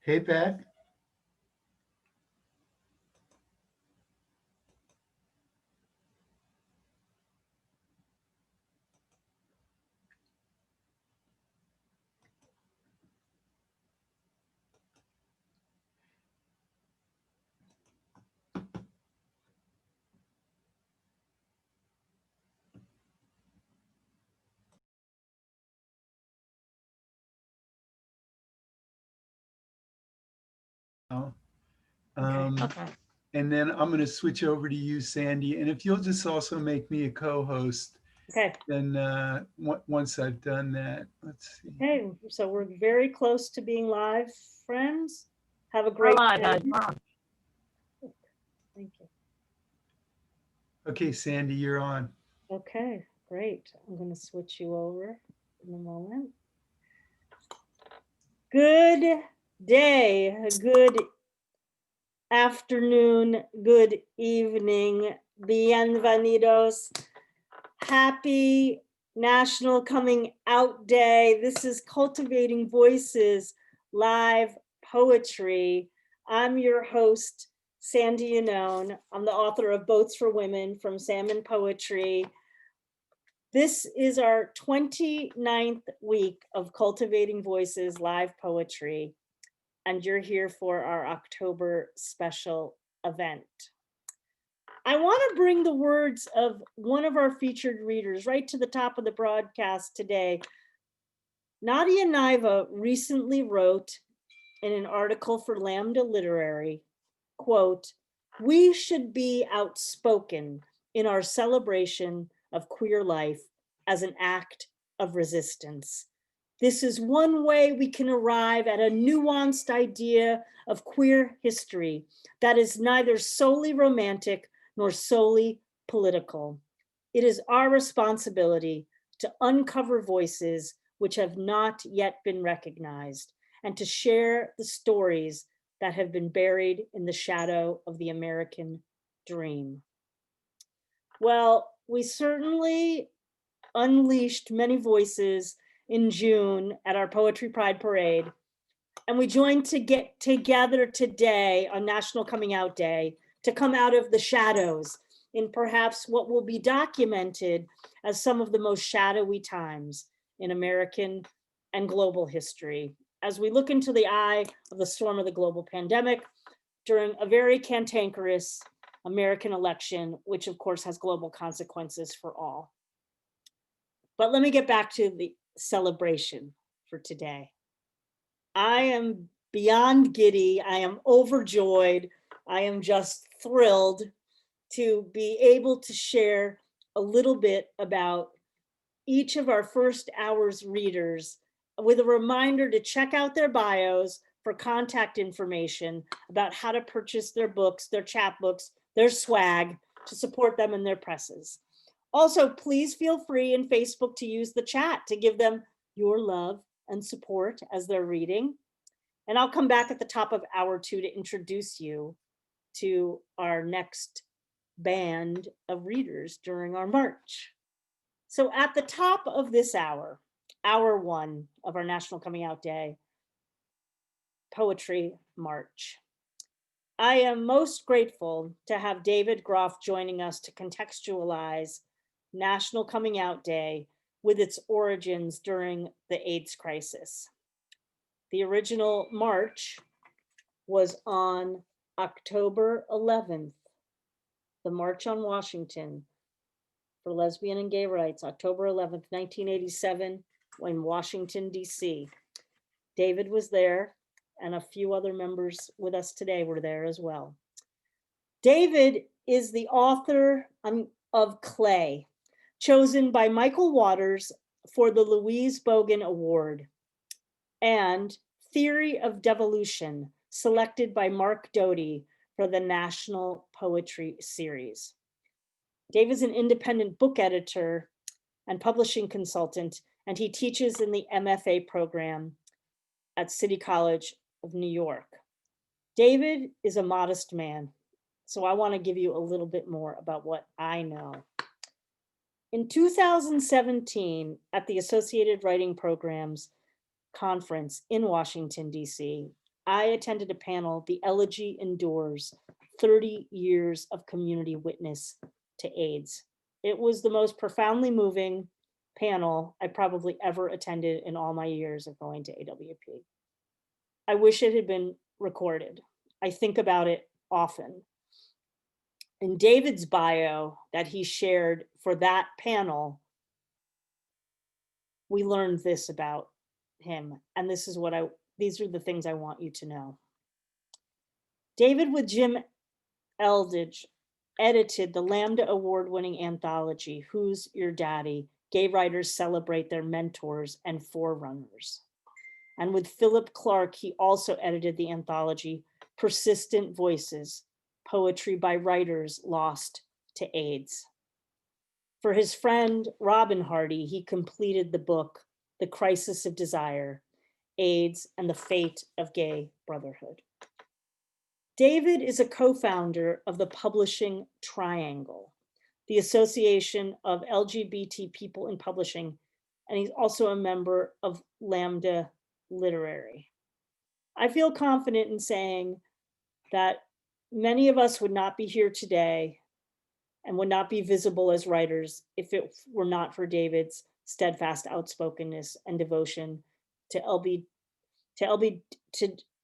Hey, Pat. Oh, Okay. Um, Okay. and then I'm going to switch over to you, Sandy. And if you'll just also make me a co-host, Okay. then once I've done that, let's see. Okay. So we're very close to being live, friends. Have a We're great live, day. guys. We're on. Thank you. Okay, Sandy, you're on. Okay. Great. I'm going to switch you over in a moment. Good day. Good afternoon. Good evening. Bienvenidos. Happy National Coming Out Day. This is Cultivating Voices live poetry. I'm your host, Sandy Yanone. I'm the author of Boats for Women from Salmon Poetry. This is our 29th week of Cultivating Voices live poetry, and you're here for our October special event. I want to bring the words of one of our featured readers right to the top of the broadcast today. Nadia Naiva recently wrote in an article for Lambda Literary, quote, "We should be outspoken in our celebration of queer life as an act of resistance. This is one way we can arrive at a nuanced idea of queer history that is neither solely romantic nor solely political. It is our responsibility to uncover voices which have not yet been recognized and to share the stories that have been buried in the shadow of the American dream." Well, we certainly unleashed many voices in June at our Poetry Pride Parade, and we joined to get together today on National Coming Out Day to come out of the shadows in perhaps what will be documented as some of the most shadowy times in American and global history, as we look into the eye of the storm of the global pandemic during a very cantankerous American election, which of course has global consequences for all. But let me get back to the celebration for today. I am beyond giddy. I am overjoyed. I am just thrilled to be able to share a little bit about each of our first hour's readers with a reminder to check out their bios for contact information about how to purchase their books, their chapbooks, their swag to support them in their presses. Also, please feel free in Facebook to use the chat to give them your love and support as they're reading. And I'll come back at the top of hour 2 to introduce you to our next band of readers during our march. So at the top of this hour 1 of our National Coming Out Day Poetry March, I am most grateful to have David Groff joining us to contextualize National Coming Out Day with its origins during the AIDS crisis. The original march was on October 11th, the March on Washington for lesbian and gay rights, October 11th, 1987, in Washington, D.C. David was there, and a few other members with us today were there as well. David is the author of Clay, chosen by Michael Waters for the Louise Bogan Award, and Theory of Devolution, selected by Mark Doty for the National Poetry Series. Dave is an independent book editor and publishing consultant, and he teaches in the MFA program at City College of New York. David is a modest man, so I want to give you a little bit more about what I know. In 2017, at the Associated Writing Programs conference in Washington, D.C., I attended a panel, The Elegy Endures, 30 Years of Community Witness to AIDS. It was the most profoundly moving panel I probably ever attended in all my years of going to AWP. I wish it had been recorded. I think about it often. In David's bio that he shared for that panel, we learned this about him. And these are the things I want you to know. David with Jim Eldridge edited the Lambda Award-winning anthology, Who's Your Daddy? Gay writers celebrate their mentors and forerunners. And with Philip Clark, he also edited the anthology, Persistent Voices, Poetry by Writers Lost to AIDS. For his friend Robin Hardy, he completed the book, The Crisis of Desire, AIDS and the Fate of Gay Brotherhood. David is a co-founder of the Publishing Triangle, the Association of LGBT People in Publishing, and he's also a member of Lambda Literary. I feel confident in saying that many of us would not be here today and would not be visible as writers if it were not for David's steadfast outspokenness and devotion to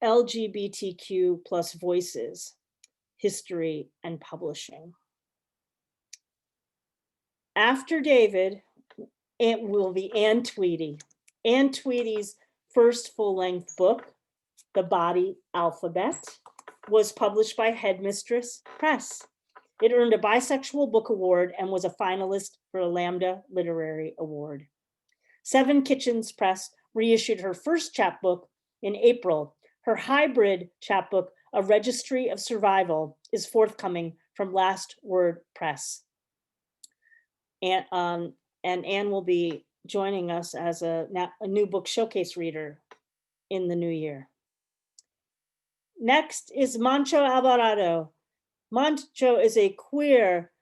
LGBTQ plus voices, history, and publishing. After David, it will be Ann Tweedy. Ann Tweedy's first full-length book, The Body Alphabet, was published by Headmistress Press. It earned a Bisexual Book Award and was a finalist for a Lambda Literary Award. Seven Kitchens Press reissued her first chapbook in April. Her hybrid chapbook, A Registry of Survival, is forthcoming from Last Word Press. And Anne will be joining us as a new book showcase reader in the new year. Next is Mancho Alvarado. Mancho is a queer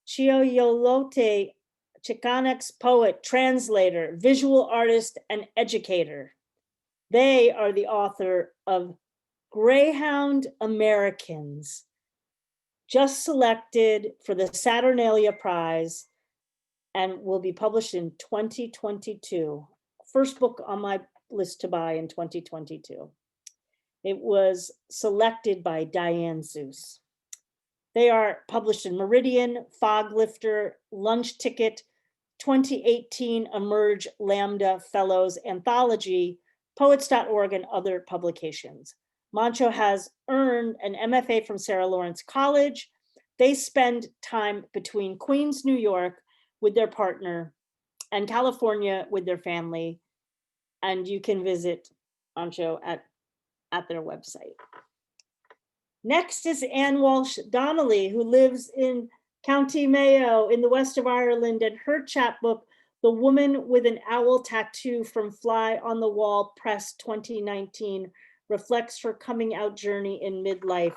Chiyoyote Chicanx poet, translator, visual artist, and educator. They are the author of Greyhound Americans, just selected for the Saturnalia Prize and will be published in 2022. First book on my list to buy in 2022. It was selected by Diane Seuss. They are published in Meridian, Foglifter, Lunch Ticket, 2018 Emerge Lambda Fellows Anthology, Poets.org, and other publications. Mancho has earned an MFA from Sarah Lawrence College. They spend time between Queens, New York with their partner and California with their family. And you can visit Mancho at their website. Next is Anne Walsh Donnelly, who lives in County Mayo in the west of Ireland, and her chapbook, The Woman with an Owl Tattoo from Fly on the Wall Press 2019, reflects her coming out journey in midlife.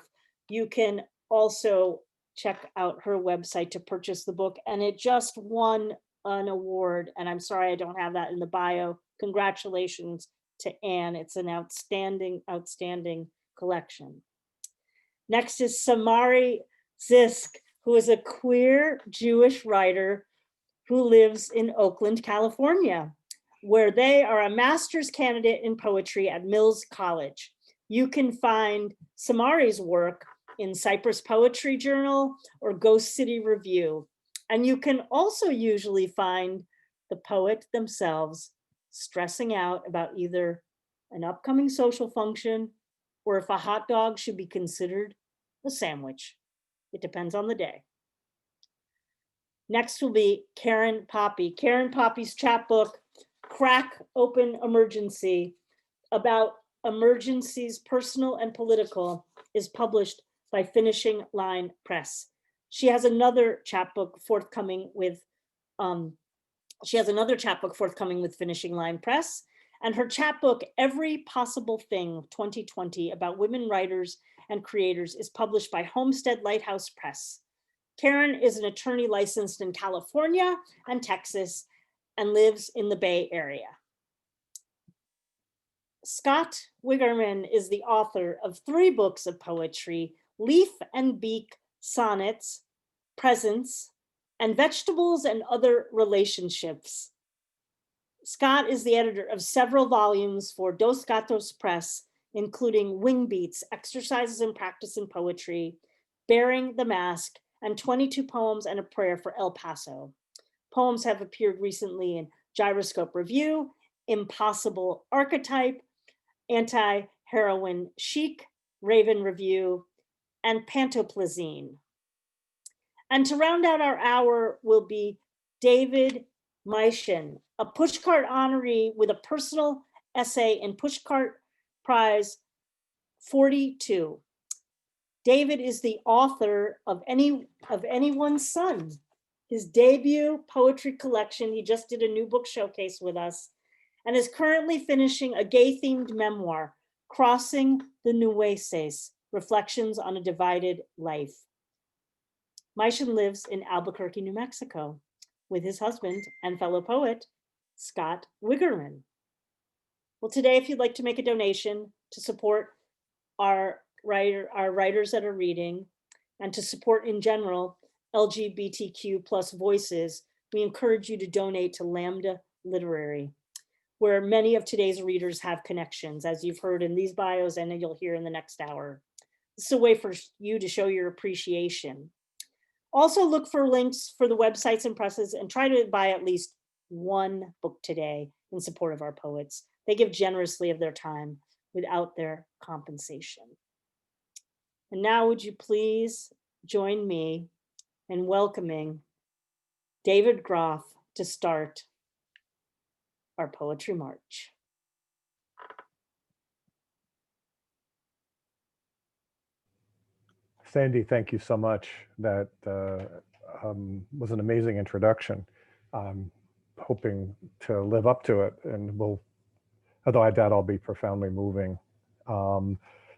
You can also check out her website to purchase the book, and it just won an award, and I'm sorry I don't have that in the bio. Congratulations to Anne. It's an outstanding collection. Next is Samari Zisk, who is a queer Jewish writer who lives in Oakland, California, where they are a master's candidate in poetry at Mills College. You can find Samari's work in Cypress Poetry Journal or Ghost City Review. And you can also usually find the poet themselves stressing out about either an upcoming social function or if a hot dog should be considered a sandwich. It depends on the day. Next will be Karen Poppy. Karen Poppy's chapbook, Crack Open Emergency, about emergencies, personal and political, is published by Finishing Line Press. She has another chapbook forthcoming with Finishing Line Press, and her chapbook, Every Possible Thing 2020, about women writers and creators, is published by Homestead Lighthouse Press. Karen is an attorney licensed in California and Texas and lives in the Bay Area. Scott Wigerman is the author of 3 books of poetry, Leaf and Beak Sonnets, Presents, and Vegetables and Other Relationships. Scott is the editor of several volumes for Dos Gatos Press, including Wing Beats, Exercises in Practice in Poetry, Bearing the Mask, and 22 Poems and a Prayer for El Paso. Poems have appeared recently in Gyroscope Review, Impossible Archetype, Anti-Heroin Chic, Raven Review, and Pantoplazine. And to round out our hour will be David Meischen, a pushcart honoree with a personal essay in Pushcart Prize 42. David is the author of Anyone's Son, his debut poetry collection. He just did a new book showcase with us and is currently finishing a gay-themed memoir, Crossing the Nueces, Reflections on a Divided Life. Meischen lives in Albuquerque, New Mexico, with his husband and fellow poet, Scott Wigerman. Well, today, if you'd like to make a donation to support our writers that are reading and to support in general LGBTQ plus voices, we encourage you to donate to Lambda Literary, where many of today's readers have connections, as you've heard in these bios and you'll hear in the next hour. This is a way for you to show your appreciation. Also look for links for the websites and presses and try to buy at least one book today in support of our poets. They give generously of their time without their compensation. And now would you please join me in welcoming David Groff to start our Poetry March. Sandy, thank you so much. That was an amazing introduction. I'm hoping to live up to it, and although I doubt I'll be profoundly moving.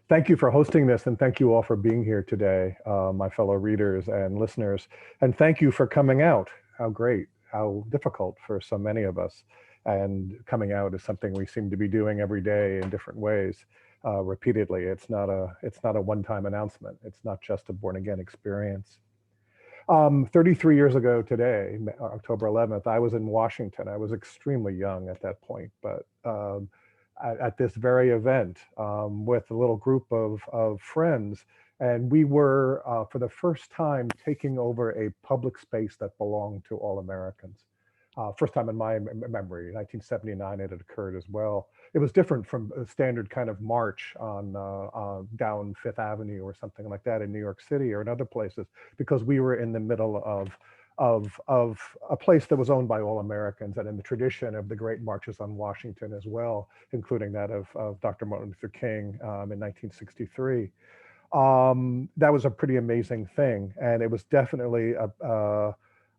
Thank you for hosting this, and thank you all for being here today, my fellow readers and listeners. And thank you for coming out. How great, how difficult for so many of us. And coming out is something we seem to be doing every day in different ways. Repeatedly. It's not a one-time announcement. It's not just a born again experience. 33 years ago today, October 11th, I was in Washington. I was extremely young at that point, but at this very event with a little group of friends, and we were for the first time taking over a public space that belonged to all Americans. First time in my memory. 1979 it had occurred as well. It was different from a standard kind of march on down Fifth Avenue or something like that in New York City or in other places, because we were in the middle of a place that was owned by all Americans, and in the tradition of the great marches on Washington as well, including that of Dr. Martin Luther King in 1963. That was a pretty amazing thing, and it was definitely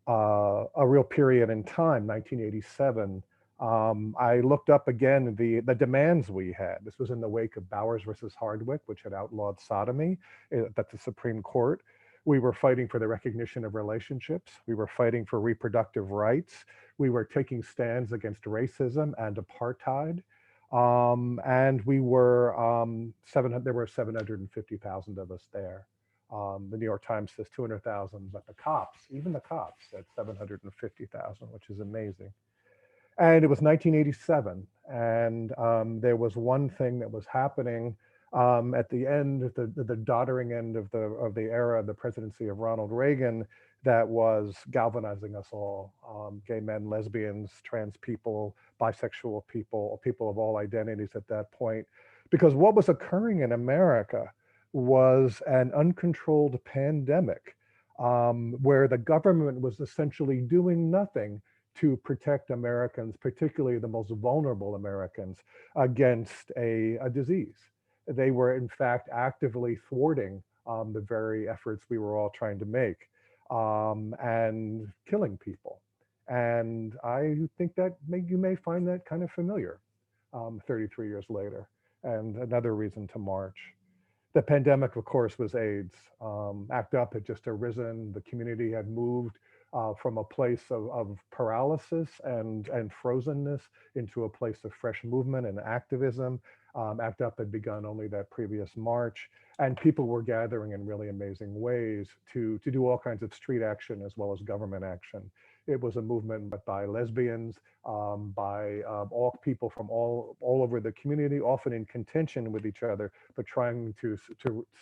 a real period in time, 1987. I looked up again the demands we had. This was in the wake of Bowers versus Hardwick, which had outlawed sodomy at the Supreme Court. We were fighting for the recognition of relationships. We were fighting for reproductive rights. We were taking stands against racism and apartheid. And we were, there were 750,000 of us there. The New York Times says 200,000, but the cops, even the cops, said 750,000, which is amazing. And it was 1987, and there was one thing that was happening at the end, the doddering end of the era of the presidency of Ronald Reagan, that was galvanizing us all: gay men, lesbians, trans people, bisexual people, people of all identities at that point, because what was occurring in America was an uncontrolled pandemic where the government was essentially doing nothing to protect Americans, particularly the most vulnerable Americans, against a disease. They were, in fact, actively thwarting the very efforts we were all trying to make and killing people. And I think that you may find that kind of familiar 33 years later, and another reason to march. The pandemic, of course, was AIDS. ACT UP had just arisen. The community had moved from a place of paralysis and frozenness into a place of fresh movement and activism. ACT UP had begun only that previous March, and people were gathering in really amazing ways to do all kinds of street action as well as government action. It was a movement by lesbians, by all people from all over the community, often in contention with each other, but trying to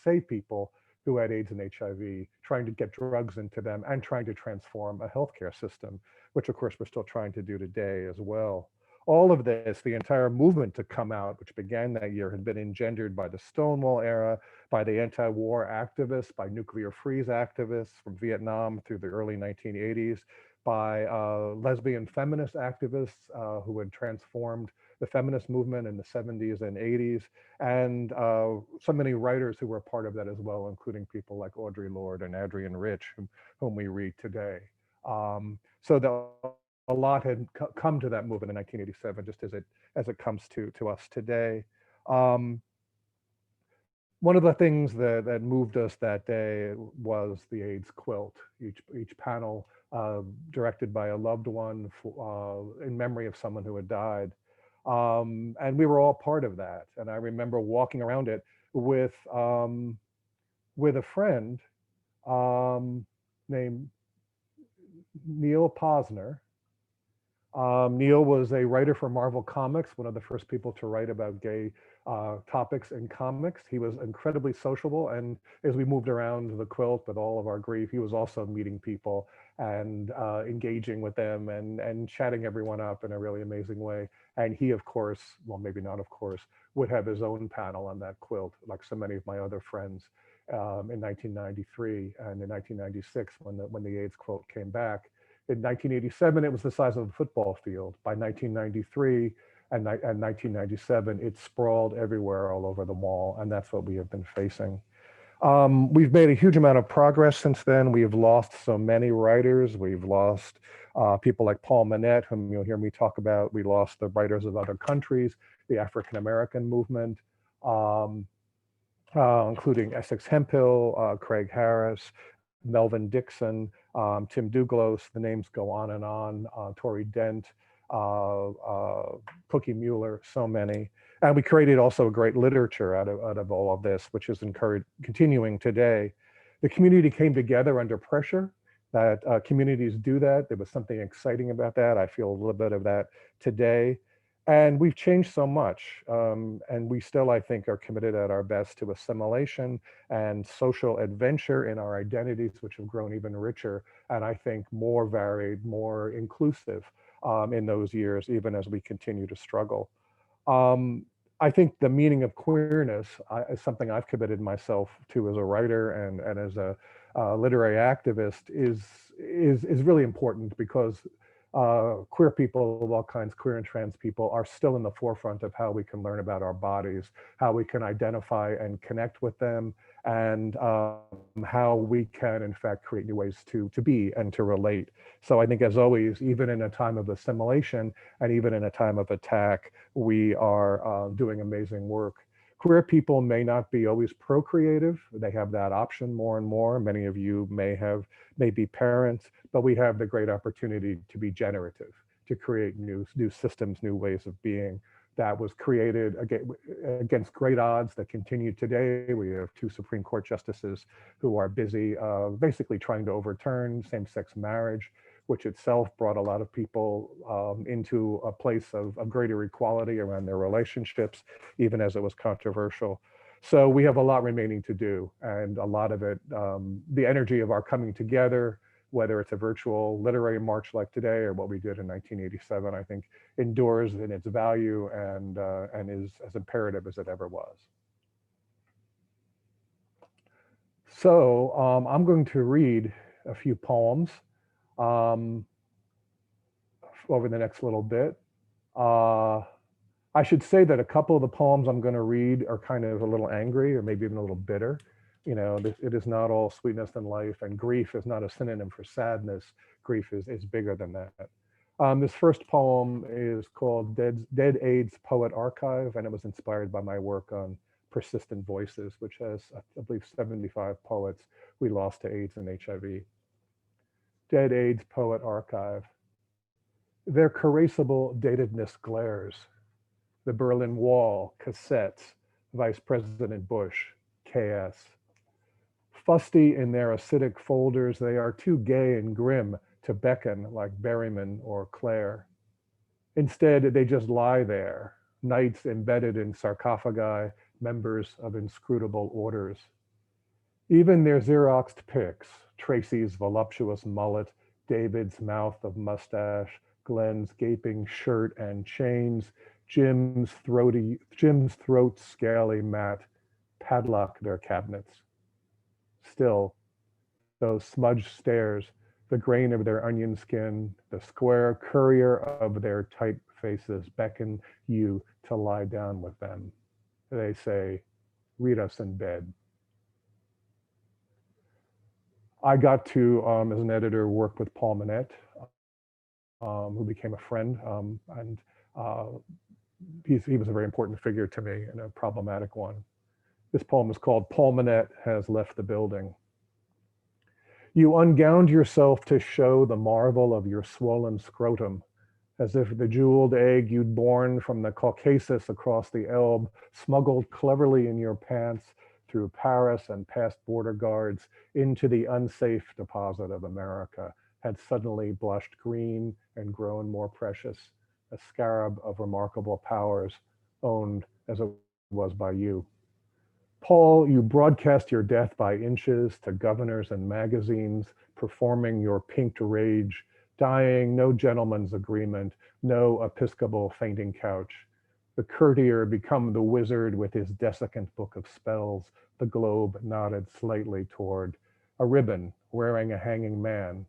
save people who had AIDS and HIV, trying to get drugs into them, and trying to transform a healthcare system, which of course we're still trying to do today as well. All of this, the entire movement to come out, which began that year, had been engendered by the Stonewall era, by the anti-war activists, by nuclear freeze activists from Vietnam through the early 1980s, by lesbian feminist activists who had transformed the feminist movement in the 70s and 80s, and so many writers who were part of that as well, including people like Audre Lorde and Adrienne Rich, whom we read today. A lot had come to that movement in 1987, just as it comes to us today. One of the things that moved us that day was the AIDS quilt. Each panel directed by a loved one in memory of someone who had died. And we were all part of that. And I remember walking around it with a friend named Neil Posner. Neil was a writer for Marvel Comics, one of the first people to write about gay topics in comics. He was incredibly sociable, and as we moved around the quilt with all of our grief, he was also meeting people and engaging with them and chatting everyone up in a really amazing way. And he, of course, well, maybe not of course, would have his own panel on that quilt, like so many of my other friends in 1993 and in 1996 when the AIDS quilt came back. In 1987, it was the size of a football field. By 1993 and 1997, it sprawled everywhere all over the mall, and that's what we have been facing. We've made a huge amount of progress since then. We have lost so many writers. We've lost people like Paul Manette, whom you'll hear me talk about. We lost the writers of other countries, the African-American movement, including Essex Hemphill, Craig Harris, Melvin Dixon, Tim Douglas, the names go on and on, Tori Dent, Cookie Mueller, so many. And we created also a great literature out of all of this, which is continuing today. The community came together under pressure. That communities do that. There was something exciting about that. I feel a little bit of that today. And we've changed so much. And we still, I think, are committed at our best to assimilation and social adventure in our identities, which have grown even richer. And I think more varied, more inclusive in those years, even as we continue to struggle. I think the meaning of queerness is something I've committed myself to as a writer and as a literary activist is really important, because queer people of all kinds, queer and trans people, are still in the forefront of how we can learn about our bodies, how we can identify and connect with them, and how we can, in fact, create new ways to be and to relate. So I think, as always, even in a time of assimilation and even in a time of attack, we are doing amazing work. Queer people may not be always procreative. They have that option more and more. Many of you may be parents, but we have the great opportunity to be generative, to create new systems, new ways of being. That was created against great odds that continue today. We have 2 Supreme Court justices who are busy basically trying to overturn same-sex marriage, which itself brought a lot of people into a place of greater equality around their relationships, even as it was controversial. So we have a lot remaining to do, and a lot of it, the energy of our coming together, whether it's a virtual literary march like today or what we did in 1987, I think endures in its value and is as imperative as it ever was. So I'm going to read a few poems over the next little bit. I should say that a couple of the poems I'm going to read are kind of a little angry or maybe even a little bitter. You know, it is not all sweetness in life, and grief is not a synonym for sadness. Grief is bigger than that. This first poem is called Dead AIDS Poet Archive, and it was inspired by my work on Persistent Voices, which has, I believe, 75 poets we lost to AIDS and HIV. Dead AIDS Poet Archive. Their corrosible datedness glares. The Berlin Wall, cassettes, Vice President Bush, KS. Fusty in their acidic folders, they are too gay and grim to beckon like Berryman or Clare. Instead, they just lie there, knights embedded in sarcophagi, members of inscrutable orders. Even their Xeroxed pics, Tracy's voluptuous mullet, David's mouth of mustache, Glenn's gaping shirt and chains, Jim's throat scaly mat, padlock their cabinets. Still, those smudged stares, the grain of their onion skin, the square courier of their tight faces beckon you to lie down with them. They say, read us in bed. I got to, as an editor, work with Paul Manette, who became a friend, and he was a very important figure to me and a problematic one. This poem is called Paul Manette Has Left the Building. You ungowned yourself to show the marvel of your swollen scrotum, as if the jeweled egg you'd borne from the Caucasus across the Elbe, smuggled cleverly in your pants through Paris and past border guards into the unsafe deposit of America, had suddenly blushed green and grown more precious, a scarab of remarkable powers, owned as it was by you. Paul, you broadcast your death by inches to governors and magazines, performing your pinked rage, dying no gentleman's agreement, no episcopal fainting couch. The courtier become the wizard with his desiccant book of spells, the globe nodded slightly toward. A ribbon wearing a hanging man,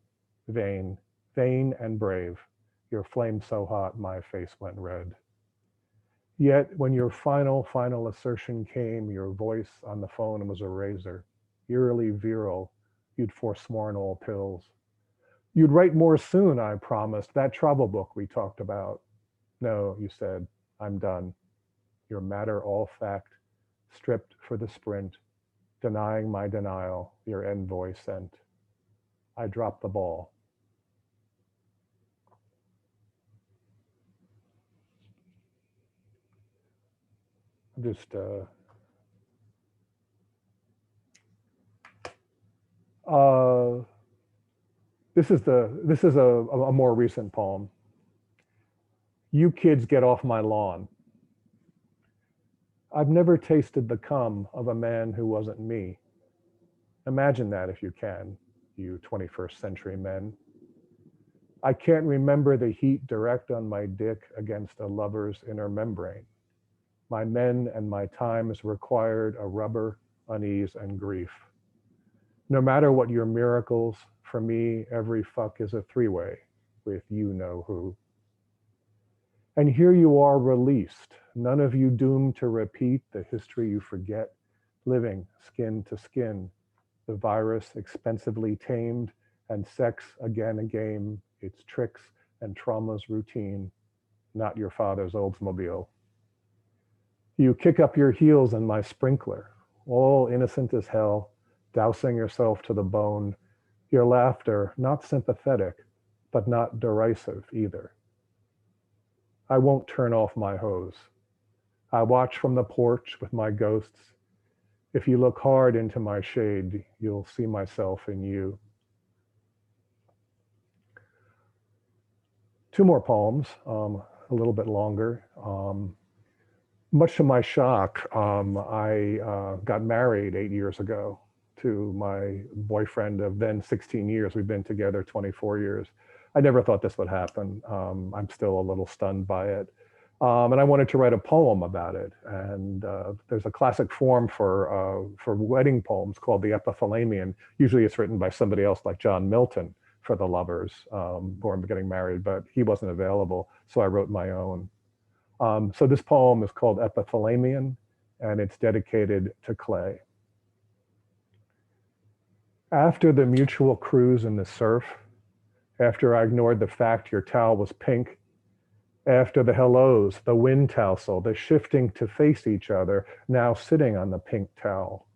vain and brave. Your flame so hot, my face went red. Yet when your final assertion came, your voice on the phone was a razor, eerily virile. You'd forsworn all pills. You'd write more soon, I promised, that travel book we talked about. No, you said, I'm done. Your matter all fact, stripped for the sprint, denying my denial, your envoy sent. I dropped the ball. Just this is a more recent poem. You kids get off my lawn. I've never tasted the cum of a man who wasn't me. Imagine that if you can, you 21st century men. I can't remember the heat direct on my dick against a lover's inner membrane. My men and my times required a rubber, unease, and grief. No matter what your miracles, for me, every fuck is a three-way with you know who. And here you are released, none of you doomed to repeat the history you forget, living skin to skin, the virus expensively tamed, and sex again a game, its tricks and traumas routine, not your father's Oldsmobile. You kick up your heels in my sprinkler, all innocent as hell, dousing yourself to the bone, your laughter not sympathetic, but not derisive either. I won't turn off my hose. I watch from the porch with my ghosts. If you look hard into my shade, you'll see myself in you. Two more poems, a little bit longer. Much to my shock, I got married 8 years ago to my boyfriend of then 16 years. We've been together 24 years. I never thought this would happen. I'm still a little stunned by it. And I wanted to write a poem about it. And there's a classic form for wedding poems called the epithalamion. Usually it's written by somebody else like John Milton for the lovers who are getting married, but he wasn't available. So I wrote my own. So this poem is called Epithalamion, and it's dedicated to Clay. After the mutual cruise in the surf, after I ignored the fact your towel was pink, After the hellos, the wind tousle, the shifting to face each other, now sitting on the pink towel.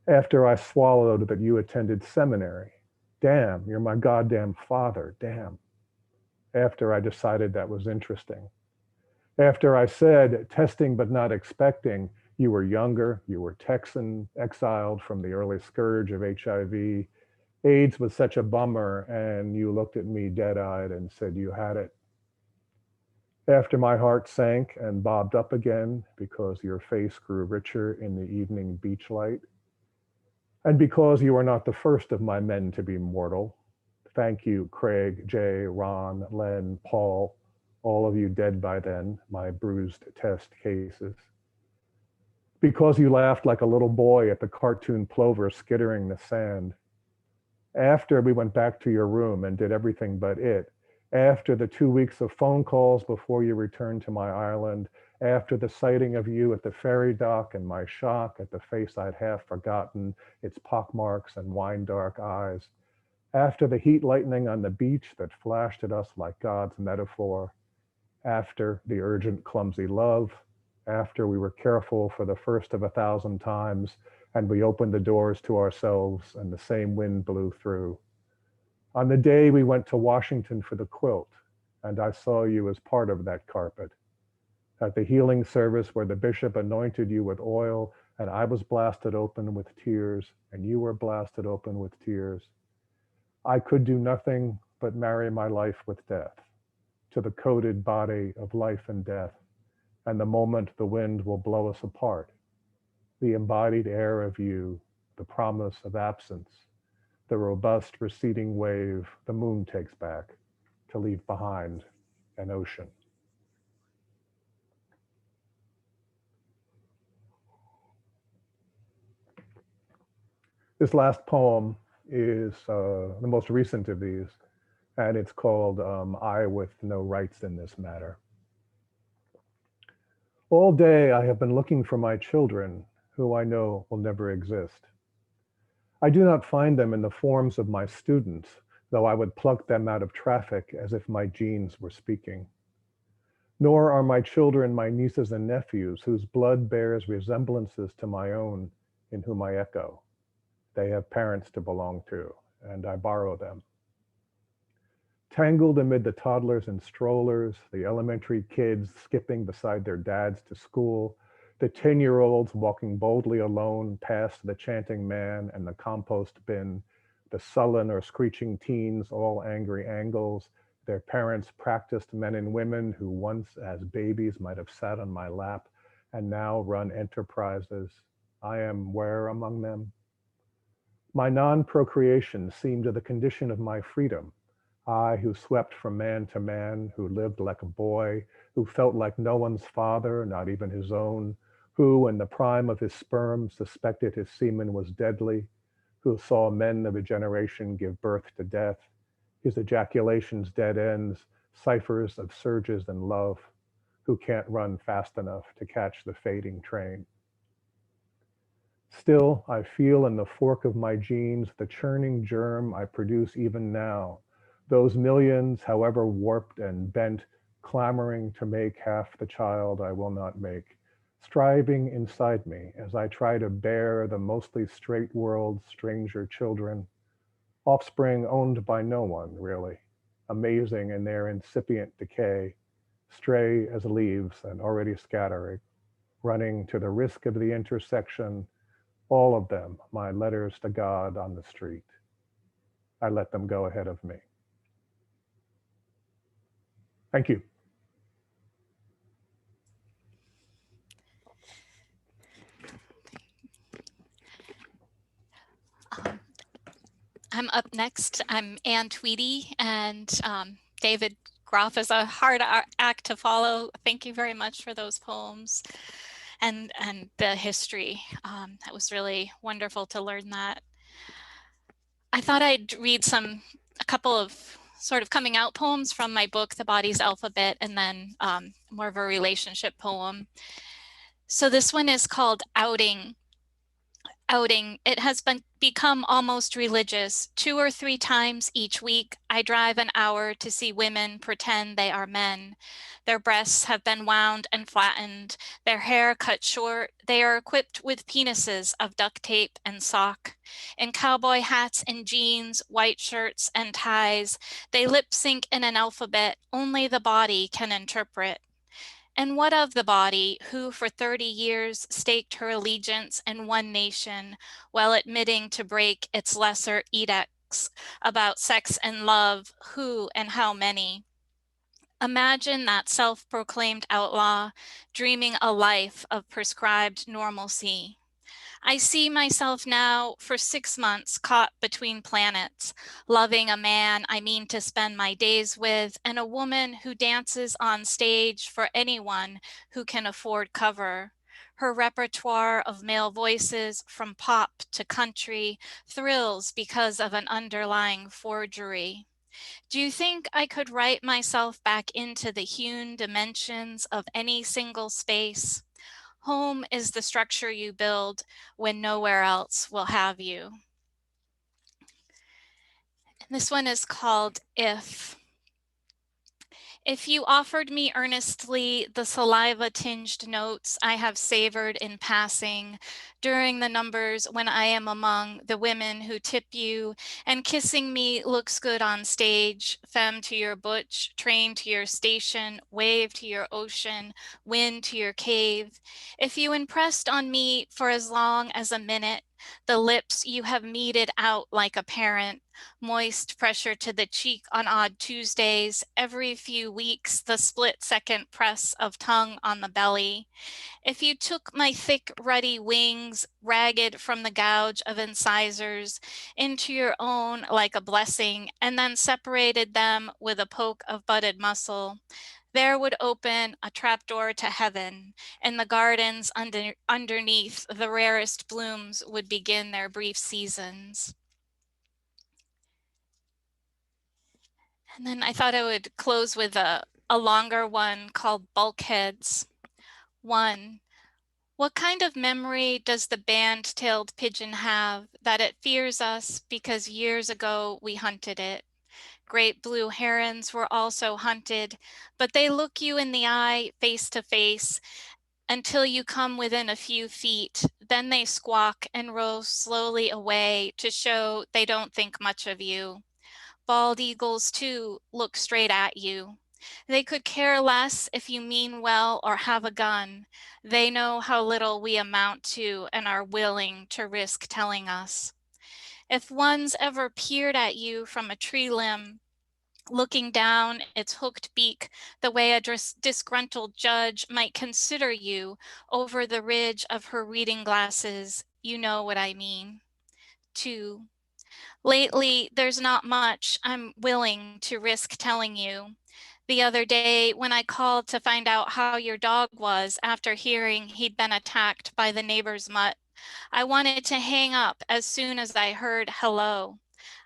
After I swallowed that you attended seminary. Damn, you're my goddamn father, damn. After I decided that was interesting. After I said, testing but not expecting, you were younger, you were Texan, exiled from the early scourge of HIV. AIDS was such a bummer, and you looked at me dead-eyed and said you had it. After my heart sank and bobbed up again because your face grew richer in the evening beach light, and because you are not the first of my men to be mortal. Thank you, Craig, Jay, Ron, Len, Paul, all of you dead by then, my bruised test cases. Because you laughed like a little boy at the cartoon plover skittering the sand. After we went back to your room and did everything but it, after the 2 weeks of phone calls before you returned to my island, after the sighting of you at the ferry dock and my shock at the face I'd half forgotten, its pockmarks and wine-dark eyes, after the heat lightning on the beach that flashed at us like God's metaphor, after the urgent, clumsy love, after we were careful for the first of 1,000 times and we opened the doors to ourselves and the same wind blew through. On the day we went to Washington for the quilt, and I saw you as part of that carpet. At the healing service where the bishop anointed you with oil, and I was blasted open with tears, and you were blasted open with tears. I could do nothing but marry my life with death, to the coded body of life and death, and the moment the wind will blow us apart, the embodied air of you, the promise of absence, the robust receding wave the moon takes back to leave behind an ocean. This last poem is the most recent of these, and it's called I with No Rights in This Matter. All day I have been looking for my children, who I know will never exist. I do not find them in the forms of my students, though I would pluck them out of traffic as if my genes were speaking. Nor are my children my nieces and nephews, whose blood bears resemblances to my own, in whom I echo. They have parents to belong to, and I borrow them. Tangled amid the toddlers and strollers, the elementary kids skipping beside their dads to school, the 10-year-olds walking boldly alone past the chanting man and the compost bin, the sullen or screeching teens, all angry angles, their parents practiced men and women who once as babies might have sat on my lap and now run enterprises. I am where among them? My non-procreation seemed the condition of my freedom. I who swept from man to man, who lived like a boy, who felt like no one's father, not even his own, who in the prime of his sperm suspected his semen was deadly, who saw men of a generation give birth to death, his ejaculations dead ends, ciphers of surges and love, who can't run fast enough to catch the fading train. Still, I feel in the fork of my genes the churning germ I produce even now, those millions, however warped and bent, clamoring to make half the child I will not make, striving inside me as I try to bear the mostly straight world's stranger children, offspring owned by no one, really, amazing in their incipient decay, stray as leaves and already scattering, running to the risk of the intersection, all of them, my letters to God on the street. I let them go ahead of me. Thank you. I'm up next. I'm Ann Tweedy, and David Groff is a hard act to follow. Thank you very much for those poems and the history. That was really wonderful to learn that. I thought I'd read a couple of sort of coming out poems from my book, The Body's Alphabet, and then more of a relationship poem. So this one is called Outing. outing, it has become almost religious. 2 or 3 times each week, I drive an hour to see women pretend they are men. Their breasts have been wound and flattened, their hair cut short. They are equipped with penises of duct tape and sock. In cowboy hats and jeans, white shirts and ties, they lip sync in an alphabet only the body can interpret. And what of the body, who for 30 years staked her allegiance in one nation while admitting to break its lesser edicts about sex and love, who and how many? Imagine that self-proclaimed outlaw dreaming a life of prescribed normalcy. I see myself now for 6 months caught between planets, loving a man I mean to spend my days with and a woman who dances on stage for anyone who can afford cover. Her repertoire of male voices from pop to country thrills because of an underlying forgery. Do you think I could write myself back into the hewn dimensions of any single space? Home is the structure you build when nowhere else will have you. And this one is called If. If you offered me earnestly the saliva-tinged notes I have savored in passing during the numbers when I am among the women who tip you and kissing me looks good on stage, femme to your butch, train to your station, wave to your ocean, wind to your cave. If you impressed on me for as long as a minute, the lips you have meted out like a parent, moist pressure to the cheek on odd Tuesdays, every few weeks, the split-second press of tongue on the belly. If you took my thick, ruddy wings, ragged from the gouge of incisors, into your own like a blessing, and then separated them with a poke of budded muscle, there would open a trapdoor to heaven, and the gardens underneath the rarest blooms would begin their brief seasons. And then I thought I would close with a longer one called Bulkheads. 1. What kind of memory does the band-tailed pigeon have that it fears us because years ago we hunted it? Great blue herons were also hunted, but they look you in the eye face to face until you come within a few feet. Then they squawk and row slowly away to show they don't think much of you. Bald eagles, too, look straight at you. They could care less if you mean well or have a gun. They know how little we amount to and are willing to risk telling us. If one's ever peered at you from a tree limb, looking down its hooked beak the way a disgruntled judge might consider you over the ridge of her reading glasses, you know what I mean. 2. Lately, there's not much I'm willing to risk telling you. The other day, when I called to find out how your dog was after hearing he'd been attacked by the neighbor's mutt, I wanted to hang up as soon as I heard hello.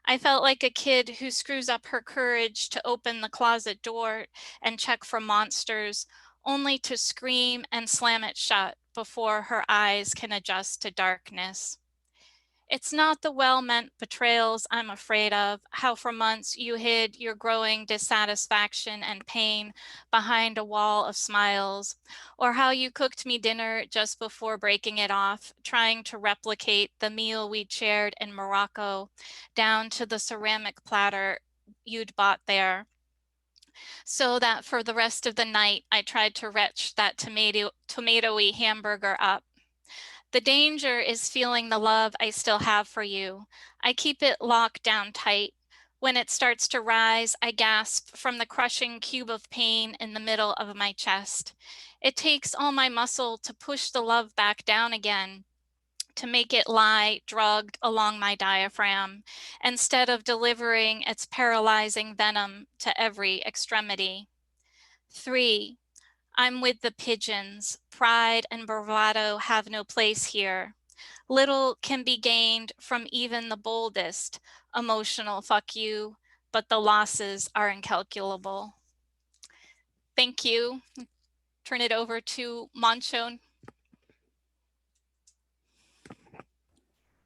I felt like a kid who screws up her courage to open the closet door and check for monsters, only to scream and slam it shut before her eyes can adjust to darkness. It's not the well-meant betrayals I'm afraid of, how for months you hid your growing dissatisfaction and pain behind a wall of smiles, or how you cooked me dinner just before breaking it off, trying to replicate the meal we'd shared in Morocco, down to the ceramic platter you'd bought there, so that for the rest of the night I tried to retch that tomatoey hamburger up. The danger is feeling the love I still have for you. I keep it locked down tight. When it starts to rise, I gasp from the crushing cube of pain in the middle of my chest. It takes all my muscle to push the love back down again, to make it lie drugged along my diaphragm, instead of delivering its paralyzing venom to every extremity. 3. I'm with the pigeons. Pride and bravado have no place here. Little can be gained from even the boldest emotional fuck you, but the losses are incalculable. Thank you. Turn it over to Mancho.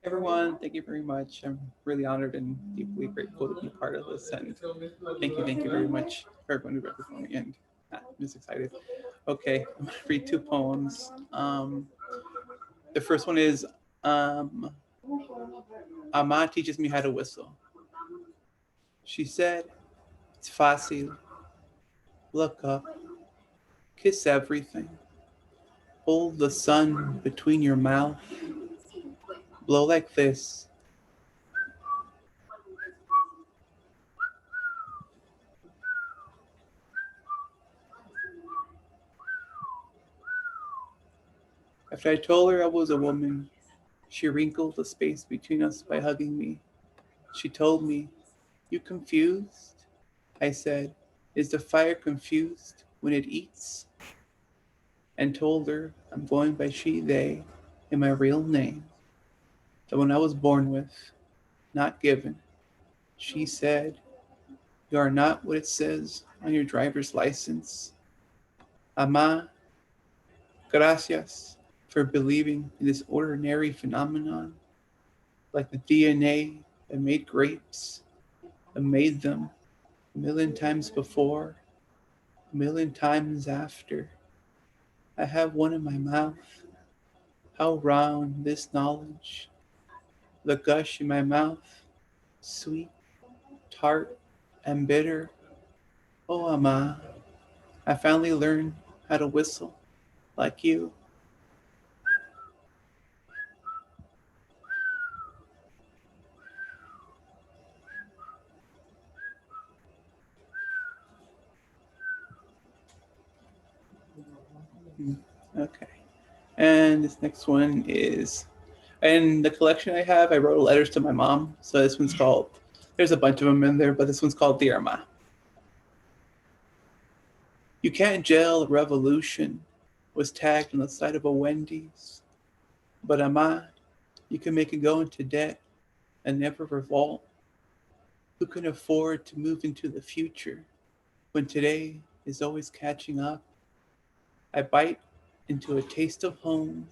Everyone, thank you very much. I'm really honored and deeply grateful to be part of this. And thank you very much for everyone who read before me. And I'm just excited. Okay, I'm gonna read two poems. The first one is Ama teaches me how to whistle. She said, it's fácil. Look up, kiss everything. Hold the sun between your mouth. Blow like this. After I told her I was a woman, she wrinkled the space between us by hugging me. She told me, you confused? I said, is the fire confused when it eats? And told her I'm going by she, they, in my real name, the one I was born with, not given. She said, you are not what it says on your driver's license. Ama, gracias for believing in this ordinary phenomenon, like the DNA that made grapes, that made them a million times before, a million times after. I have one in my mouth. How round this knowledge, the gush in my mouth, sweet, tart, and bitter. Oh, Ama, I finally learned how to whistle like you. Okay. And this next one is, in the collection I have, I wrote letters to my mom. So this one's called, there's a bunch of them in there, but this one's called Dear Ma. You can't jail a revolution was tagged on the side of a Wendy's. But Ama, you can make it go into debt and never revolt. Who can afford to move into the future when today is always catching up? I bite into a taste of home,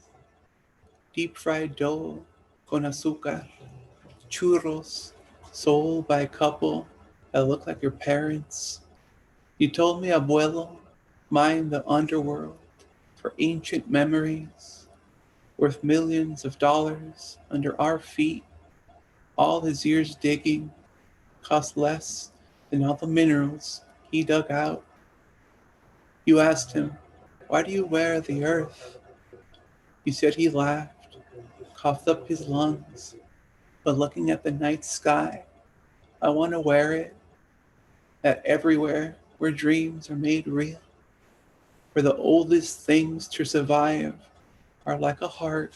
deep fried dough con azúcar, churros, sold by a couple that look like your parents. You told me, abuelo, mine the underworld for ancient memories, worth millions of dollars under our feet. All his years digging cost less than all the minerals he dug out. You asked him, why do you wear the earth? You said he laughed, coughed up his lungs, but looking at the night sky, I want to wear it, that everywhere where dreams are made real, where the oldest things to survive are like a heart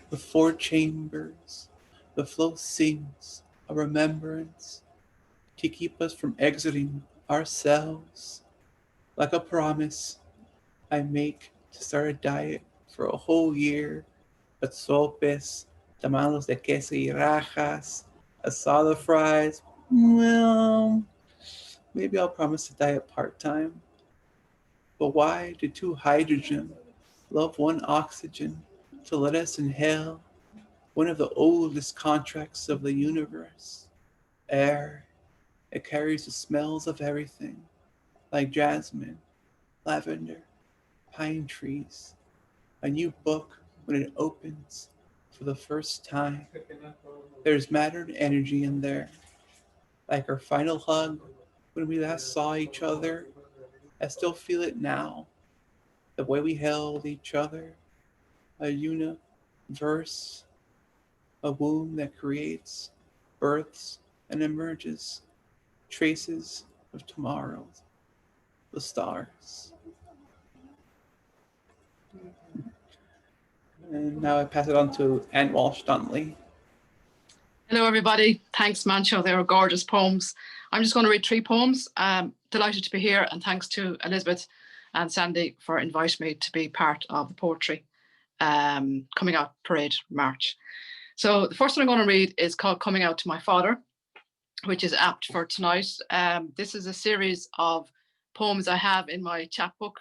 with 4 chambers. The flow sings a remembrance to keep us from exiting ourselves, like a promise I make to start a diet for a whole year, but sopes, tamales de queso y rajas, asada fries. Well, maybe I'll promise to diet part-time. But why do 2 hydrogen love 1 oxygen to let us inhale one of the oldest contracts of the universe? Air, it carries the smells of everything, like jasmine, lavender, pine trees. A new book when it opens for the first time. There's matter and energy in there, like our final hug when we last saw each other. I still feel it now, the way we held each other. A universe, a womb that creates, births, and emerges, traces of tomorrow, the stars. And now I pass it on to Anne Walsh Donnelly. Hello, everybody. Thanks, Mancho. They were gorgeous poems. I'm just going to read 3 poems. Delighted to be here, and thanks to Elizabeth and Sandy for inviting me to be part of the poetry coming out parade March. So the first one I'm going to read is called Coming Out to My Father, which is apt for tonight. This is a series of poems I have in my chapbook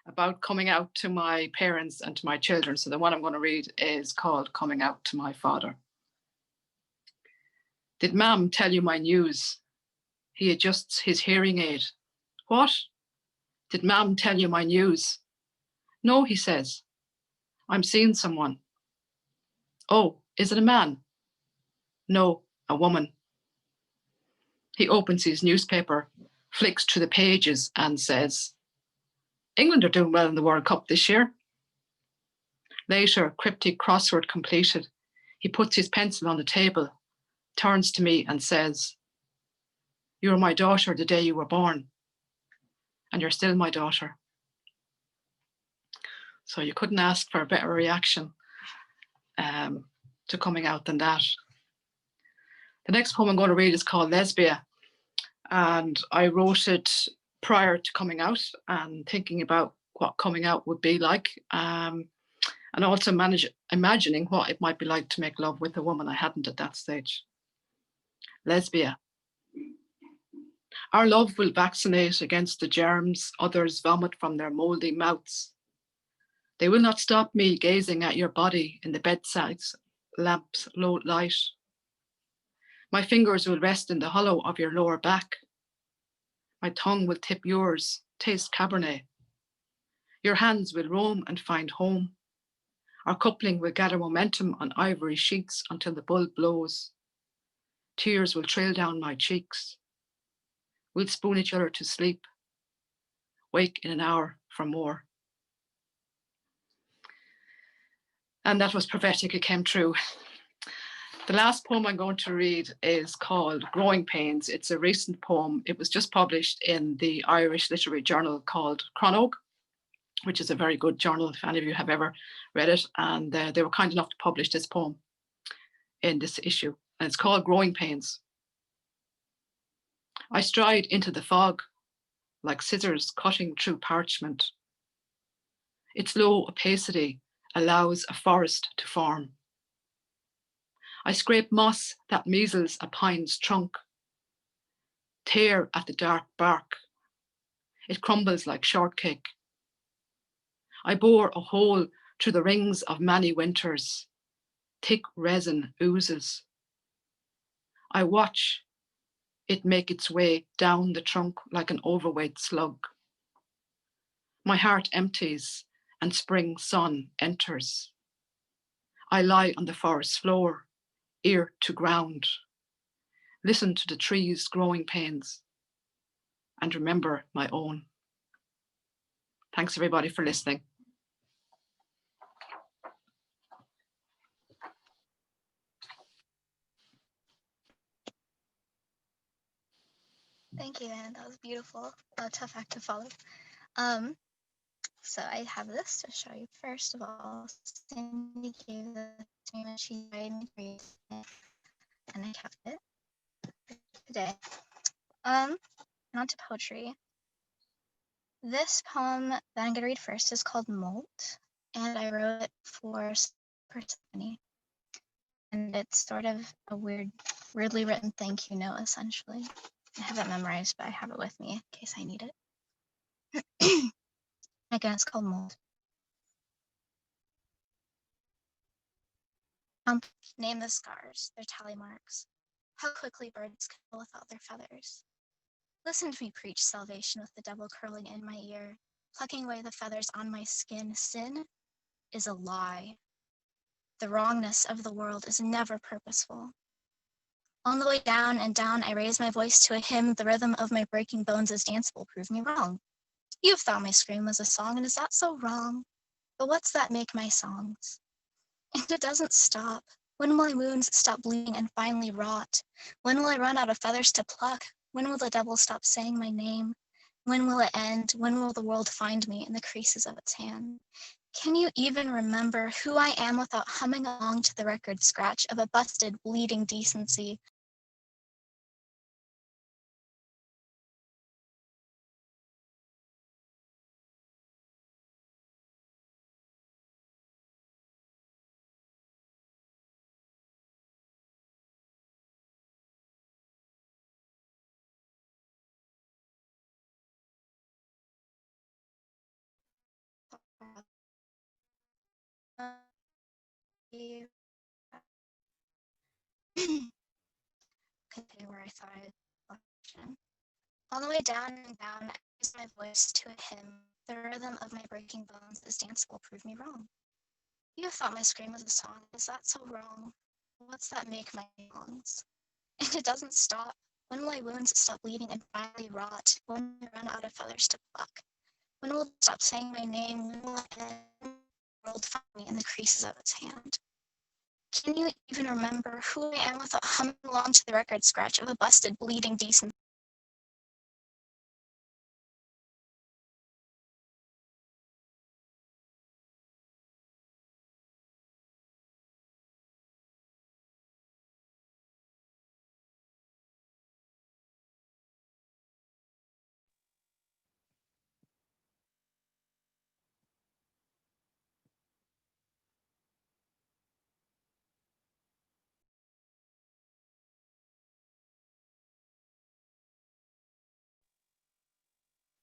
about coming out to my parents and to my children. So the one I'm going to read is called Coming Out to My Father. Did Ma'am tell you my news? He adjusts his hearing aid. What? Did Ma'am tell you my news? No, he says. I'm seeing someone. Oh, is it a man? No, a woman. He opens his newspaper, flicks through the pages and says, England are doing well in the World Cup this year. Later, cryptic crossword completed, he puts his pencil on the table, turns to me and says, You were my daughter the day you were born, and you're still my daughter. So you couldn't ask for a better reaction to coming out than that. The next poem I'm going to read is called Lesbia, and I wrote it prior to coming out and thinking about what coming out would be like, and also imagining what it might be like to make love with a woman I hadn't at that stage. Lesbia. Our love will vaccinate against the germs others vomit from their mouldy mouths. They will not stop me gazing at your body in the bedside lamp's low light. My fingers will rest in the hollow of your lower back. My tongue will tip yours, taste Cabernet. Your hands will roam and find home. Our coupling will gather momentum on ivory sheets until the bulb blows. Tears will trail down my cheeks. We'll spoon each other to sleep. Wake in an hour for more. And that was prophetic, it came true. The last poem I'm going to read is called Growing Pains. It's a recent poem. It was just published in the Irish literary journal called Chronog, which is a very good journal if any of you have ever read it. And they were kind enough to publish this poem in this issue. And it's called Growing Pains. I stride into the fog like scissors cutting through parchment. Its low opacity allows a forest to form. I scrape moss that measles a pine's trunk, tear at the dark bark. It crumbles like shortcake. I bore a hole through the rings of many winters. Thick resin oozes. I watch it make its way down the trunk like an overweight slug. My heart empties and spring sun enters. I lie on the forest floor, ear to ground. Listen to the trees' growing pains and remember my own. Thanks everybody for listening. Thank you, Anne. That was beautiful. A tough act to follow. So I have this to show you. First of all, Cindy gave this to me when she invited me to read it, and I kept it for today. On to poetry. This poem that I'm gonna read first is called Molt, and I wrote it for Persephone. And it's sort of a weirdly written thank you note, essentially. I have it memorized, but I have it with me in case I need it. Again, it's called Mold. Name the scars, their tally marks. How quickly birds kill without their feathers. Listen to me preach salvation with the devil curling in my ear, plucking away the feathers on my skin. Sin is a lie. The wrongness of the world is never purposeful. On the way down and down, I raise my voice to a hymn. The rhythm of my breaking bones is danceable. Prove me wrong. You've thought my scream was a song, and is that so wrong? But what's that make my songs? And it doesn't stop. When will my wounds stop bleeding and finally rot? When will I run out of feathers to pluck? When will the devil stop saying my name? When will it end? When will the world find me in the creases of its hand? Can you even remember who I am without humming along to the record scratch of a busted, bleeding decency? where I thought I'd function. On the way down and down, I used my voice to a hymn. The rhythm of my breaking bones, this dance will prove me wrong. You thought my scream was a song. Is that so wrong? What's that make my lungs? And it doesn't stop. When will my wounds stop bleeding and finally rot? When will I run out of feathers to pluck? When will it stop saying my name? When will I end the world find me in the creases of its hand? Can you even remember who I am without humming along to the record scratch of a busted, bleeding, decent?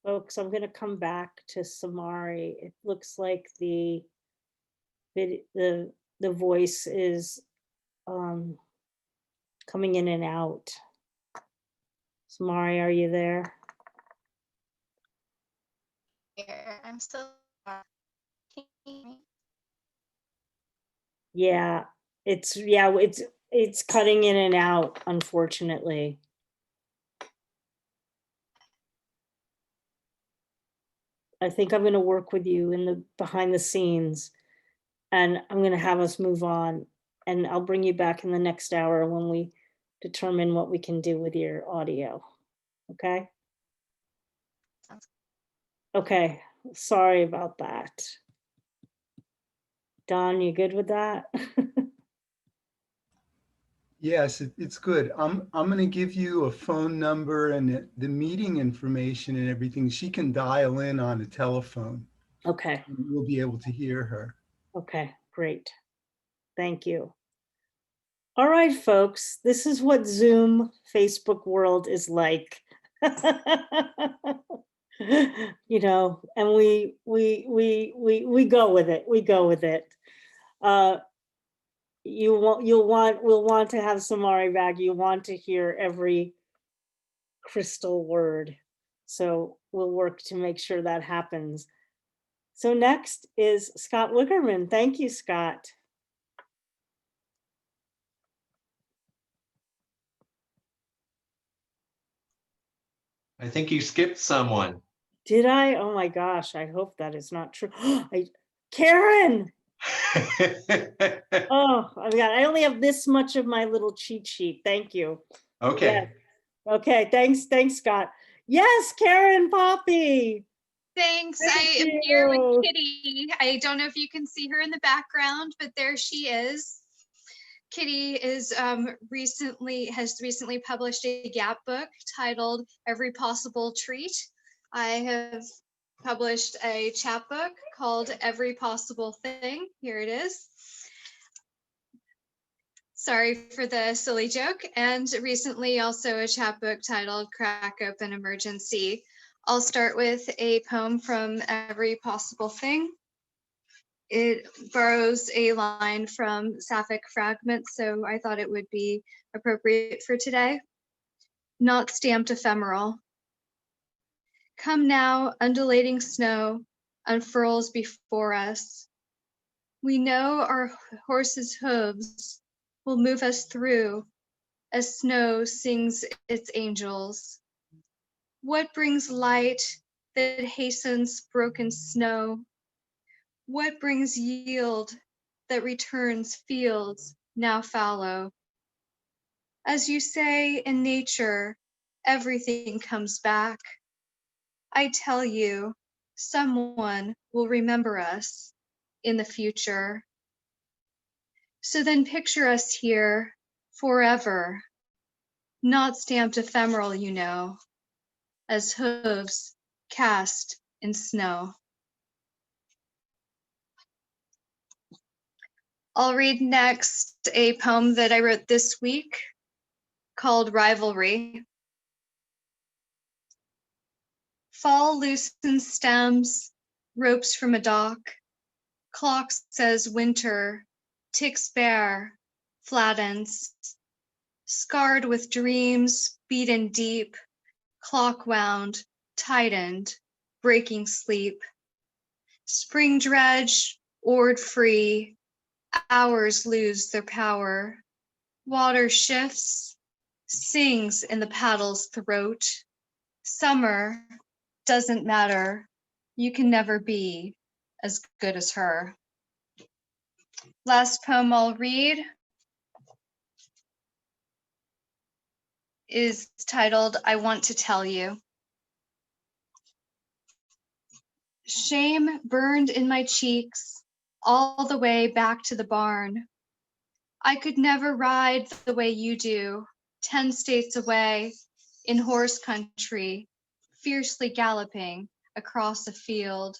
Folks, I'm going to come back to Samari. It looks like the voice is coming in and out. Samari, are you there? Here, I'm still. Can you hear me? Yeah, it's cutting in and out, unfortunately. I think I'm going to work with you in the behind the scenes, and I'm going to have us move on, and I'll bring you back in the next hour when we determine what we can do with your audio. Okay? Sounds Okay. Sorry about that. Don, you good with that? Yes, it's good. I'm going to give you a phone number and the meeting information and everything. She can dial in on a telephone. Okay. We'll be able to hear her. Okay, great. Thank you. All right, folks, this is what Zoom Facebook world is like. You know, and we go with it. We go with it. We'll want to have Samari back. You want to hear every crystal word. So we'll work to make sure that happens. So next is Scott Wickerman. Thank you, Scott. I think you skipped someone. Did I? Oh my gosh, I hope that is not true. Karen! Oh, my God, I only have this much of my little cheat sheet. Thank you. Okay. Yes. Okay, thanks, Scott. Yes, Karen Poppy. Thanks. Thank I am here you. with Kitty. I don't know if you can see her in the background, but there she is. Kitty is has recently published a gap book titled Every Possible Treat. I have published a chapbook called Every Possible Thing. Here it is. Sorry for the silly joke. And recently also a chapbook titled Crack Open Emergency. I'll start with a poem from Every Possible Thing. It borrows a line from Sapphic Fragments, so I thought it would be appropriate for today. Not stamped ephemeral. Come now, undulating snow unfurls before us. We know our horses' hooves will move us through as snow sings its angels. What brings light that hastens broken snow? What brings yield that returns fields now fallow? As you say in nature, everything comes back. I tell you, someone will remember us in the future. So then picture us here forever, not stamped ephemeral, you know, as hooves cast in snow. I'll read next a poem that I wrote this week called Rivalry. Fall loosens stems, ropes from a dock. Clock says winter, ticks bare, flattens. scarred with dreams, beaten deep, clock wound, tightened, breaking sleep. Spring dredge, oared free, hours lose their power. Water shifts, sings in the paddle's throat. Summer doesn't matter. You can never be as good as her. Last poem I'll read is titled, I Want to Tell You. Shame burned in my cheeks all the way back to the barn. I could never ride the way you do, 10 states away in horse country, fiercely galloping across a field.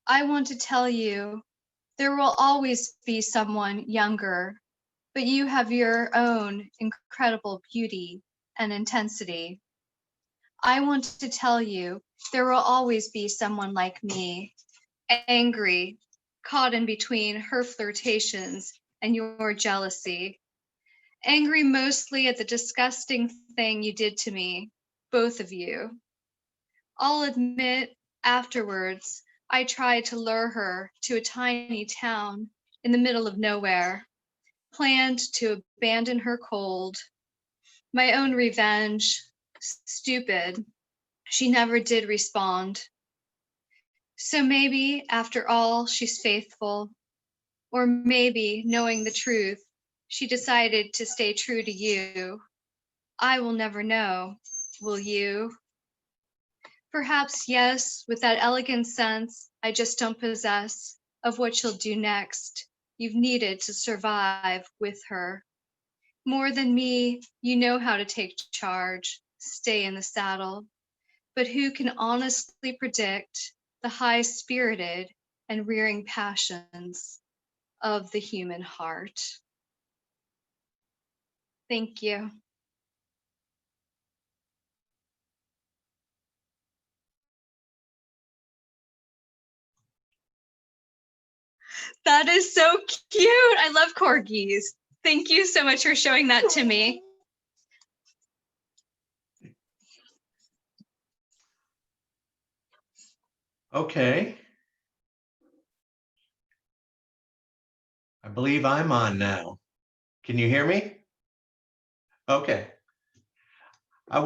I want to tell you, there will always be someone younger, but you have your own incredible beauty and intensity. I want to tell you, there will always be someone like me, angry, caught in between her flirtations and your jealousy. Angry mostly at the disgusting thing you did to me, both of you. I'll admit, afterwards, I tried to lure her to a tiny town in the middle of nowhere, planned to abandon her cold. My own revenge, stupid. She never did respond. So maybe, after all, she's faithful. Or maybe, knowing the truth, she decided to stay true to you. I will never know, will you? Perhaps yes, with that elegant sense I just don't possess of what she'll do next. You've needed to survive with her. More than me, you know how to take charge, stay in the saddle. But who can honestly predict the high-spirited and rearing passions of the human heart? Thank you. That is so cute. I love corgis. Thank you so much for showing that to me. Okay. I believe I'm on now. Can you hear me? Okay. I'm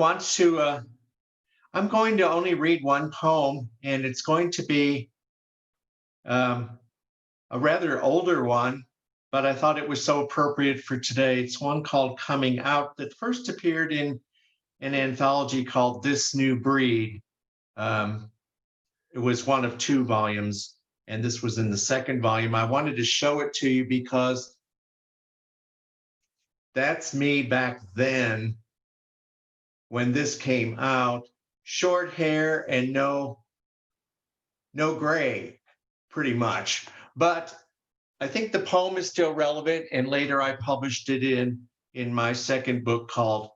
going to only read one poem, and it's going to be a rather older one, but I thought it was so appropriate for today. It's one called Coming Out that first appeared in an anthology called This New Breed. It was one of 2 volumes, and this was in the second volume. I wanted to show it to you because that's me back then when this came out. Short hair and no gray, pretty much. But I think the poem is still relevant, and later I published it in my second book called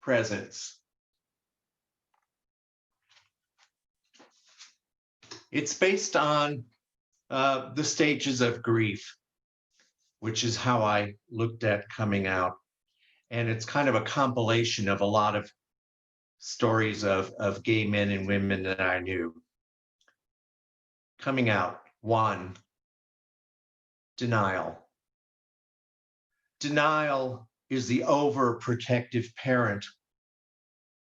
Presence. It's based on the stages of grief, which is how I looked at coming out. And it's kind of a compilation of a lot of stories of gay men and women that I knew. Coming out. 1, denial. Denial is the overprotective parent,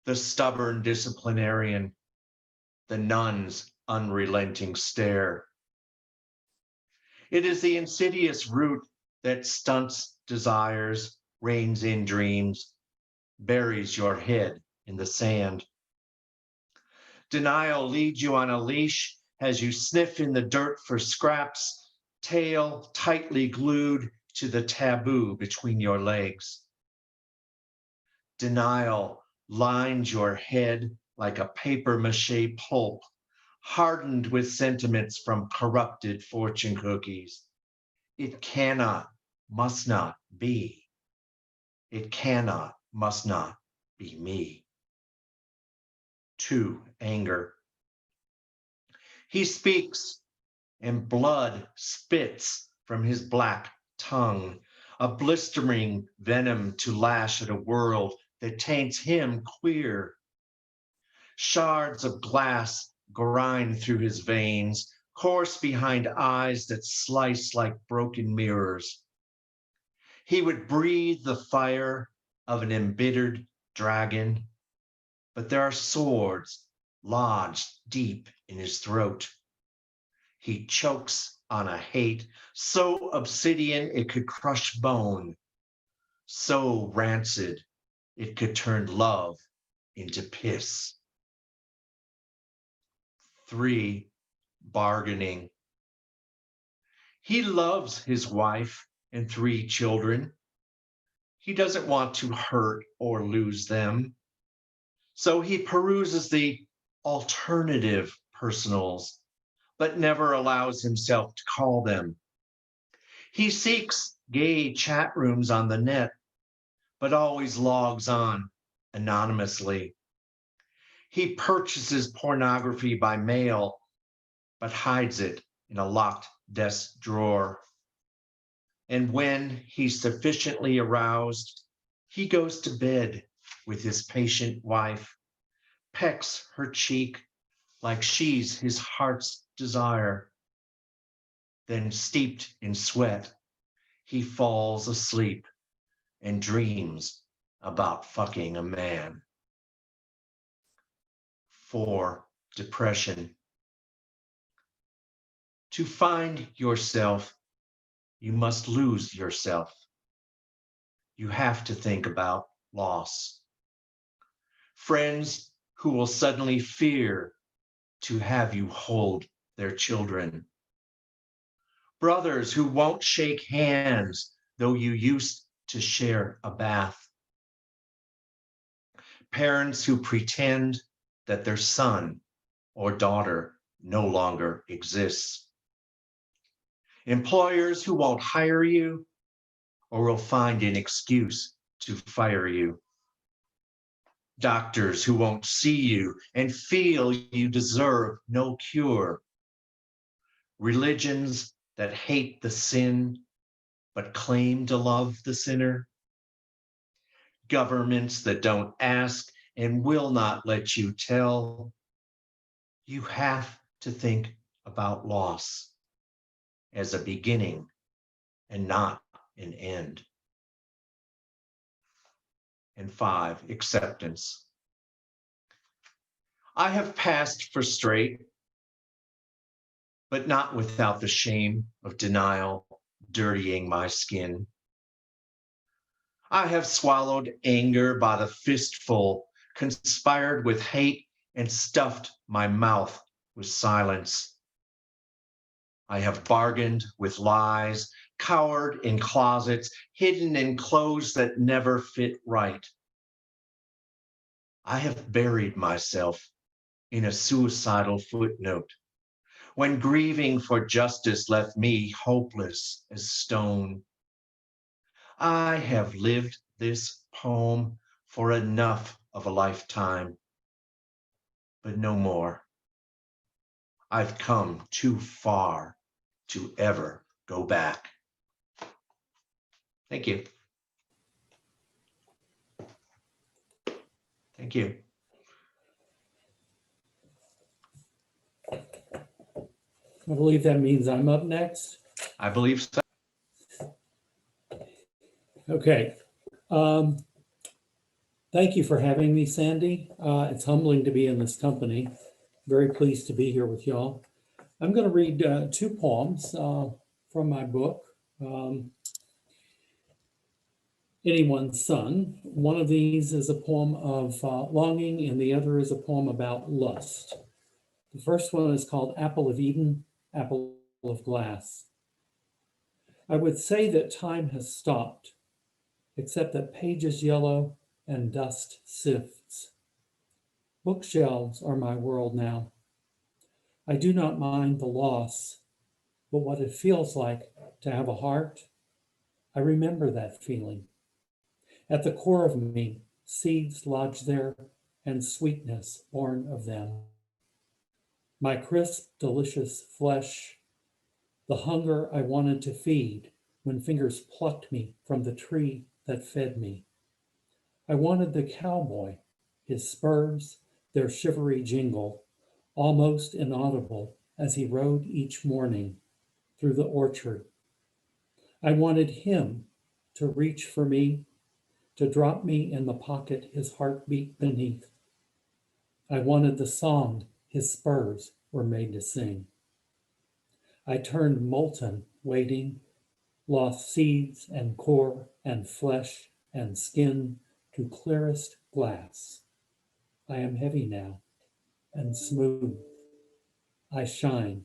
the stubborn disciplinarian, the nun's unrelenting stare. It is the insidious root that stunts desires, reins in dreams, buries your head in the sand. Denial leads you on a leash as you sniff in the dirt for scraps, tail tightly glued to the taboo between your legs. Denial lines your head like a papier-mâché pulp, hardened with sentiments from corrupted fortune cookies. It cannot, must not be. It cannot, must not be me. 2, anger. He speaks, and blood spits from his black tongue, a blistering venom to lash at a world that taints him queer. Shards of glass grind through his veins, course behind eyes that slice like broken mirrors. He would breathe the fire of an embittered dragon, but there are swords lodged deep in his throat. He chokes on a hate so obsidian it could crush bone, so rancid it could turn love into piss. 3, bargaining. He loves his wife and 3 children. He doesn't want to hurt or lose them. So he peruses the alternative personals, but never allows himself to call them. He seeks gay chat rooms on the net, but always logs on anonymously. He purchases pornography by mail, but hides it in a locked desk drawer. And when he's sufficiently aroused, he goes to bed with his patient wife, pecks her cheek like she's his heart's desire. Then, steeped in sweat, he falls asleep and dreams about fucking a man. 4, depression. To find yourself, you must lose yourself. You have to think about loss. Friends who will suddenly fear to have you hold their children. Brothers who won't shake hands, though you used to share a bath. Parents who pretend that their son or daughter no longer exists. Employers who won't hire you or will find an excuse to fire you. Doctors who won't see you and feel you deserve no cure. Religions that hate the sin but claim to love the sinner. Governments that don't ask and will not let you tell. You have to think about loss as a beginning and not an end. And 5, acceptance. I have passed for straight, but not without the shame of denial dirtying my skin. I have swallowed anger by the fistful, conspired with hate, and stuffed my mouth with silence. I have bargained with lies, cowered in closets, hidden in clothes that never fit right. I have buried myself in a suicidal footnote when grieving for justice left me hopeless as stone. I have lived this poem for enough of a lifetime, but no more. I've come too far to ever go back. Thank you. Thank you. I believe that means I'm up next. I believe so. Okay. Thank you for having me, Sandy. It's humbling to be in this company. Very pleased to be here with y'all. I'm going to read 2 poems from my book, Anyone's Son. One of these is a poem of longing, and the other is a poem about lust. The first one is called Apple of Eden, Apple of Glass. I would say that time has stopped, except that pages yellow and dust sifts. Bookshelves are my world now. I do not mind the loss, but what it feels like to have a heart, I remember that feeling. At the core of me, seeds lodge there and sweetness born of them. My crisp, delicious flesh, the hunger I wanted to feed when fingers plucked me from the tree that fed me. I wanted the cowboy, his spurs, their shivery jingle, almost inaudible as he rode each morning through the orchard. I wanted him to reach for me, to drop me in the pocket his heart beat beneath. I wanted the song his spurs were made to sing. I turned molten, waiting, lost seeds and core and flesh and skin to clearest glass. I am heavy now and smooth. I shine.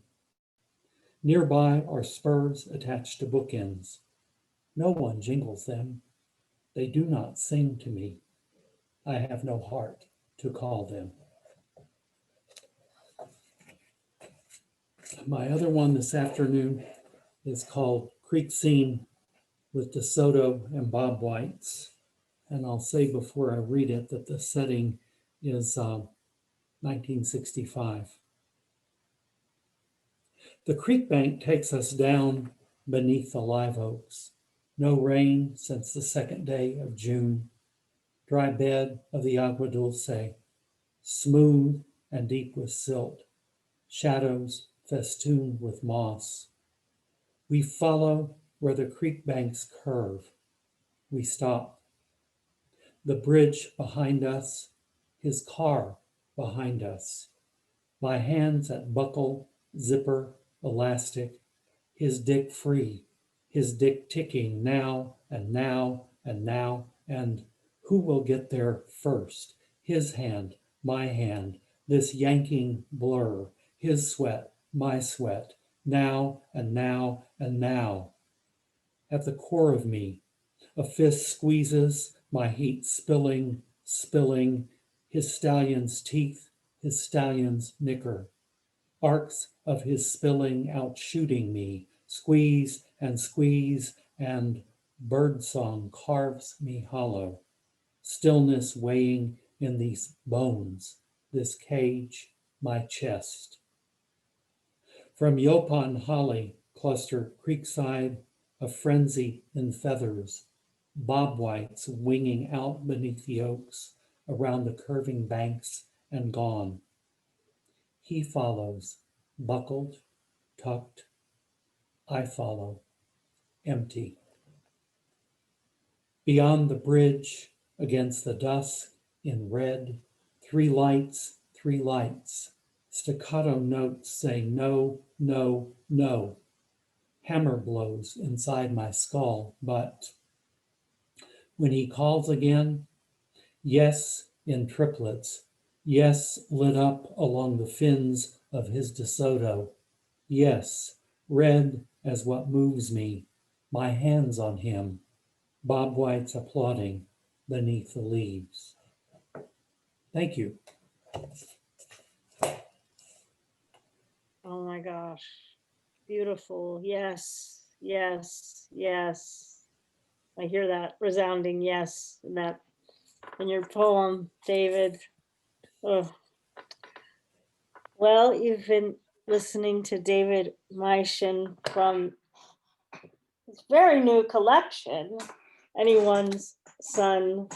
Nearby are spurs attached to bookends. No one jingles them. They do not sing to me. I have no heart to call them. My other one this afternoon is called Creek Scene with DeSoto and Bob Whites. And I'll say before I read it that the setting is 1965. The creek bank takes us down beneath the live oaks. No rain since the second day of June. Dry bed of the Agua Dulce, smooth and deep with silt. Shadows festooned with moss. We follow where the creek banks curve. We stop. The bridge behind us, his car behind us. My hands at buckle, zipper, elastic, his dick free, his dick ticking now and now and now, and who will get there first? His hand, my hand, this yanking blur, his sweat, my sweat, now and now and now. At the core of me, a fist squeezes, my heat spilling, spilling, his stallion's teeth, his stallion's knicker. Arcs of his spilling out shooting me, squeeze, and birdsong carves me hollow. Stillness weighing in these bones, this cage, my chest. From Yopon holly cluster creekside, a frenzy in feathers, bobwhites winging out beneath the oaks, around the curving banks and gone. He follows, buckled, tucked. I follow, empty. Beyond the bridge, against the dusk, in red, three lights, staccato notes saying no, no, no. Hammer blows inside my skull, but when he calls again, yes, in triplets, yes, lit up along the fins of his DeSoto, yes, red as what moves me, my hands on him, Bob White's applauding beneath the leaves. Thank you. Oh my gosh. Beautiful. Yes, yes, yes. I hear that resounding yes in that in your poem, David. Oh. Well, you've been listening to David Meishin from his very new collection, Anyone's Son,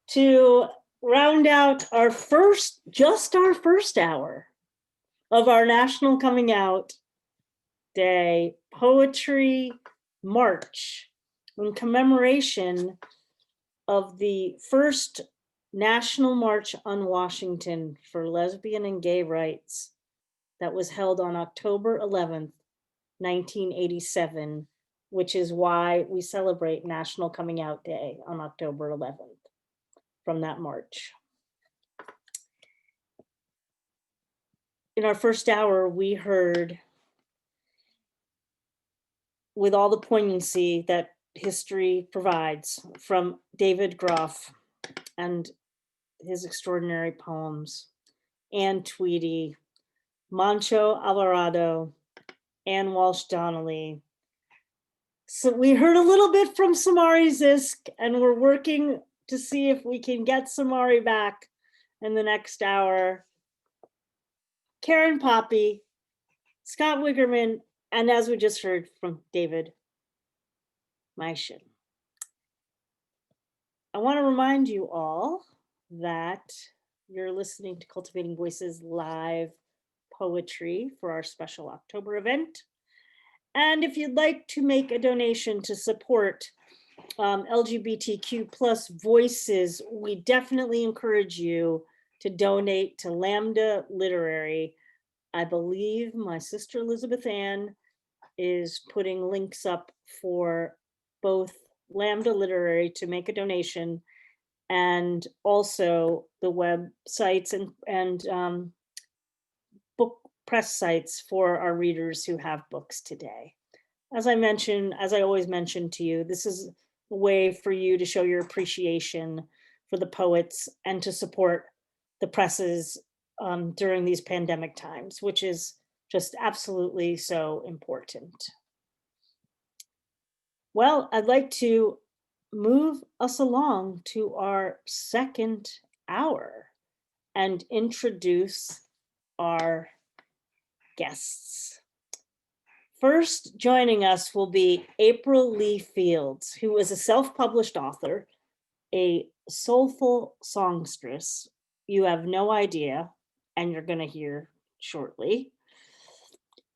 to round out our first hour of our National Coming Out Day Poetry March in commemoration of the first National March on Washington for lesbian and gay rights that was held on October 11th, 1987, which is why we celebrate National Coming Out Day on October 11th from that march. In our first hour, we heard, with all the poignancy that history provides, from David Groff and his extraordinary poems, Ann Tweedy, Mancho Alvarado, Ann Walsh Donnelly. So we heard a little bit from Samari Zisk, and we're working to see if we can get Samari back in the next hour. Karen Poppy, Scott Wigerman, and as we just heard from David Maishin. I want to remind you all that you're listening to Cultivating Voices live poetry for our special October event. And if you'd like to make a donation to support LGBTQ plus voices, we definitely encourage you to donate to Lambda Literary. I believe my sister Elizabeth Ann is putting links up for both Lambda Literary to make a donation and also the websites and book press sites for our readers who have books today. As I mentioned, as I always mention to you, this is a way for you to show your appreciation for the poets and to support the presses during these pandemic times, which is just absolutely so important. Well, I'd like to move us along to our second hour and introduce our guests. First, joining us will be April Lee Fields, who is a self-published author, a soulful songstress. You have no idea, and you're going to hear shortly.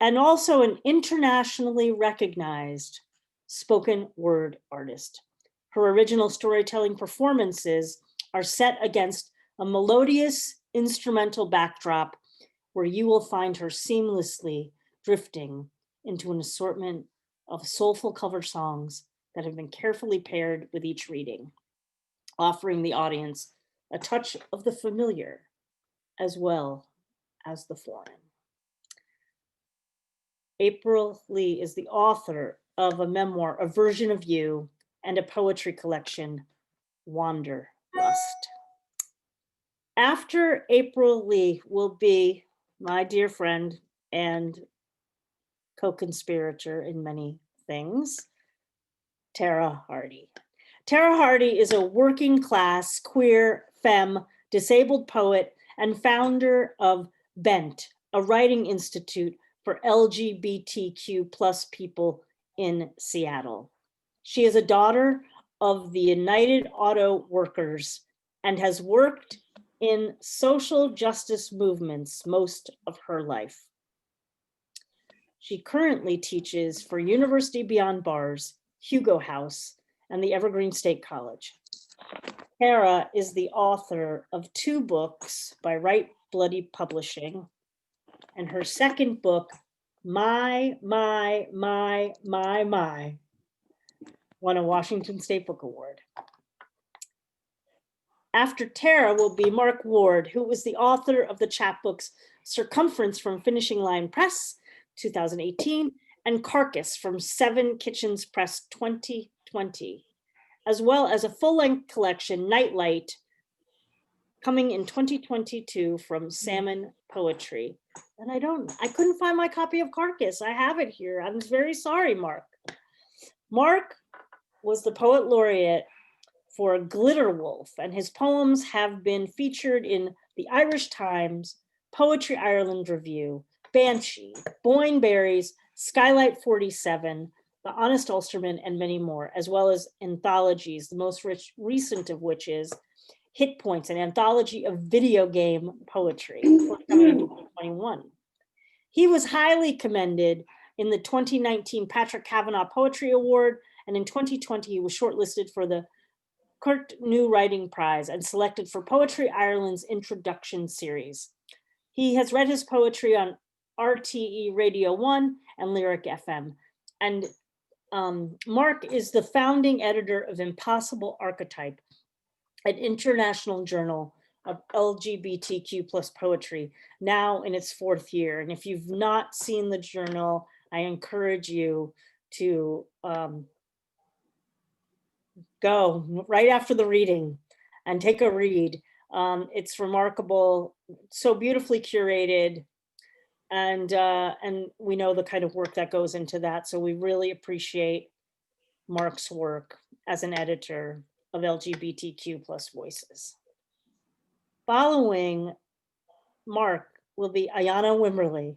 And also an internationally recognized spoken word artist. Her original storytelling performances are set against a melodious instrumental backdrop where you will find her seamlessly drifting into an assortment of soulful cover songs that have been carefully paired with each reading, offering the audience a touch of the familiar as well as the foreign. April Lee is the author of a memoir, A Version of You, and a poetry collection, Wanderlust. After April Lee will be my dear friend and co-conspirator in many things, Tara Hardy. Tara Hardy is a working class, queer, femme, disabled poet and founder of Bent, a writing institute for LGBTQ plus people in Seattle. She is a daughter of the United Auto Workers and has worked in social justice movements most of her life. She currently teaches for University Beyond Bars, Hugo House, and the Evergreen State College. Tara is the author of 2 books by Right Bloody Publishing, and her second book, My, won a Washington State Book Award. After Tara will be Mark Ward, who is the author of the chapbooks Circumference from Finishing Line Press, 2018, and Carcass from 7 Kitchens Press, 2020, as well as a full-length collection, Nightlight, coming in 2022 from Salmon Poetry. And I couldn't find my copy of Carcass. I have it here. I'm very sorry, Mark. Mark was the poet laureate for Glitter Wolf, and his poems have been featured in the Irish Times, Poetry Ireland Review, Banshee, Boyne Berries, Skylight 47, The Honest Ulsterman, and many more, as well as anthologies, the most recent of which is Hit Points, an anthology of video game poetry, coming in 2021. He was highly commended in the 2019 Patrick Kavanagh Poetry Award, and in 2020 he was shortlisted for the Kurt New Writing Prize and selected for Poetry Ireland's Introduction Series. He has read his poetry on RTE Radio 1 and Lyric FM. And Mark is the founding editor of Impossible Archetype, an international journal of LGBTQ plus poetry, now in its 4th year. And if you've not seen the journal, I encourage you to go right after the reading and take a read. It's remarkable, so beautifully curated, and we know the kind of work that goes into that. So we really appreciate Mark's work as an editor of LGBTQ plus voices. Following Mark will be Ayana Wimberly,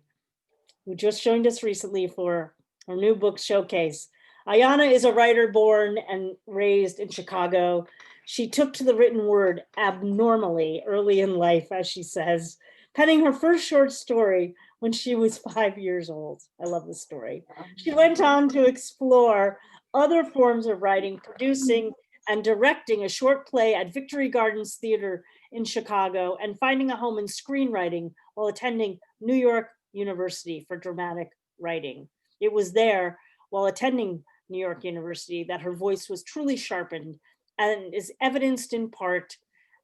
who just joined us recently for her new book showcase, Ayana is a writer born and raised in Chicago. She took to the written word abnormally early in life, as she says, penning her first short story when she was 5 years old. I love this story. She went on to explore other forms of writing, producing and directing a short play at Victory Gardens Theater in Chicago, and finding a home in screenwriting while attending New York University for dramatic writing. It was there, while attending New York University, that her voice was truly sharpened, and is evidenced in part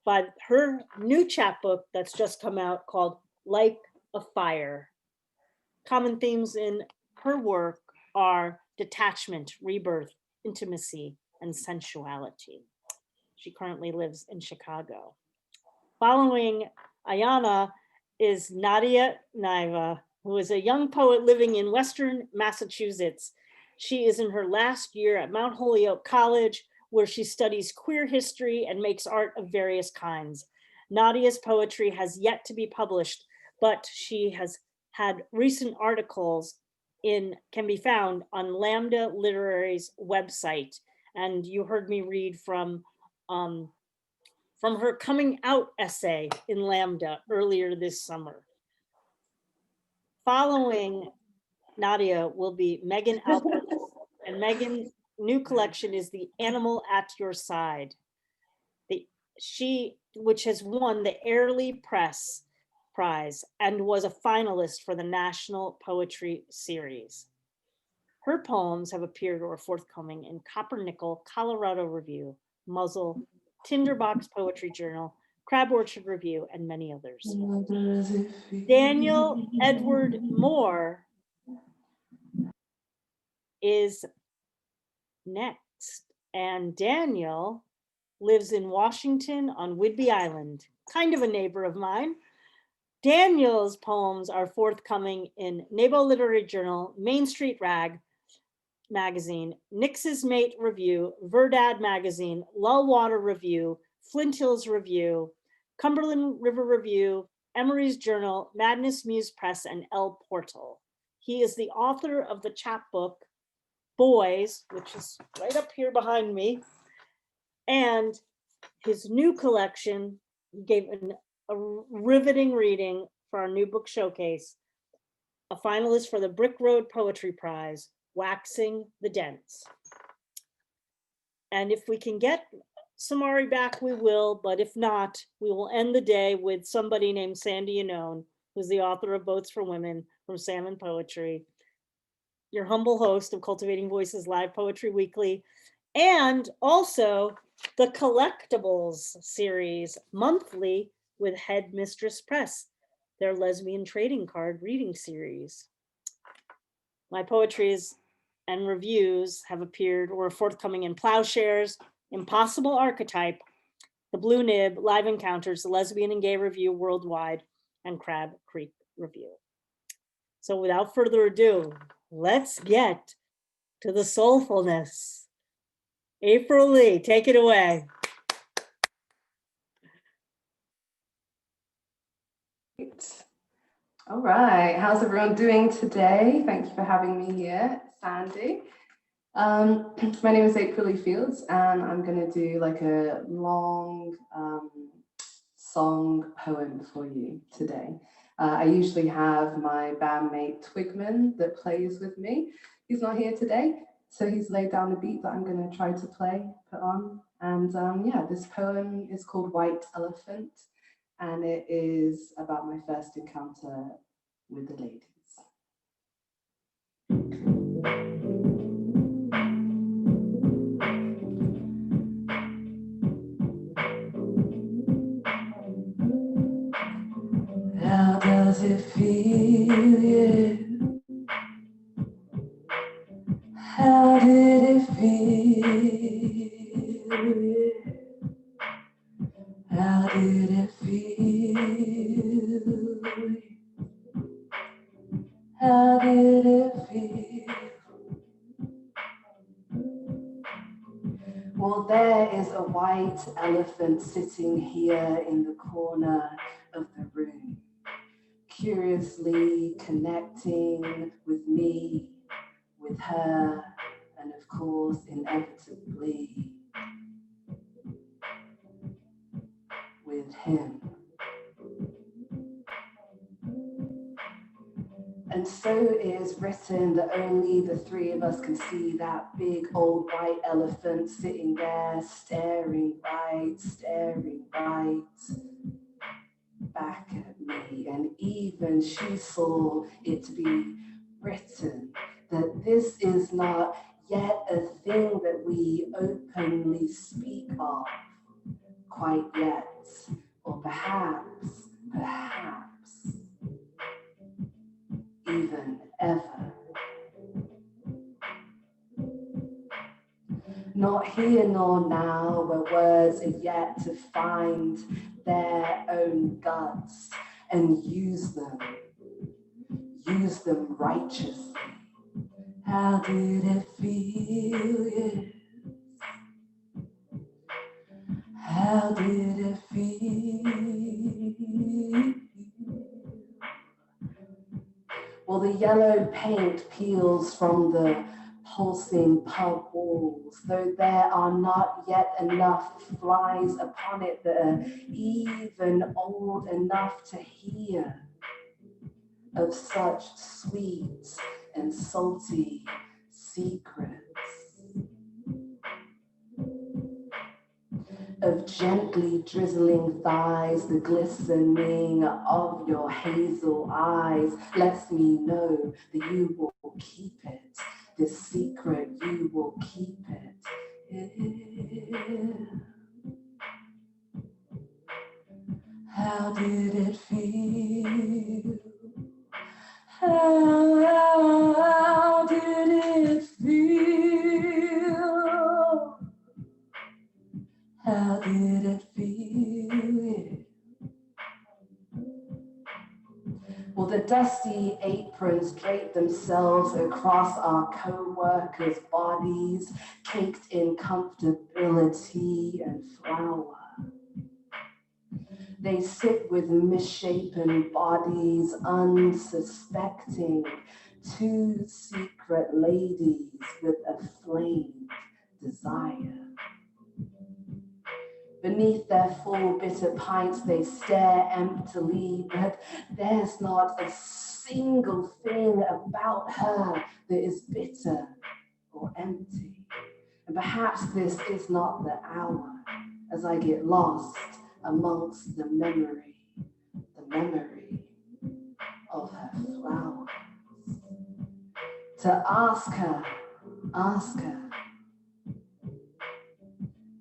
by her new chapbook that's just come out called Like a Fire. Common themes in her work are detachment, rebirth, intimacy, and sensuality. She currently lives in Chicago. Following Ayana is Nadia Naiva, who is a young poet living in Western Massachusetts. She is in her last year at Mount Holyoke College, where she studies queer history and makes art of various kinds. Nadia's poetry has yet to be published, but she has had recent articles can be found on Lambda Literary's website. And you heard me read from her coming out essay in Lambda earlier this summer. Following Nadia will be Megan Alpert, and Megan's new collection is The Animal at Your Side. Which has won the Airlie Press Prize and was a finalist for the National Poetry Series. Her poems have appeared or are forthcoming in Copper Nickel, Colorado Review, Muzzle, Tinderbox Poetry Journal, Crab Orchard Review, and many others. Daniel Edward Moore is next, and Daniel lives in Washington on Whidbey Island, kind of a neighbor of mine. Daniel's poems are forthcoming in Nebo Literary Journal, Main Street Rag Magazine, Nix's Mate Review, Verdad Magazine, Lullwater Review, Flint Hills Review, Cumberland River Review, Emery's Journal, Madness Muse Press, and El Portal. He is the author of the chapbook Boys, which is right up here behind me, and his new collection. He gave a riveting reading for our new book showcase, a finalist for the Brick Road Poetry Prize, Waxing the Dents. And if we can get Samari back, we will, but if not, we will end the day with somebody named Sandy Yanone, who's the author of Boats for Women from Salmon Poetry, your humble host of Cultivating Voices Live Poetry Weekly, and also the Collectibles series monthly with Headmistress Press, their lesbian trading card reading series. My poetries and reviews have appeared or are forthcoming in Plowshares, Impossible Archetype, The Blue Nib, Live Encounters, the Lesbian and Gay Review Worldwide, and Crab Creek Review. So without further ado, let's get to the soulfulness. April Lee, take it away. All right, how's everyone doing today? Thank you for having me here, Sandy. My name is April Lee Fields, and I'm going to do like a long song poem for you today. I usually have my bandmate Twigman that plays with me. He's not here today, so he's laid down a beat that I'm going to try to put on. And yeah, this poem is called White Elephant, and it is about my first encounter with the ladies. How does it feel, yeah? How did it feel, yeah? How did it feel? How did it feel? Well, there is a white elephant sitting here in the corner of the room, curiously connecting with me, with her, and of course, inevitably with him. And so it is written that only the three of us can see that big old white elephant sitting there, staring right back at me. And even she saw it to be written that this is not yet a thing that we openly speak of quite yet, or perhaps even ever. Not here nor now, where words are yet to find their own guts and use them righteously. How did it feel? Yeah. How did it feel? Well, the yellow paint peels from the pulsing pub walls, though there are not yet enough flies upon it that are even old enough to hear of such sweet and salty secrets. Of gently drizzling thighs, the glistening of your hazel eyes lets me know that you will keep it. This secret, you will keep it. Yeah. How did it feel? How did it feel? How did it feel? Well, the dusty aprons drape themselves across our co-workers' bodies, caked in comfortability and flour. They sit with misshapen bodies, unsuspecting, two secret ladies with a flame desire. Beneath their full bitter pints, they stare emptily, but there's not a single thing about her that is bitter or empty. And perhaps this is not the hour as I get lost amongst the memory of her flowers. To ask her,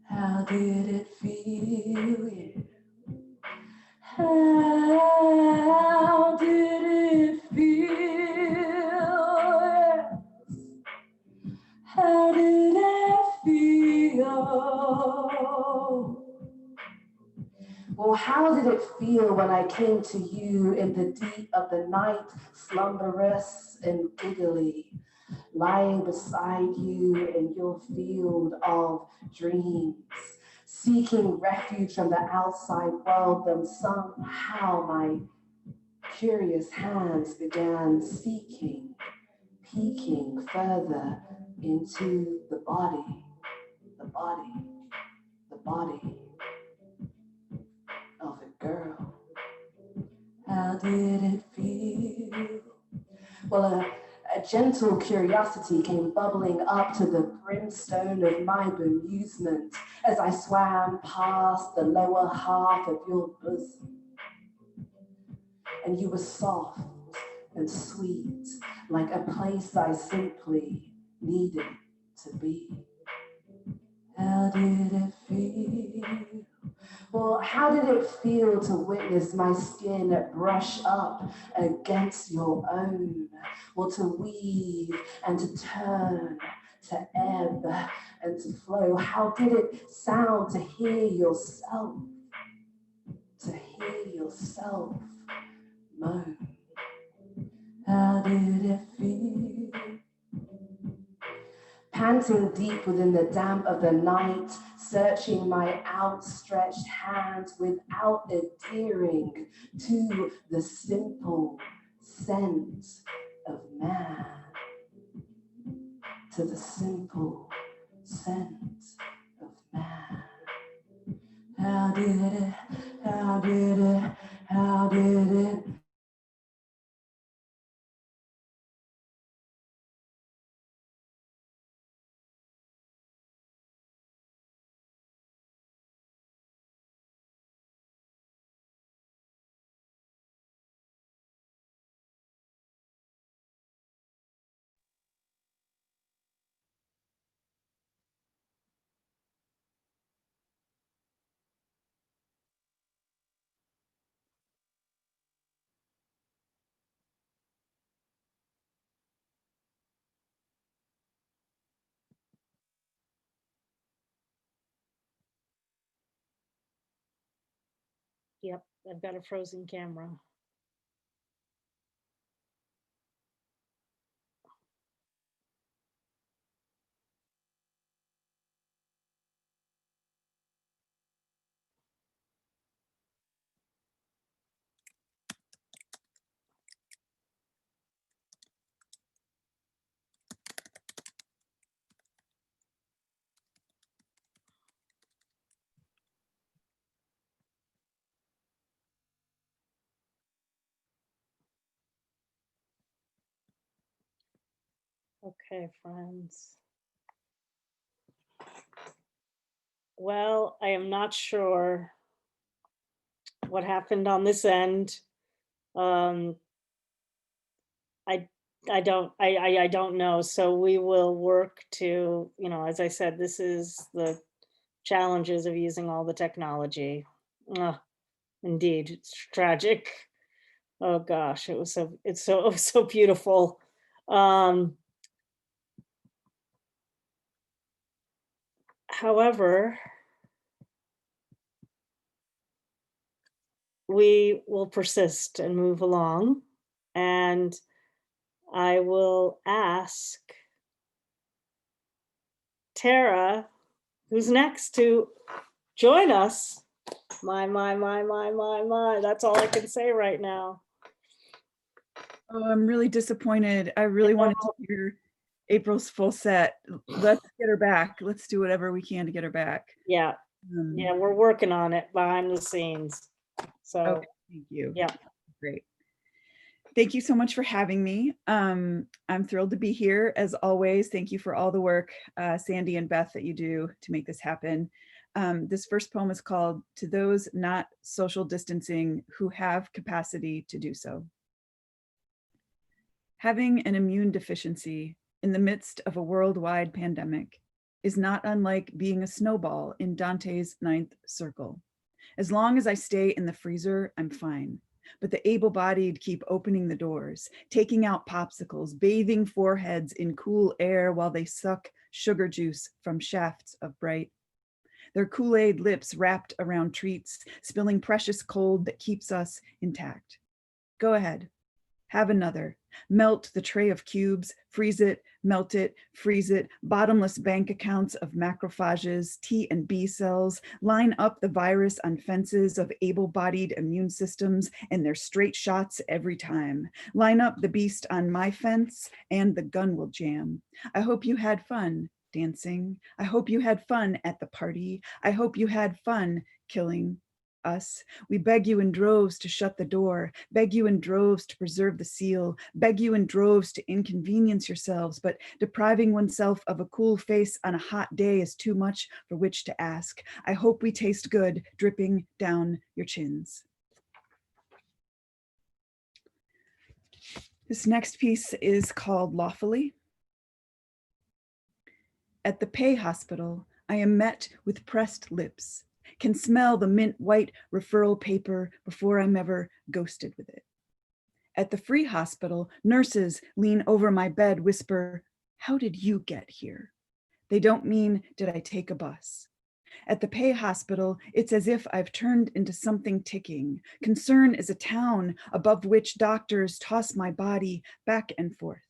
how did it feel? Yeah. How did it feel? Yes. How did it feel? Well, how did it feel when I came to you in the deep of the night, slumberous and giggly, lying beside you in your field of dreams, seeking refuge from the outside world, then somehow my curious hands began seeking, peeking further into the body of a girl. How did it feel? Well, a gentle curiosity came bubbling up to the brimstone of my bemusement as I swam past the lower half of your bosom. And you were soft and sweet, like a place I simply needed to be. How did it feel? Well, how did it feel to witness my skin brush up against your own? Well, to weave and to turn, to ebb and to flow. How did it sound to hear yourself moan? How did it feel? Panting deep within the damp of the night, searching my outstretched hands without adhering to the simple scent of man. to the simple scent of man. How did it, how did it, how did it? Yep, I've got a frozen camera. Okay, friends. Well, I am not sure what happened on this end. Um, I don't know. So we will work to, as I said, this is the challenges of using all the technology. Indeed, it's tragic. Oh gosh, it was so beautiful. However, we will persist and move along, and I will ask Tara, who's next, to join us. My. That's all I can say right now. Oh, I'm really disappointed. I really wanted to hear April's full set. Let's get her back. Let's do whatever we can to get her back. Yeah, yeah, we're working on it behind the scenes. So, okay, thank you. Yeah. Great. Thank you so much for having me. I'm thrilled to be here as always. Thank you for all the work, Sandy and Beth, that you do to make this happen. This first poem is called "To Those Not Social Distancing Who Have Capacity to Do So." Having an immune deficiency in the midst of a worldwide pandemic is not unlike being a snowball in Dante's Ninth Circle. As long as I stay in the freezer, I'm fine. But the able-bodied keep opening the doors, taking out popsicles, bathing foreheads in cool air while they suck sugar juice from shafts of bright. Their Kool-Aid lips wrapped around treats, spilling precious cold that keeps us intact. Go ahead. Have another. Melt the tray of cubes, freeze it, melt it, freeze it, bottomless bank accounts of macrophages, T and B cells, line up the virus on fences of able-bodied immune systems and their straight shots every time. Line up the beast on my fence and the gun will jam. I hope you had fun dancing. I hope you had fun at the party. I hope you had fun killing us. We beg you in droves to shut the door, beg you in droves to preserve the seal, beg you in droves to inconvenience yourselves, but depriving oneself of a cool face on a hot day is too much for which to ask. I hope we taste good dripping down your chins. This next piece is called Lawfully. At the Pay Hospital, I am met with pressed lips, can smell the mint white referral paper before I'm ever ghosted with it. At the Free Hospital, nurses lean over my bed, whisper, "How did you get here?" They don't mean, "Did I take a bus?" At the Pay Hospital, it's as if I've turned into something ticking. Concern is a town above which doctors toss my body back and forth.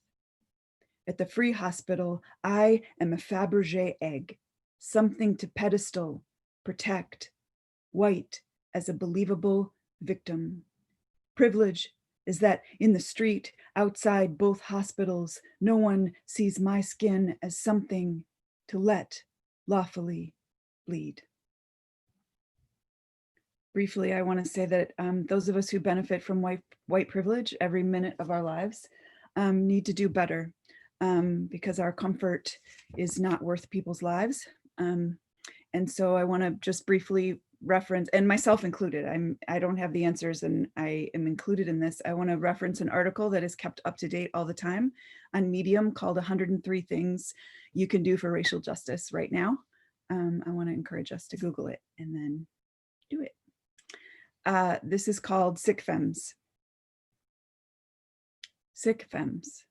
At the Free Hospital, I am a Fabergé egg, something to pedestal, protect, white as a believable victim. Privilege is that in the street, outside both hospitals, no one sees my skin as something to let lawfully bleed. Briefly, I want to say that those of us who benefit from white privilege every minute of our lives need to do better because our comfort is not worth people's lives. And so I want to just briefly reference, and myself included, I don't have the answers and I am included in this. I want to reference an article that is kept up to date all the time on Medium called 103 Things You Can Do for Racial Justice right now. I want to encourage us to Google it and then do it. This is called Sick Femmes. Sick Femmes.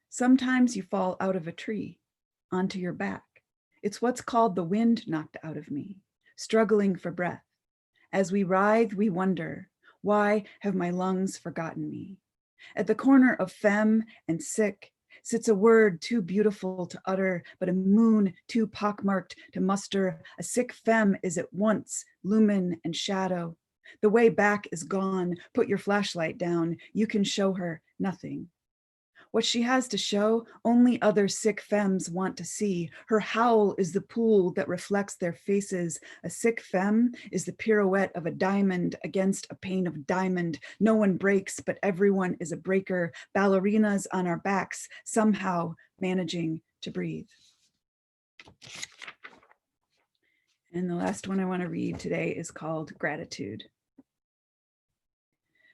Sometimes you fall out of a tree onto your back. It's what's called the wind knocked out of me, struggling for breath. As we writhe, we wonder, why have my lungs forgotten me? At the corner of femme and sick sits a word too beautiful to utter, but a moon too pockmarked to muster. A sick femme is at once lumen and shadow. The way back is gone. Put your flashlight down. You can show her nothing. What she has to show, only other sick femmes want to see. Her howl is the pool that reflects their faces. A sick femme is the pirouette of a diamond against a pane of diamond. No one breaks, but everyone is a breaker. Ballerinas on our backs, somehow managing to breathe. And the last one I want to read today is called Gratitude.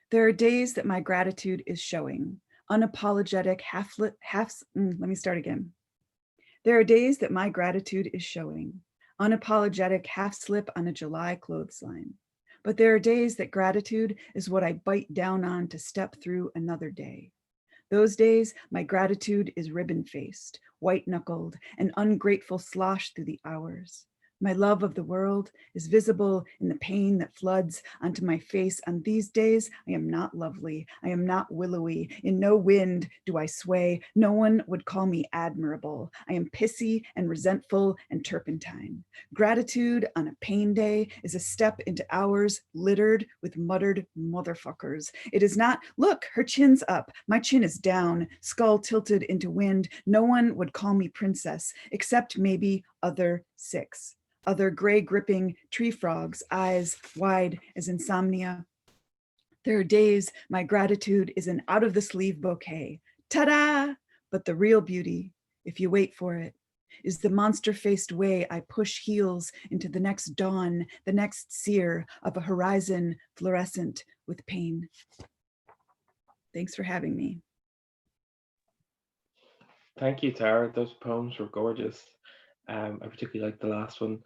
There are days that my gratitude is showing. Unapologetic, let me start again. There are days that my gratitude is showing. Unapologetic half slip on a July clothesline. But there are days that gratitude is what I bite down on to step through another day. Those days, my gratitude is ribbon-faced, white-knuckled, an ungrateful slosh through the hours. My love of the world is visible in the pain that floods onto my face. On these days, I am not lovely. I am not willowy. In no wind do I sway. No one would call me admirable. I am pissy and resentful and turpentine. Gratitude on a pain day is a step into hours littered with muttered motherfuckers. It is not, look, her chin's up. My chin is down, skull tilted into wind. No one would call me princess, except maybe other six. Other gray gripping tree frogs, eyes wide as insomnia. There are days my gratitude is an out of the sleeve bouquet. Ta-da! But the real beauty, if you wait for it, is the monster-faced way I push heels into the next dawn, the next sear of a horizon fluorescent with pain. Thanks for having me. Thank you, Tara. Those poems were gorgeous. I particularly like the last one.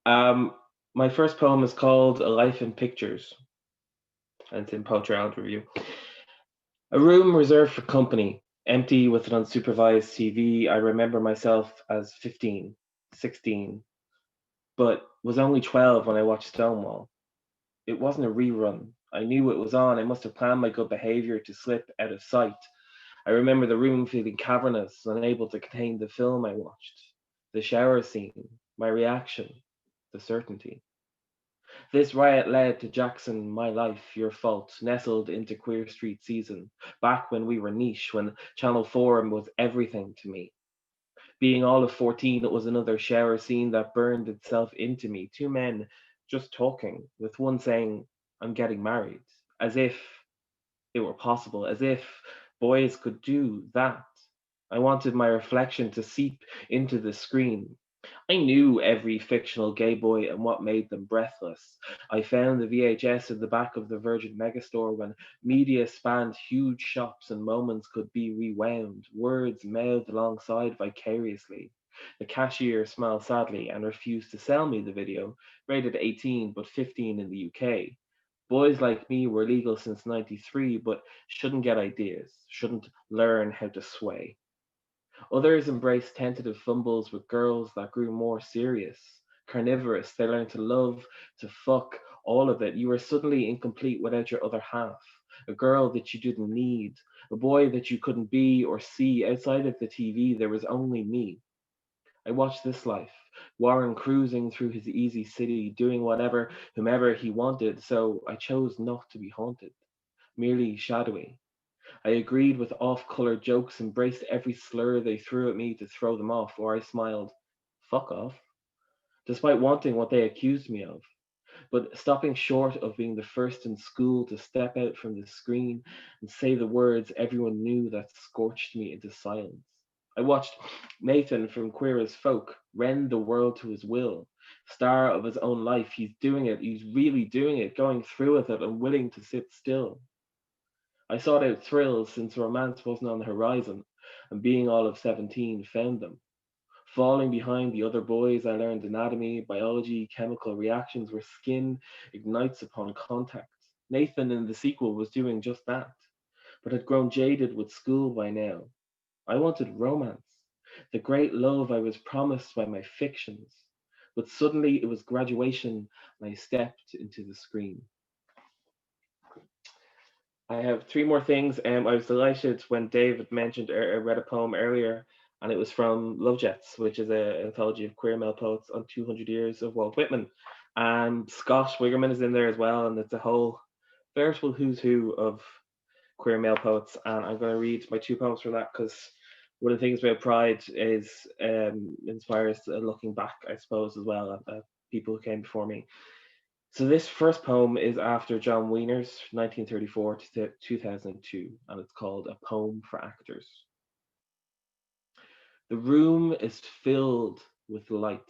My first poem is called A Life in Pictures, and it's in Poetry Island Review. A room reserved for company, empty with an unsupervised TV. I remember myself as 15, 16, but was only 12 when I watched Stonewall. It wasn't a rerun. I knew it was on. I must have planned my good behavior to slip out of sight. I remember the room feeling cavernous, unable to contain the film I watched, the shower scene, my reaction, the certainty. This riot led to Jackson, My Life, Your Fault, nestled into Queer Street season, back when we were niche, when Channel 4 was everything to me. Being all of 14, it was another shower scene that burned itself into me. Two men just talking, with one saying, I'm getting married, as if it were possible, as if boys could do that. I wanted my reflection to seep into the screen. I knew every fictional gay boy and what made them breathless. I found the VHS in the back of the Virgin Megastore when media spanned huge shops and moments could be rewound, words mouthed alongside vicariously. The cashier smiled sadly and refused to sell me the video, rated 18 but 15 in the UK. Boys like me were legal since 93, but shouldn't get ideas, shouldn't learn how to sway. Others embraced tentative fumbles with girls that grew more serious, carnivorous. They learned to love, to fuck, all of it. You were suddenly incomplete without your other half, a girl that you didn't need, a boy that you couldn't be or see. Outside of the TV, there was only me. I watched this life, Warren cruising through his easy city, doing whatever, whomever he wanted, so I chose not to be haunted. merely shadowy. I agreed with off-color jokes, embraced every slur they threw at me to throw them off, or I smiled, fuck off, despite wanting what they accused me of. But stopping short of being the first in school to step out from the screen and say the words everyone knew that scorched me into silence. I watched Nathan from Queer as Folk rend the world to his will, star of his own life. He's doing it, he's really doing it, going through with it, unwilling to sit still. I sought out thrills since romance wasn't on the horizon, and being all of 17 found them. Falling behind the other boys, I learned anatomy, biology, chemical reactions where skin ignites upon contact. Nathan in the sequel was doing just that, but had grown jaded with school by now. I wanted romance, the great love I was promised by my fictions. But suddenly it was graduation and I stepped into the screen. I have three more things. I was delighted when David mentioned, I read a poem earlier, and it was from Love Jets, which is an anthology of queer male poets on 200 years of Walt Whitman. And Scott Wigerman is in there as well, and it's a whole veritable who's who of queer male poets. And I'm going to read my two poems from that because one of the things about Pride is inspires looking back, I suppose, as well at people who came before me. So this first poem is after John Wiener's 1934 to 2002, and it's called A Poem for Actors. The room is filled with light,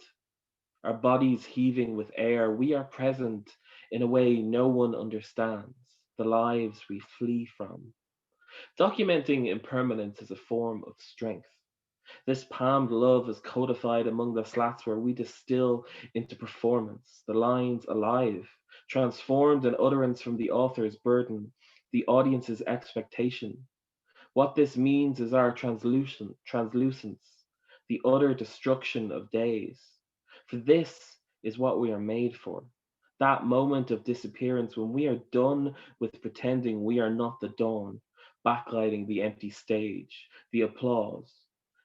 our bodies heaving with air. We are present in a way no one understands, the lives we flee from. Documenting impermanence is a form of strength. This palmed love is codified among the slats where we distill into performance, the lines alive, transformed in utterance from the author's burden, the audience's expectation. What this means is our translucence, the utter destruction of days. For this is what we are made for. That moment of disappearance when we are done with pretending we are not the dawn, backlighting the empty stage, the applause.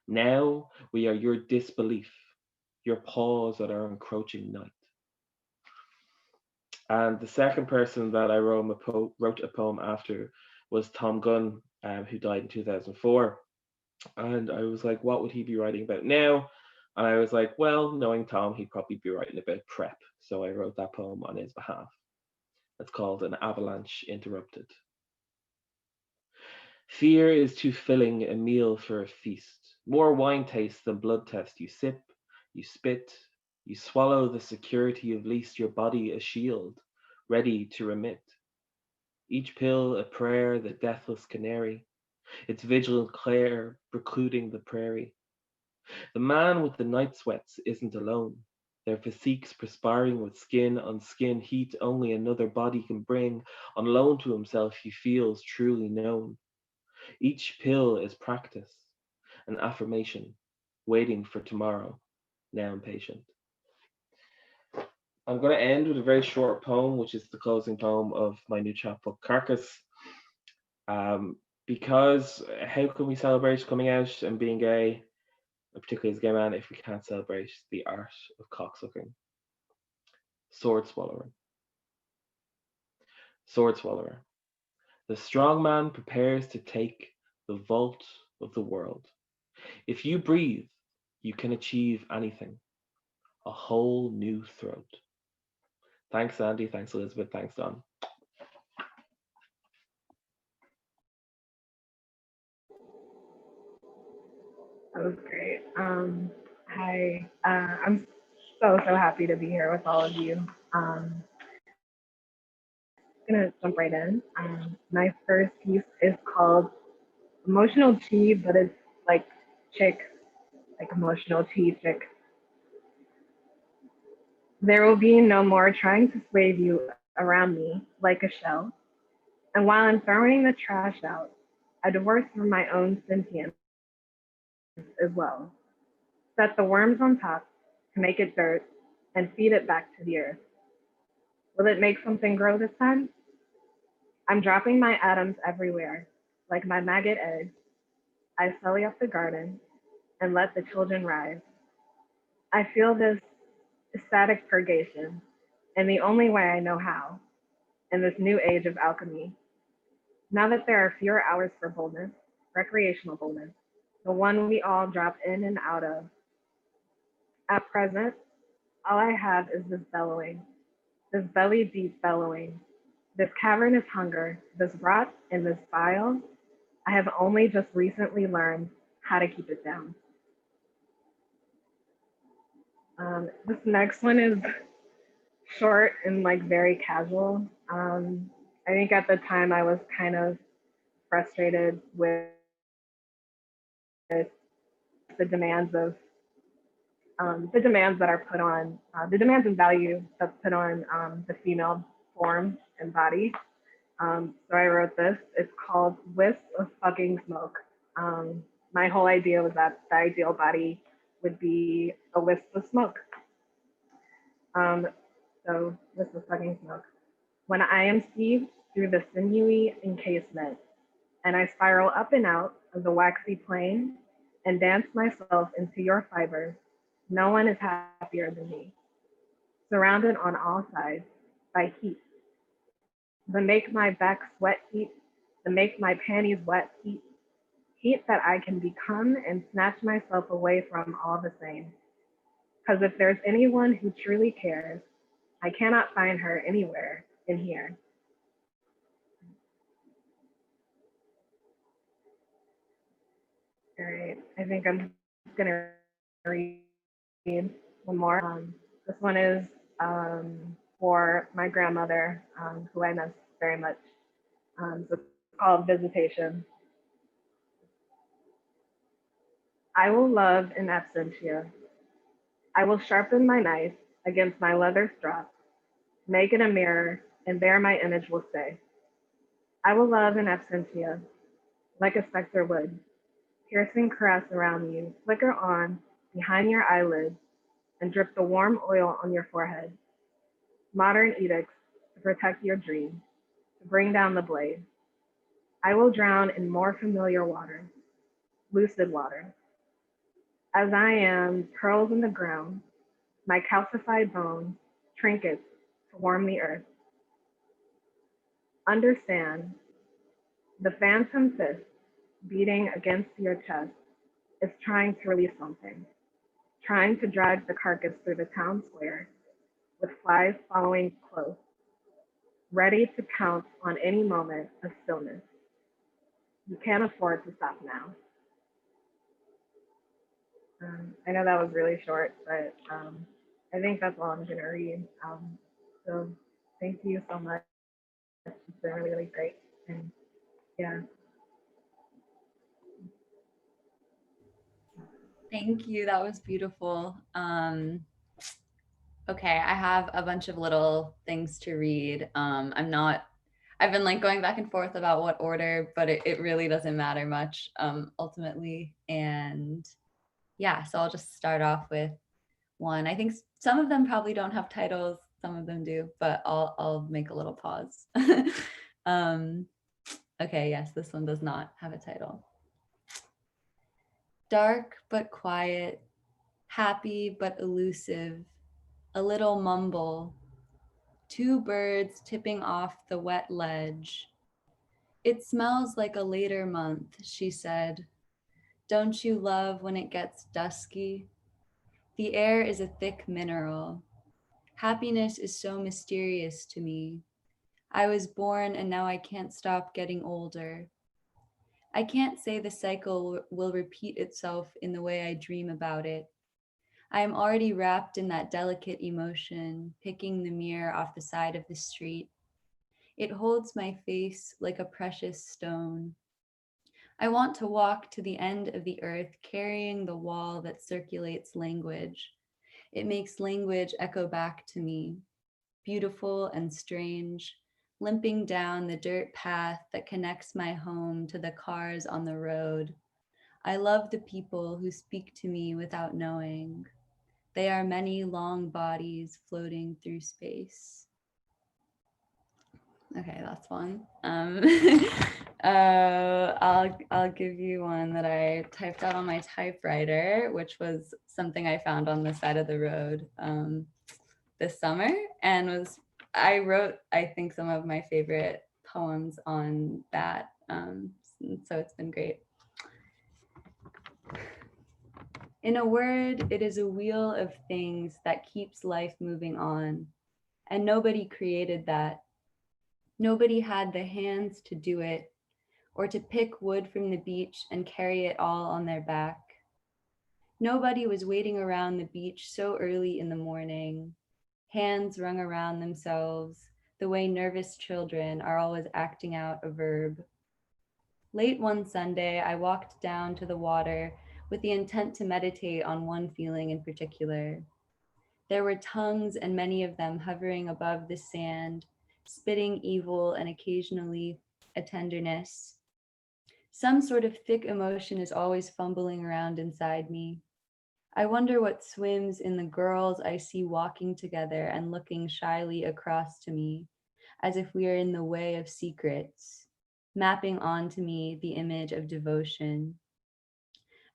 Now we are your disbelief, your pause at our encroaching night. And the second person that I wrote a poem after was Tom Gunn, who died in 2004. And I was like, what would he be writing about now? And I was like, well, knowing Tom, he'd probably be writing about prep. So I wrote that poem on his behalf. It's called An Avalanche Interrupted. Fear is too filling a meal for a feast. More wine taste than blood test. You sip, you spit, you swallow the security of least your body a shield, ready to remit. Each pill a prayer, the deathless canary, its vigilant clair precluding the prairie. The man with the night sweats isn't alone. Their physiques perspiring with skin on skin heat only another body can bring. On loan to himself he feels truly known. Each pill is practice, an affirmation, waiting for tomorrow, now impatient. I'm going to end with a very short poem, which is the closing poem of my new chapbook, Carcass. Because how can we celebrate coming out and being gay, particularly as a gay man, if we can't celebrate the art of cocksucking? Sword swallower. Sword swallower. The strong man prepares to take the vault of the world. If you breathe, you can achieve anything. A whole new throat. Thanks, Andy. Thanks, Elizabeth. Thanks, Don. That was great. Hi, I'm so happy to be here with all of you. I'm gonna jump right in. My first piece is called Emotional Tea, but it's like chick, like emotional tea chick. There will be no more trying to sway you around me like a shell. And while I'm throwing the trash out, I divorce from my own sentience as well. Set the worms on top to make it dirt and feed it back to the earth. Will it make something grow this time? I'm dropping my atoms everywhere, like my maggot eggs. I sully up the garden and let the children rise. I feel this ecstatic purgation in the only way I know how, in this new age of alchemy. Now that there are fewer hours for boldness, recreational boldness, the one we all drop in and out of. At present, all I have is this bellowing, this belly deep bellowing, this cavernous hunger, this rot and this bile. I have only just recently learned how to keep it down. This next one is short and like very casual. I think at the time I was kind of frustrated with the demands of the demands that are put on the demands and value that's put on the female form and body. So I wrote this. It's called Wisp of Fucking Smoke. My whole idea was that the ideal body would be a wisp of smoke. So wisp of fucking smoke. When I am sieved through the sinewy encasement, and I spiral up and out of the waxy plane and dance myself into your fibers, no one is happier than me. Surrounded on all sides by heat, the make my back sweat heat, the make my panties wet heat, heat that I can become and snatch myself away from all the same. Because if there's anyone who truly cares, I cannot find her anywhere in here. All right, I think I'm just gonna read one more. This one is for my grandmother, who I miss very much. So it's called Visitation. I will love in absentia. I will sharpen my knife against my leather strap, make it a mirror, and there my image will stay. I will love in absentia, like a specter would, piercing caress around you, flicker on behind your eyelids, and drip the warm oil on your forehead. Modern edicts to protect your dream, to bring down the blade. I will drown in more familiar water, lucid water. As I am, pearls in the ground, my calcified bones, trinkets to warm the earth. Understand, the phantom fist beating against your chest is trying to release something, trying to drag the carcass through the town square, with flies following close, ready to pounce on any moment of stillness. You can't afford to stop now. I know that was really short, but I think that's all I'm gonna read. So thank you so much. It's been really, really great. And yeah. Thank you. That was beautiful. Okay, I have a bunch of little things to read. I've been like going back and forth about what order, but it really doesn't matter much ultimately. And yeah, so I'll just start off with one. I think some of them probably don't have titles, some of them do, but I'll make a little pause. Okay, yes, this one does not have a title. Dark but quiet, happy but elusive, a little mumble, two birds tipping off the wet ledge. It smells like a later month, she said. Don't you love when it gets dusky? The air is a thick mineral. Happiness is so mysterious to me. I was born and now I can't stop getting older. I can't say the cycle will repeat itself in the way I dream about it. I am already wrapped in that delicate emotion, picking the mirror off the side of the street. It holds my face like a precious stone. I want to walk to the end of the earth, carrying the wall that circulates language. It makes language echo back to me, beautiful and strange, limping down the dirt path that connects my home to the cars on the road. I love the people who speak to me without knowing. They are many long bodies floating through space. Okay, that's one. I'll give you one that I typed out on my typewriter, which was something I found on the side of the road this summer, and I wrote, I think, some of my favorite poems on that. So it's been great. In a word, it is a wheel of things that keeps life moving on. And nobody created that. Nobody had the hands to do it, or to pick wood from the beach and carry it all on their back. Nobody was waiting around the beach so early in the morning, hands wrung around themselves, the way nervous children are always acting out a verb. Late one Sunday, I walked down to the water with the intent to meditate on one feeling in particular. There were tongues, and many of them hovering above the sand, spitting evil and occasionally a tenderness. Some sort of thick emotion is always fumbling around inside me. I wonder what swims in the girls I see walking together and looking shyly across to me, as if we are in the way of secrets, mapping onto me the image of devotion.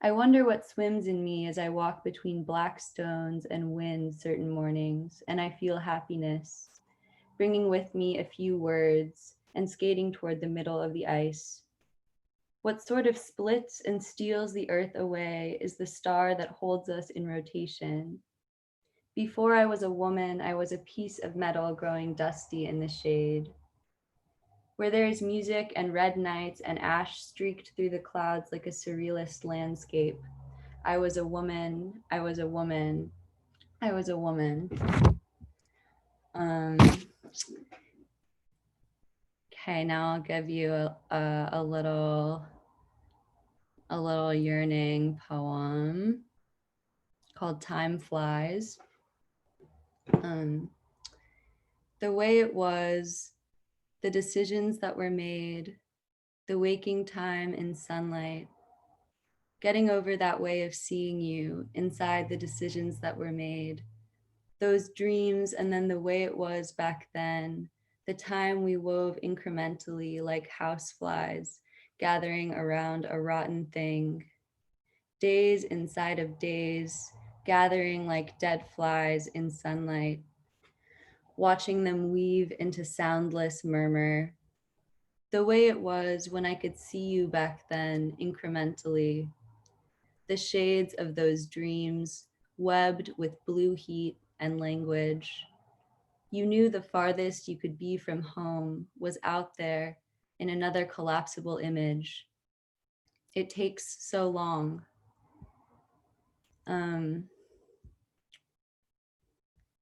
I wonder what swims in me as I walk between black stones and wind certain mornings, and I feel happiness, bringing with me a few words and skating toward the middle of the ice. What sort of splits and steals the earth away is the star that holds us in rotation. Before I was a woman, I was a piece of metal growing dusty in the shade. Where there is music and red nights and ash streaked through the clouds like a surrealist landscape, I was a woman, I was a woman, I was a woman. Okay, now I'll give you a little yearning poem called Time Flies. The way it was, the decisions that were made, the waking time in sunlight, getting over that way of seeing you inside the decisions that were made, those dreams, and then the way it was back then, the time we wove incrementally like houseflies gathering around a rotten thing, days inside of days, gathering like dead flies in sunlight, watching them weave into soundless murmur, the way it was when I could see you back then incrementally, the shades of those dreams webbed with blue heat and language. You knew the farthest you could be from home was out there in another collapsible image. It takes so long.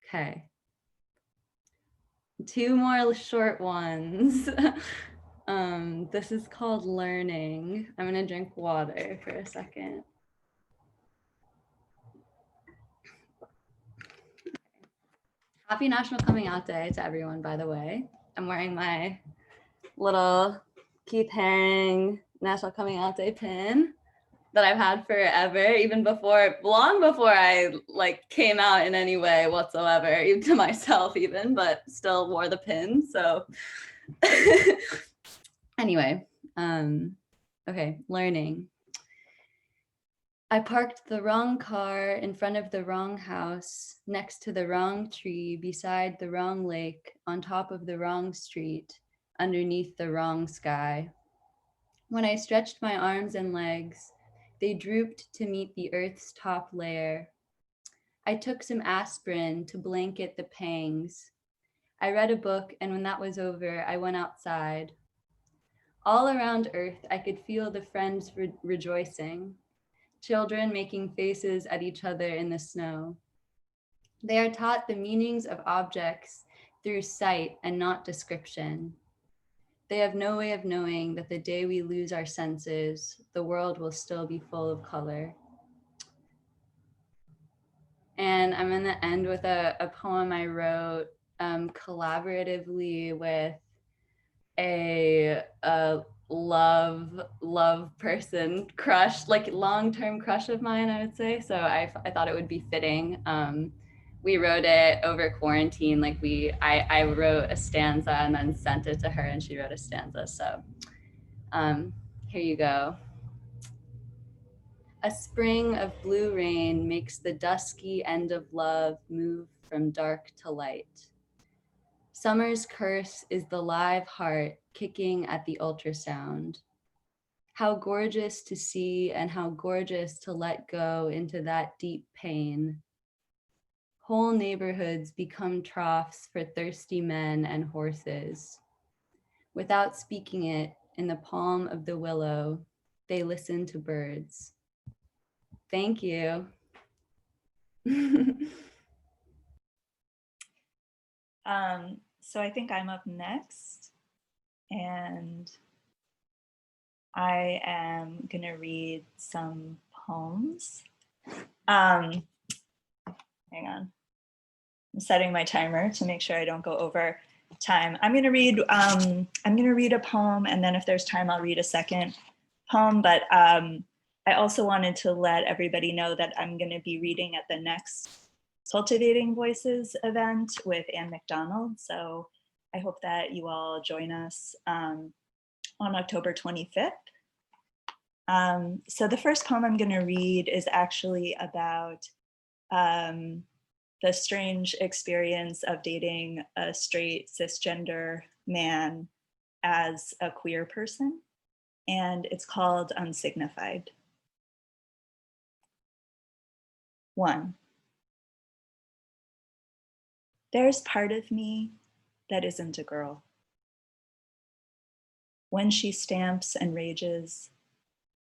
Okay. Two more short ones. This is called Learning. I'm gonna drink water for a second. Happy National Coming Out Day to everyone, by the way. I'm wearing my little Keith Haring National Coming Out Day pin that I've had forever, even before, long before I came out in any way whatsoever, even to myself even, but still wore the pin, so. Anyway, okay, learning. I parked the wrong car in front of the wrong house, next to the wrong tree, beside the wrong lake, on top of the wrong street, underneath the wrong sky. When I stretched my arms and legs, they drooped to meet the earth's top layer. I took some aspirin to blanket the pangs. I read a book, and when that was over, I went outside. All around earth, I could feel the friends rejoicing. Children making faces at each other in the snow. They are taught the meanings of objects through sight and not description. They have no way of knowing that the day we lose our senses, the world will still be full of color. And I'm going to end with a poem I wrote collaboratively with a love person crush, long-term crush of mine, I would say. So I thought it would be fitting. We wrote it over quarantine. I wrote a stanza and then sent it to her, and she wrote a stanza. So here you go. A spring of blue rain makes the dusky end of love move from dark to light. Summer's curse is the live heart kicking at the ultrasound. How gorgeous to see and how gorgeous to let go into that deep pain. Whole neighborhoods become troughs for thirsty men and horses. Without speaking it, in the palm of the willow, they listen to birds. Thank you. So I think I'm up next, and I am gonna read some poems. Hang on, I'm setting my timer to make sure I don't go over time. I'm gonna read a poem, and then if there's time, I'll read a second poem. But I also wanted to let everybody know that I'm gonna be reading at the next Cultivating Voices event with Anne McDonald. So I hope that you all join us on October 25th. So the first poem I'm going to read is actually about the strange experience of dating a straight cisgender man as a queer person, and it's called Unsignified. 1. There's part of me that isn't a girl. When she stamps and rages,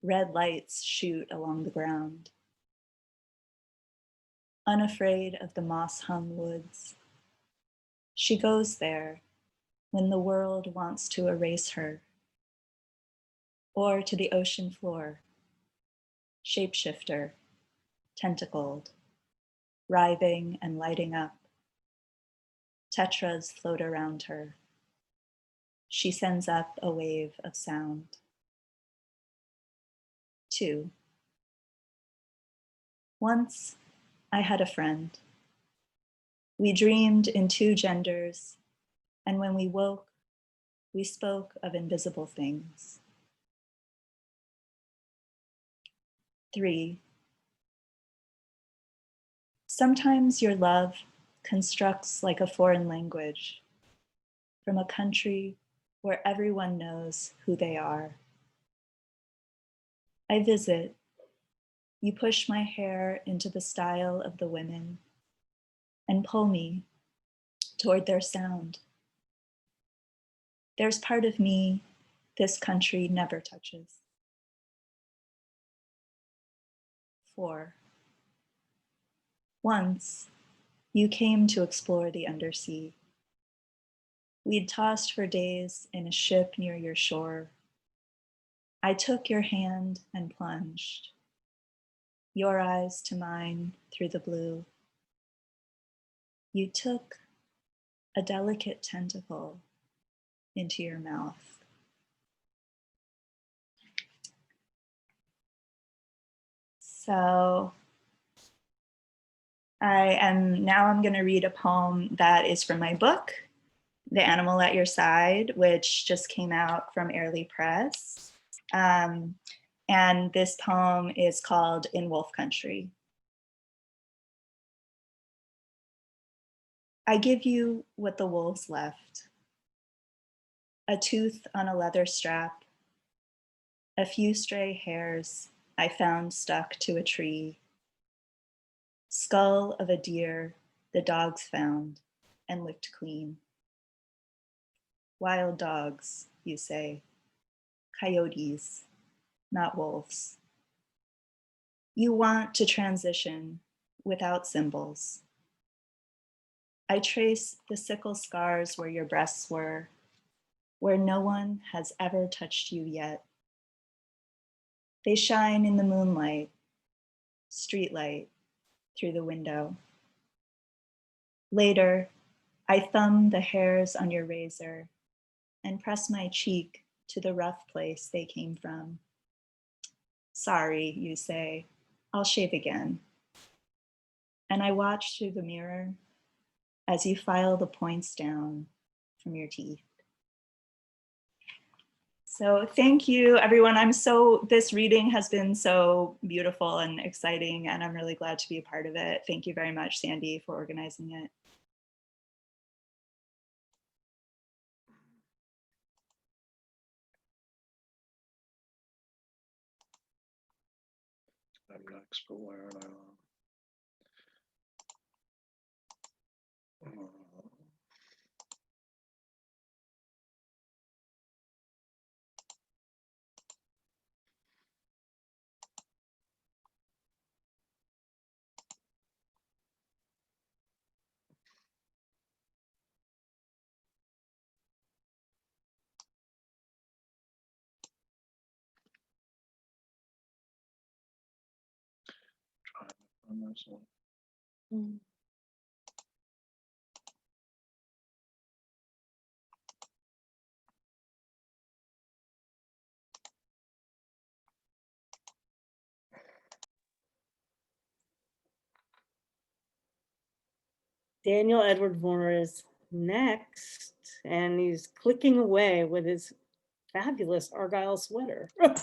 red lights shoot along the ground. Unafraid of the moss-hung woods, she goes there when the world wants to erase her, or to the ocean floor, shapeshifter, tentacled, writhing and lighting up. Tetras float around her. She sends up a wave of sound. 2. Once I had a friend. We dreamed in 2 genders, and when we woke, we spoke of invisible things. 3. Sometimes your love constructs like a foreign language from a country where everyone knows who they are. I visit. You push my hair into the style of the women and pull me toward their sound. There's part of me this country never touches. 4. Once, you came to explore the undersea. We'd tossed for days in a ship near your shore. I took your hand and plunged, your eyes to mine through the blue. You took a delicate tentacle into your mouth. So I'm going to read a poem that is from my book, The Animal at Your Side, which just came out from Airlie Press. And this poem is called In Wolf Country. I give you what the wolves left. A tooth on a leather strap, a few stray hairs I found stuck to a tree, skull of a deer the dogs found and licked clean. Wild dogs, you say, coyotes, not wolves. You want to transition without symbols. I trace the sickle scars where your breasts were, where no one has ever touched you yet. They shine in the moonlight, streetlight, through the window. Later, I thumb the hairs on your razor and press my cheek to the rough place they came from. Sorry, you say, I'll shave again. And I watch through the mirror as you file the points down from your teeth. So thank you, everyone. This reading has been so beautiful and exciting, and I'm really glad to be a part of it. Thank you very much, Sandy, for organizing it. I'm next, but where am I on? On this one. Daniel Edward Warner is next, and he's clicking away with his fabulous Argyle sweater. I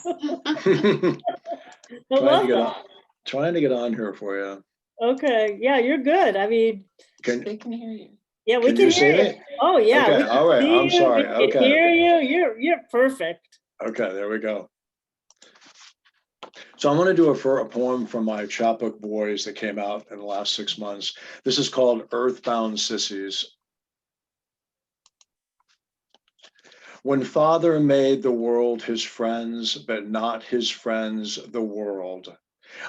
love that. Trying to get on here for you. Okay, yeah, you're good. I mean, They can hear you. Yeah, we can you hear see you. me? Oh yeah, Okay, we can all right, see I'm you, sorry, we can okay. hear you. You're perfect. Okay, there we go. So I'm going to do a poem from my chapbook boys that came out in the last 6 months. This is called Earthbound Sissies. When Father made the world his friends, but not his friends the world,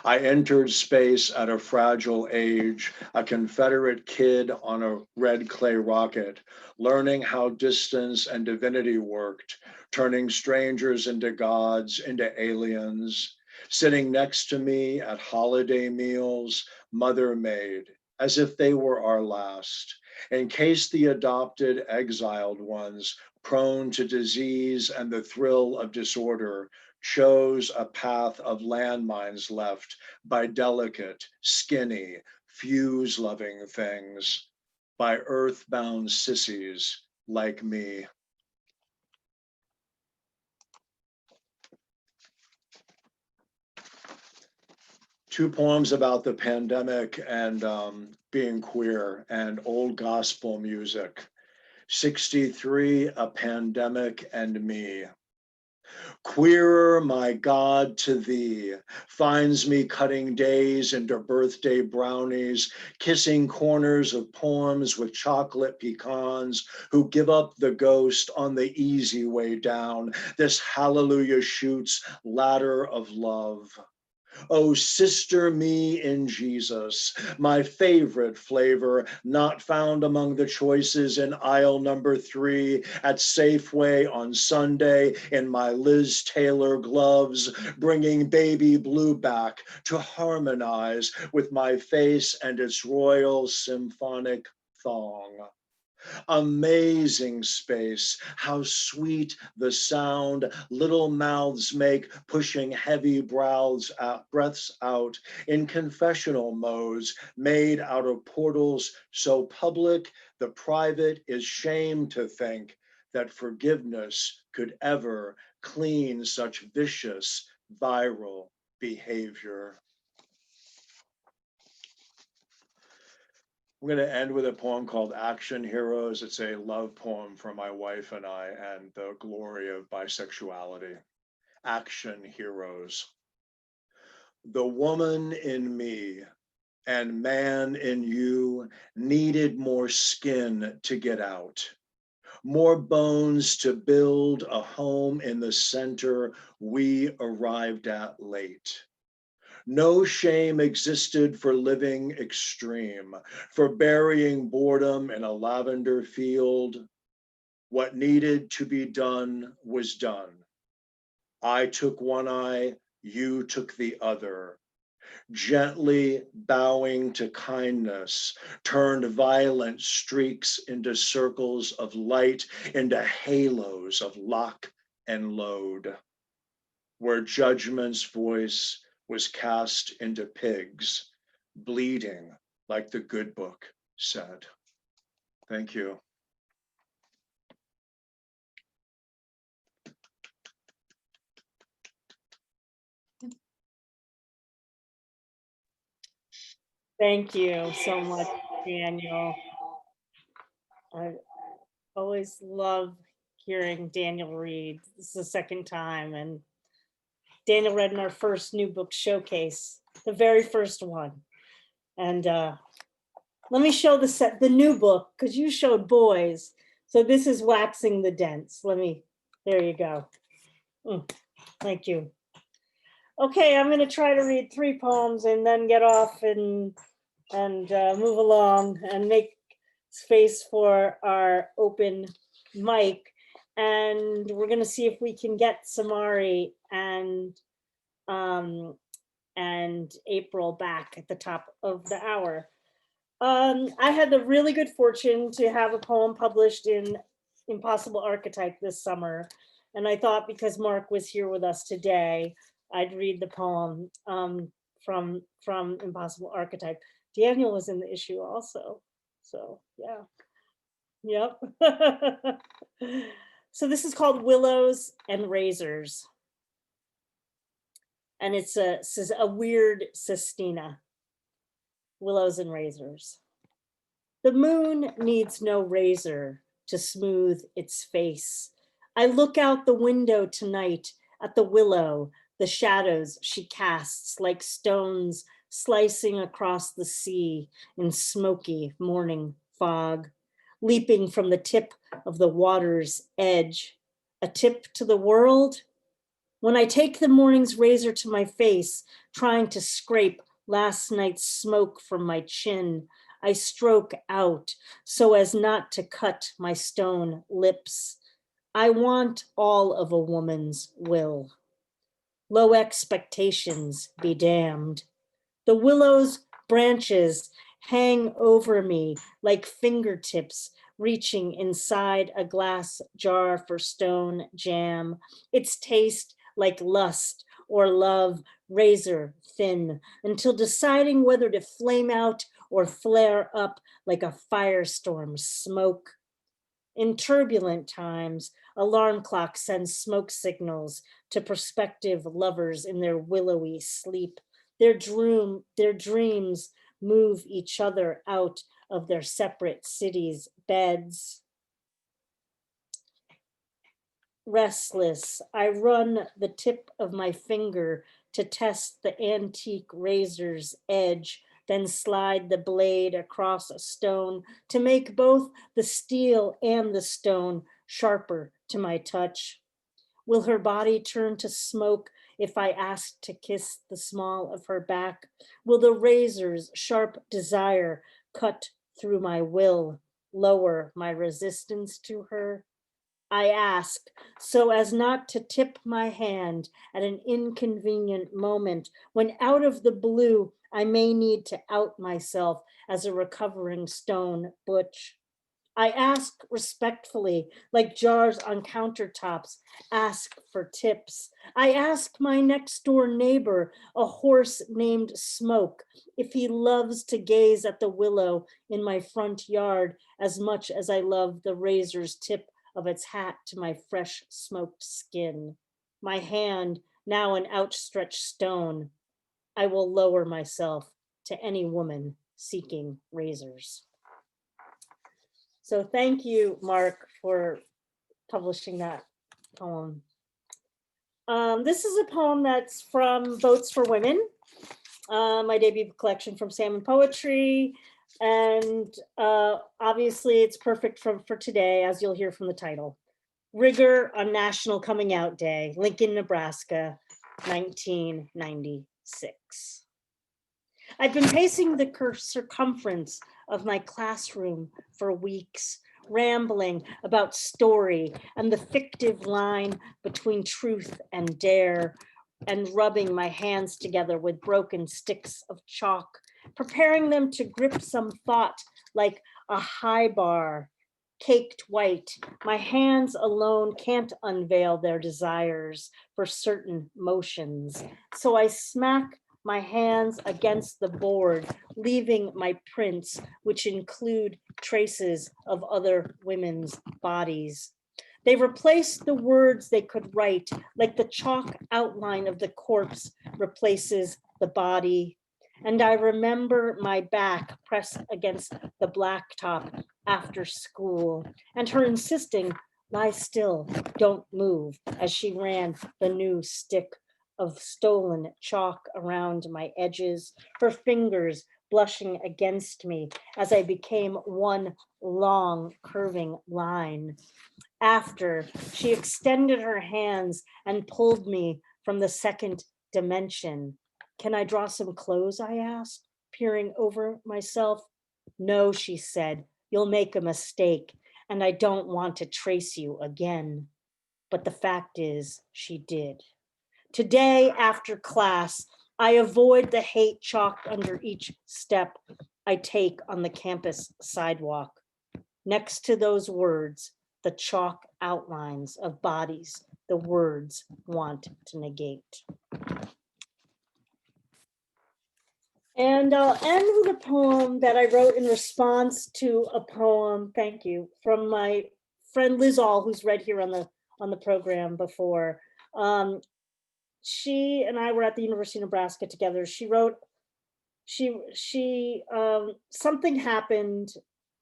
I entered space at a fragile age, a Confederate kid on a red clay rocket, learning how distance and divinity worked, turning strangers into gods, into aliens, sitting next to me at holiday meals, mother made, as if they were our last, in case the adopted exiled ones, prone to disease and the thrill of disorder, chose a path of landmines left by delicate, skinny, fuse-loving things, by earthbound sissies like me. Two poems about the pandemic and being queer and old gospel music. 63, A Pandemic and Me. Queerer, my God, to thee, finds me cutting days into birthday brownies, kissing corners of poems with chocolate pecans, who give up the ghost on the easy way down this hallelujah shoots ladder of love. Oh, sister me in Jesus, my favorite flavor, not found among the choices in aisle number 3 at Safeway on Sunday in my Liz Taylor gloves, bringing baby blue back to harmonize with my face and its royal symphonic thong. Amazing space, how sweet the sound little mouths make, pushing heavy breaths out in confessional modes made out of portals so public the private is shame to think that forgiveness could ever clean such vicious viral behavior. I'm going to end with a poem called Action Heroes. It's a love poem for my wife and I and the glory of bisexuality. Action Heroes. The woman in me and man in you needed more skin to get out, more bones to build a home in the center we arrived at late. No shame existed for living extreme, for burying boredom in a lavender field. What needed to be done was done. I took one eye, you took the other. Gently bowing to kindness, turned violent streaks into circles of light, into halos of lock and load, where judgment's voice was cast into pigs, bleeding like the good book said. Thank you. Thank you so much, Daniel. I always love hearing Daniel read. This is the second time, and Daniel read in our first new book showcase, the very first one. And let me show the new book, because you showed boys. So this is Waxing the Dents. There you go. Thank you. Okay, I'm gonna try to read 3 poems and then get off and move along and make space for our open mic. And we're gonna see if we can get Samari and April back at the top of the hour. I had the really good fortune to have a poem published in Impossible Archetype this summer. And I thought because Mark was here with us today, I'd read the poem from Impossible Archetype. Daniel was in the issue also. So yeah. Yep. So this is called Willows and Razors. And it's a weird sestina. Willows and razors. The moon needs no razor to smooth its face. I look out the window tonight at the willow, the shadows she casts like stones slicing across the sea in smoky morning fog, leaping from the tip of the water's edge. A tip to the world? When I take the morning's razor to my face, trying to scrape last night's smoke from my chin, I stroke out so as not to cut my stone lips. I want all of a woman's will. Low expectations be damned. The willow's branches hang over me like fingertips reaching inside a glass jar for stone jam. Its taste like lust or love, razor thin, until deciding whether to flame out or flare up like a firestorm smoke. In turbulent times, alarm clocks send smoke signals to prospective lovers in their willowy sleep. Their dreams move each other out of their separate cities' beds. Restless, I run the tip of my finger to test the antique razor's edge, then slide the blade across a stone to make both the steel and the stone sharper to my touch. Will her body turn to smoke if I ask to kiss the small of her back? Will the razor's sharp desire cut through my will, lower my resistance to her? I ask so as not to tip my hand at an inconvenient moment when out of the blue, I may need to out myself as a recovering stone butch. I ask respectfully, like jars on countertops ask for tips. I ask my next door neighbor, a horse named Smoke, if he loves to gaze at the willow in my front yard as much as I love the razor's tip of its hat to my fresh smoked skin. My hand, now an outstretched stone, I will lower myself to any woman seeking razors. So thank you, Mark, for publishing that poem. This is a poem that's from Votes for Women, my debut collection from Salmon Poetry. And obviously it's perfect for today, as you'll hear from the title. Rigor on National Coming Out Day, Lincoln, Nebraska, 1996. I've been pacing the circumference of my classroom for weeks, rambling about story and the fictive line between truth and dare, and rubbing my hands together with broken sticks of chalk, preparing them to grip some thought like a high bar, caked white. My hands alone can't unveil their desires for certain motions. So I smack my hands against the board, leaving my prints, which include traces of other women's bodies. They replaced the words they could write, like the chalk outline of the corpse replaces the body. And I remember my back pressed against the blacktop after school, and her insisting, lie still, don't move, as she ran the new stick of stolen chalk around my edges, her fingers blushing against me as I became one long curving line. After, she extended her hands and pulled me from the second dimension. Can I draw some clothes? I asked, peering over myself. No, she said, you'll make a mistake, and I don't want to trace you again. But the fact is, she did. Today, after class, I avoid the hate chalked under each step I take on the campus sidewalk. Next to those words, the chalk outlines of bodies the words want to negate. And I'll end with a poem that I wrote in response to a poem, thank you, from my friend Liz All, who's read here on the program before. She and I were at the University of Nebraska together. She wrote, something happened,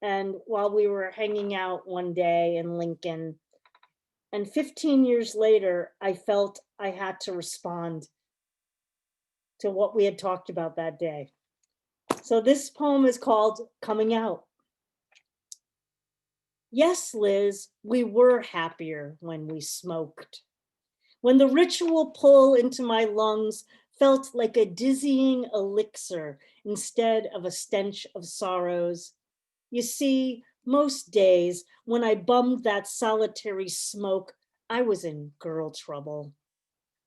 and while we were hanging out one day in Lincoln, and 15 years later, I felt I had to respond to what we had talked about that day. So this poem is called Coming Out. Yes, Liz, we were happier when we smoked. When the ritual pull into my lungs felt like a dizzying elixir instead of a stench of sorrows. You see, most days when I bummed that solitary smoke, I was in girl trouble.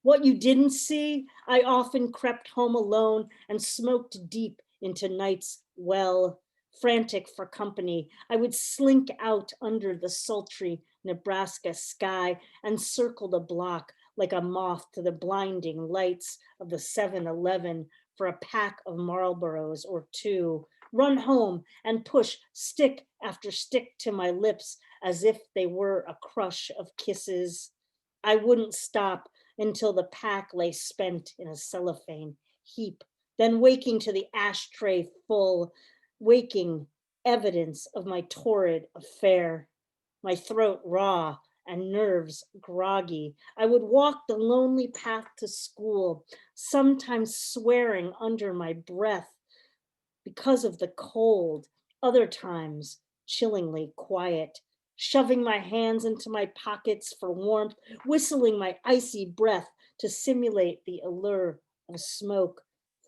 What you didn't see, I often crept home alone and smoked deep into night's well. Frantic for company, I would slink out under the sultry Nebraska sky and circle the block like a moth to the blinding lights of the 7-Eleven for a pack of Marlboros or two, run home and push stick after stick to my lips as if they were a crush of kisses. I wouldn't stop until the pack lay spent in a cellophane heap, then waking to the ashtray full, waking evidence of my torrid affair, my throat raw and nerves groggy. I would walk the lonely path to school, sometimes swearing under my breath because of the cold, other times chillingly quiet, shoving my hands into my pockets for warmth, whistling my icy breath to simulate the allure of smoke,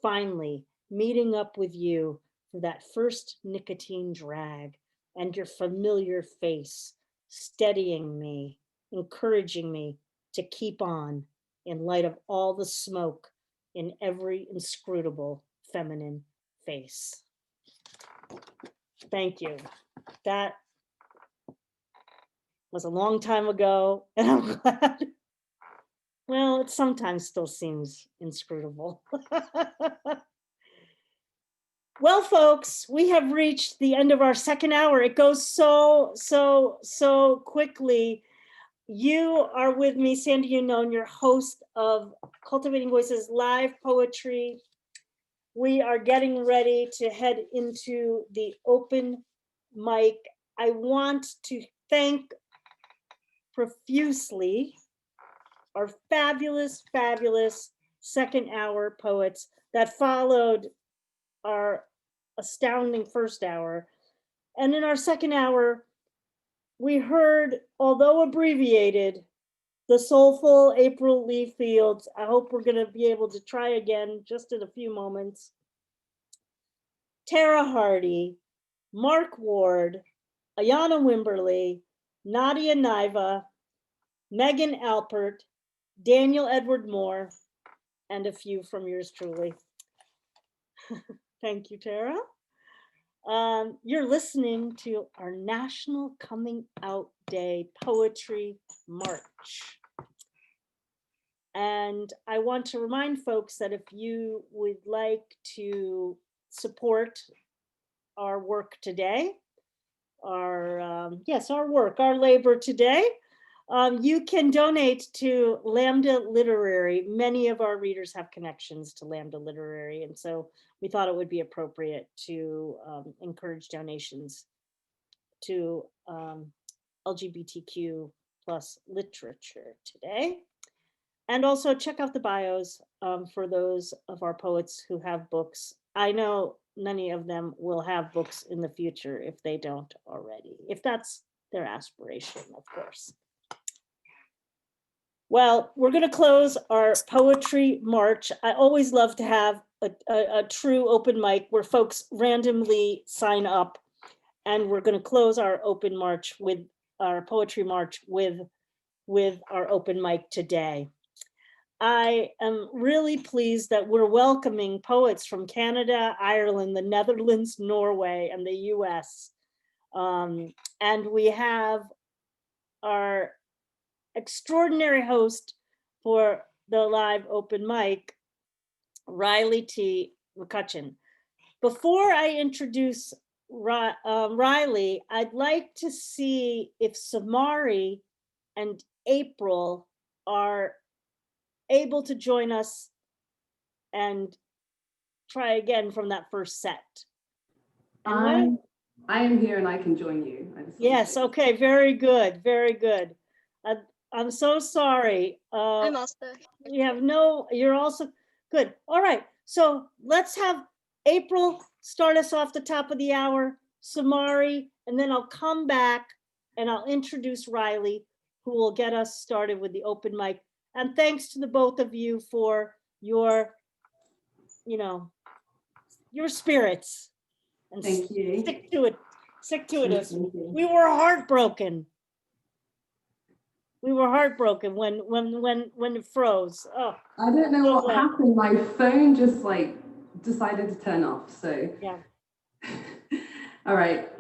finally meeting up with you for that first nicotine drag and your familiar face, steadying me, encouraging me to keep on in light of all the smoke in every inscrutable feminine face. Thank you. That was a long time ago, and I'm glad. Well, it sometimes still seems inscrutable. Well, folks, we have reached the end of our second hour. It goes so quickly. You are with me, Sandy Unone, your host of Cultivating Voices live poetry. We are getting ready to head into the open mic. I want to thank profusely our fabulous second hour poets that followed our astounding first hour. And in our second hour, we heard, although abbreviated, the soulful April Lee Fields. I hope we're going to be able to try again just in a few moments. Tara Hardy, Mark Ward, Ayana Wimberly, Nadia Niva, Megan Alpert, Daniel Edward Moore, and a few from yours truly. Thank you, Tara. You're listening to our National Coming Out Day Poetry March. And I want to remind folks that if you would like to support our work today, our labor today, you can donate to Lambda Literary. Many of our readers have connections to Lambda Literary, and so we thought it would be appropriate to encourage donations to LGBTQ plus literature today. And also check out the bios for those of our poets who have books. I know many of them will have books in the future if they don't already, if that's their aspiration, of course. Well, we're going to close our poetry march. I always love to have a true open mic where folks randomly sign up, and we're going to close our open march with our poetry march with our open mic today. I am really pleased that we're welcoming poets from Canada, Ireland, the Netherlands, Norway, and the US. And we have our extraordinary host for the live open mic, Riley T. McCutcheon. Before I introduce Riley, I'd like to see if Samari and April are able to join us and try again from that first set. And I am here and I can join you. yes, okay, very good, very good. I'm so sorry. I'm also. You have no, you're also good. All right, so let's have April start us off the top of the hour, Samari, and then I'll come back and I'll introduce Riley, who will get us started with the open mic. And thanks to the both of you for your, your spirits. And thank you. Stick to it. Stick to it. We were heartbroken. We were heartbroken when it froze. Oh, I don't know what happened. My phone just like decided to turn off. So yeah. All right.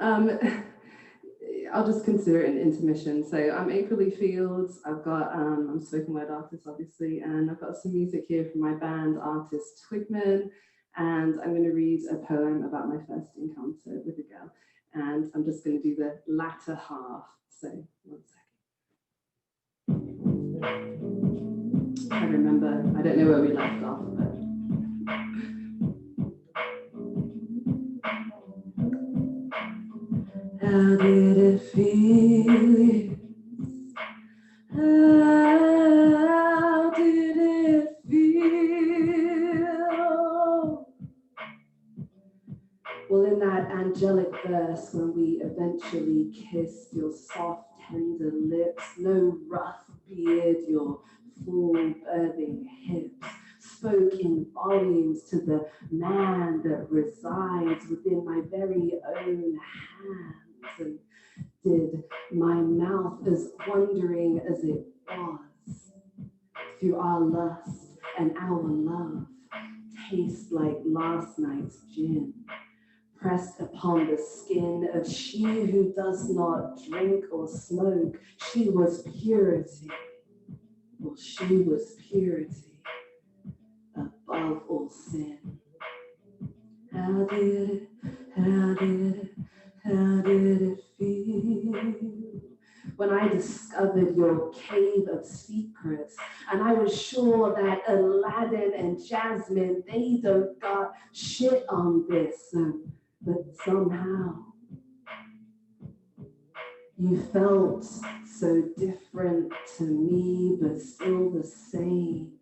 I'll just consider it an intermission. So I'm April Lee Fields. I've got I'm a spoken word artist, obviously, and I've got some music here from my band artist Twigman, and I'm going to read a poem about my first encounter with a girl, and I'm just going to do the latter half. So 1 second. I remember. I don't know where we left off, but. How did it feel? How did it feel? Well, in that angelic verse, when we eventually kissed, your soft, tender lips, no rough beard, your full birthing hips, spoke in volumes to the man that resides within my very own hands. And did my mouth as wondering as it was through our lust and our love taste like last night's gin pressed upon the skin of she who does not drink or smoke. She was purity. Well, she was purity above all sin. How did it feel when I discovered your cave of secrets, and I was sure that Aladdin and Jasmine, they don't got shit on this, but somehow you felt so different to me, but still the same.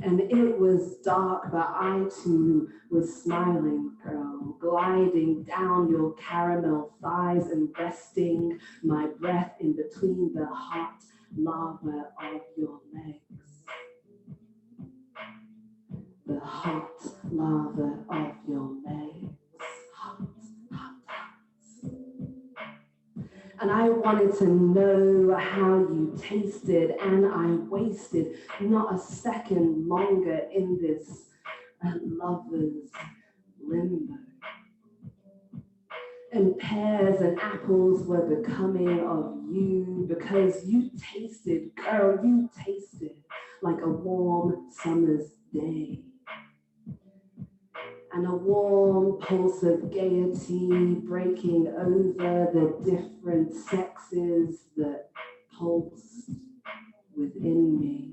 And it was dark, but I too was smiling, girl, gliding down your caramel thighs and resting my breath in between the hot lava of your legs. The hot lava of your legs. Hot, hot, hot. And I wanted to know how you tasted, and I wasted not a second longer in this lover's limbo. And pears and apples were becoming of you because you tasted, girl, you tasted like a warm summer's day. And a warm pulse of gaiety breaking over the different sexes that pulsed within me.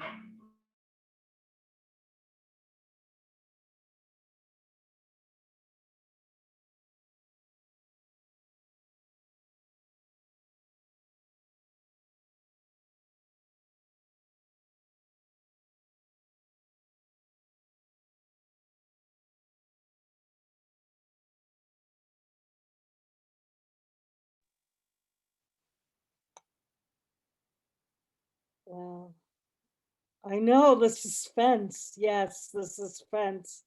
Well, I know the suspense. Yes, the suspense.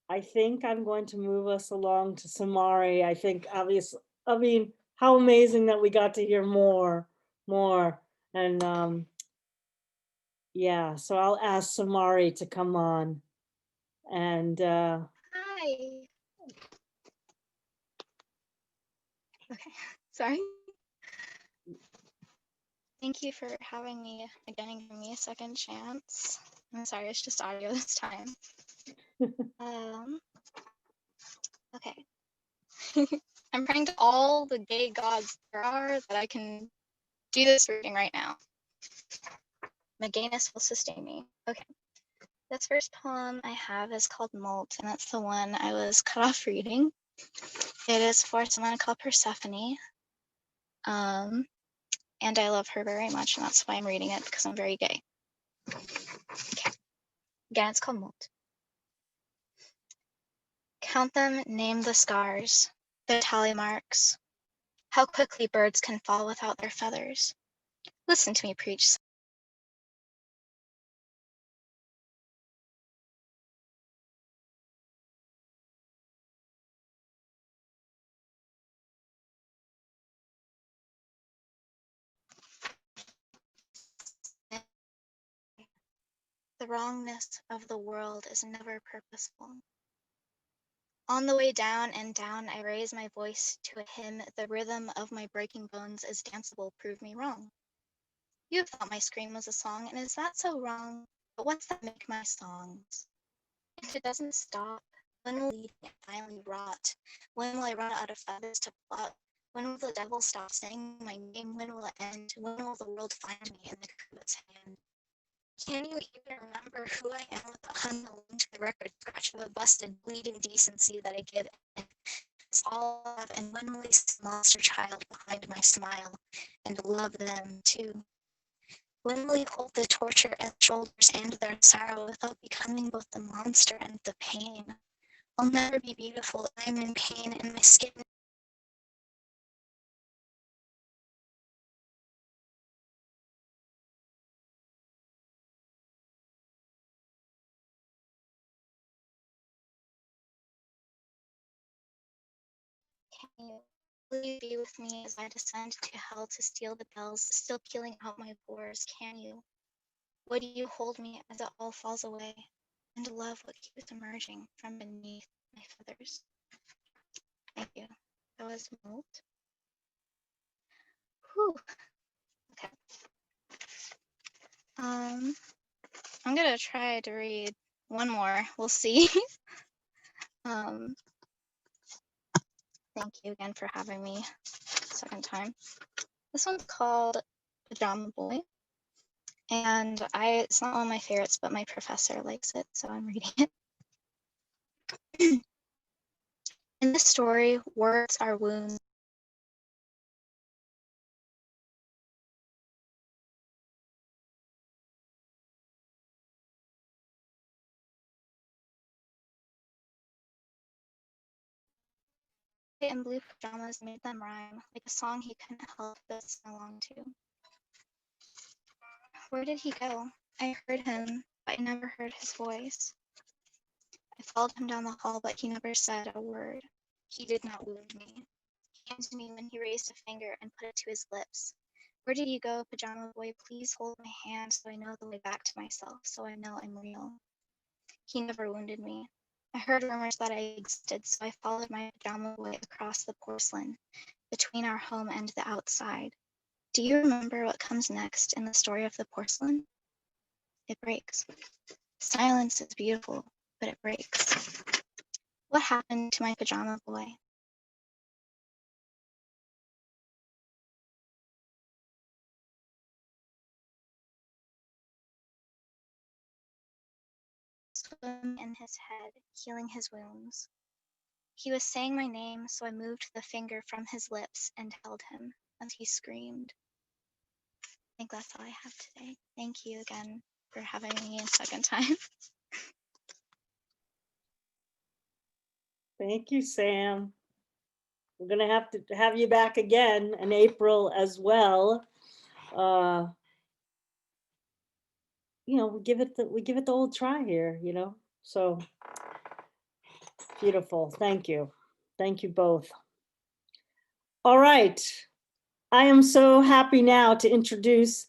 I think I'm going to move us along to Samari. I think obviously, I mean, how amazing that we got to hear more. And yeah, so I'll ask Samari to come on. And Hi. Okay, sorry. Thank you for having me again and giving me a second chance. I'm sorry, it's just audio this time. Okay. I'm praying to all the gay gods there are that I can do this reading right now. My gayness will sustain me. Okay. This first poem I have is called Molt, and that's the one I was cut off reading. It is for someone called Persephone. And I love her very much, and that's why I'm reading it, because I'm very gay. Okay. Again, it's called Molt. Count them, name the scars, the tally marks, how quickly birds can fall without their feathers. Listen to me preach. The wrongness of the world is never purposeful. On the way down and down, I raise my voice to a hymn. The rhythm of my breaking bones is danceable. Prove me wrong. You have thought my scream was a song, and is that so wrong? But what's that make my songs? If it doesn't stop, when will it finally rot? When will I run out of feathers to pluck? When will the devil stop saying my name? When will it end? When will the world find me in the cubit's hand? Can you even remember who I am without unlink to the record scratch of a busted, bleeding decency that I give? It's all love, and when will this monster child behind my smile and love them too? When will you hold the torture at shoulders and their sorrow without becoming both the monster and the pain? I'll never be beautiful. I'm in pain, and my skin will you be with me as I descend to hell to steal the bells, still peeling out my pores? Can you? Would you hold me as it all falls away, and love what keeps emerging from beneath my feathers? Thank you. That was Molt. Whew. Okay. I'm gonna try to read one more. We'll see. Thank you again for having me second time. This one's called Pajama Boy. And it's not one of my favorites, but my professor likes it, so I'm reading it. In this story, words are wounds. And blue pajamas made them rhyme, like a song he couldn't help but sing along to. Where did he go? I heard him, but I never heard his voice. I followed him down the hall, but he never said a word. He did not wound me. He came to me when he raised a finger and put it to his lips. Where did you go, Pajama Boy? Please hold my hand so I know the way back to myself, so I know I'm real. He never wounded me. I heard rumors that I existed, so I followed my Pajama Boy across the porcelain, between our home and the outside. Do you remember what comes next in the story of the porcelain? It breaks. Silence is beautiful, but it breaks. What happened to my Pajama Boy? Swim in his head, healing his wounds. He was saying my name, so I moved the finger from his lips and held him as he screamed. I think that's all I have today. Thank you again for having me a second time. thank you, Sam. We're gonna have to have you back again in April as well. you know, we give it the old try here, you know. So beautiful. Thank you. Thank you both. All right. I am so happy now to introduce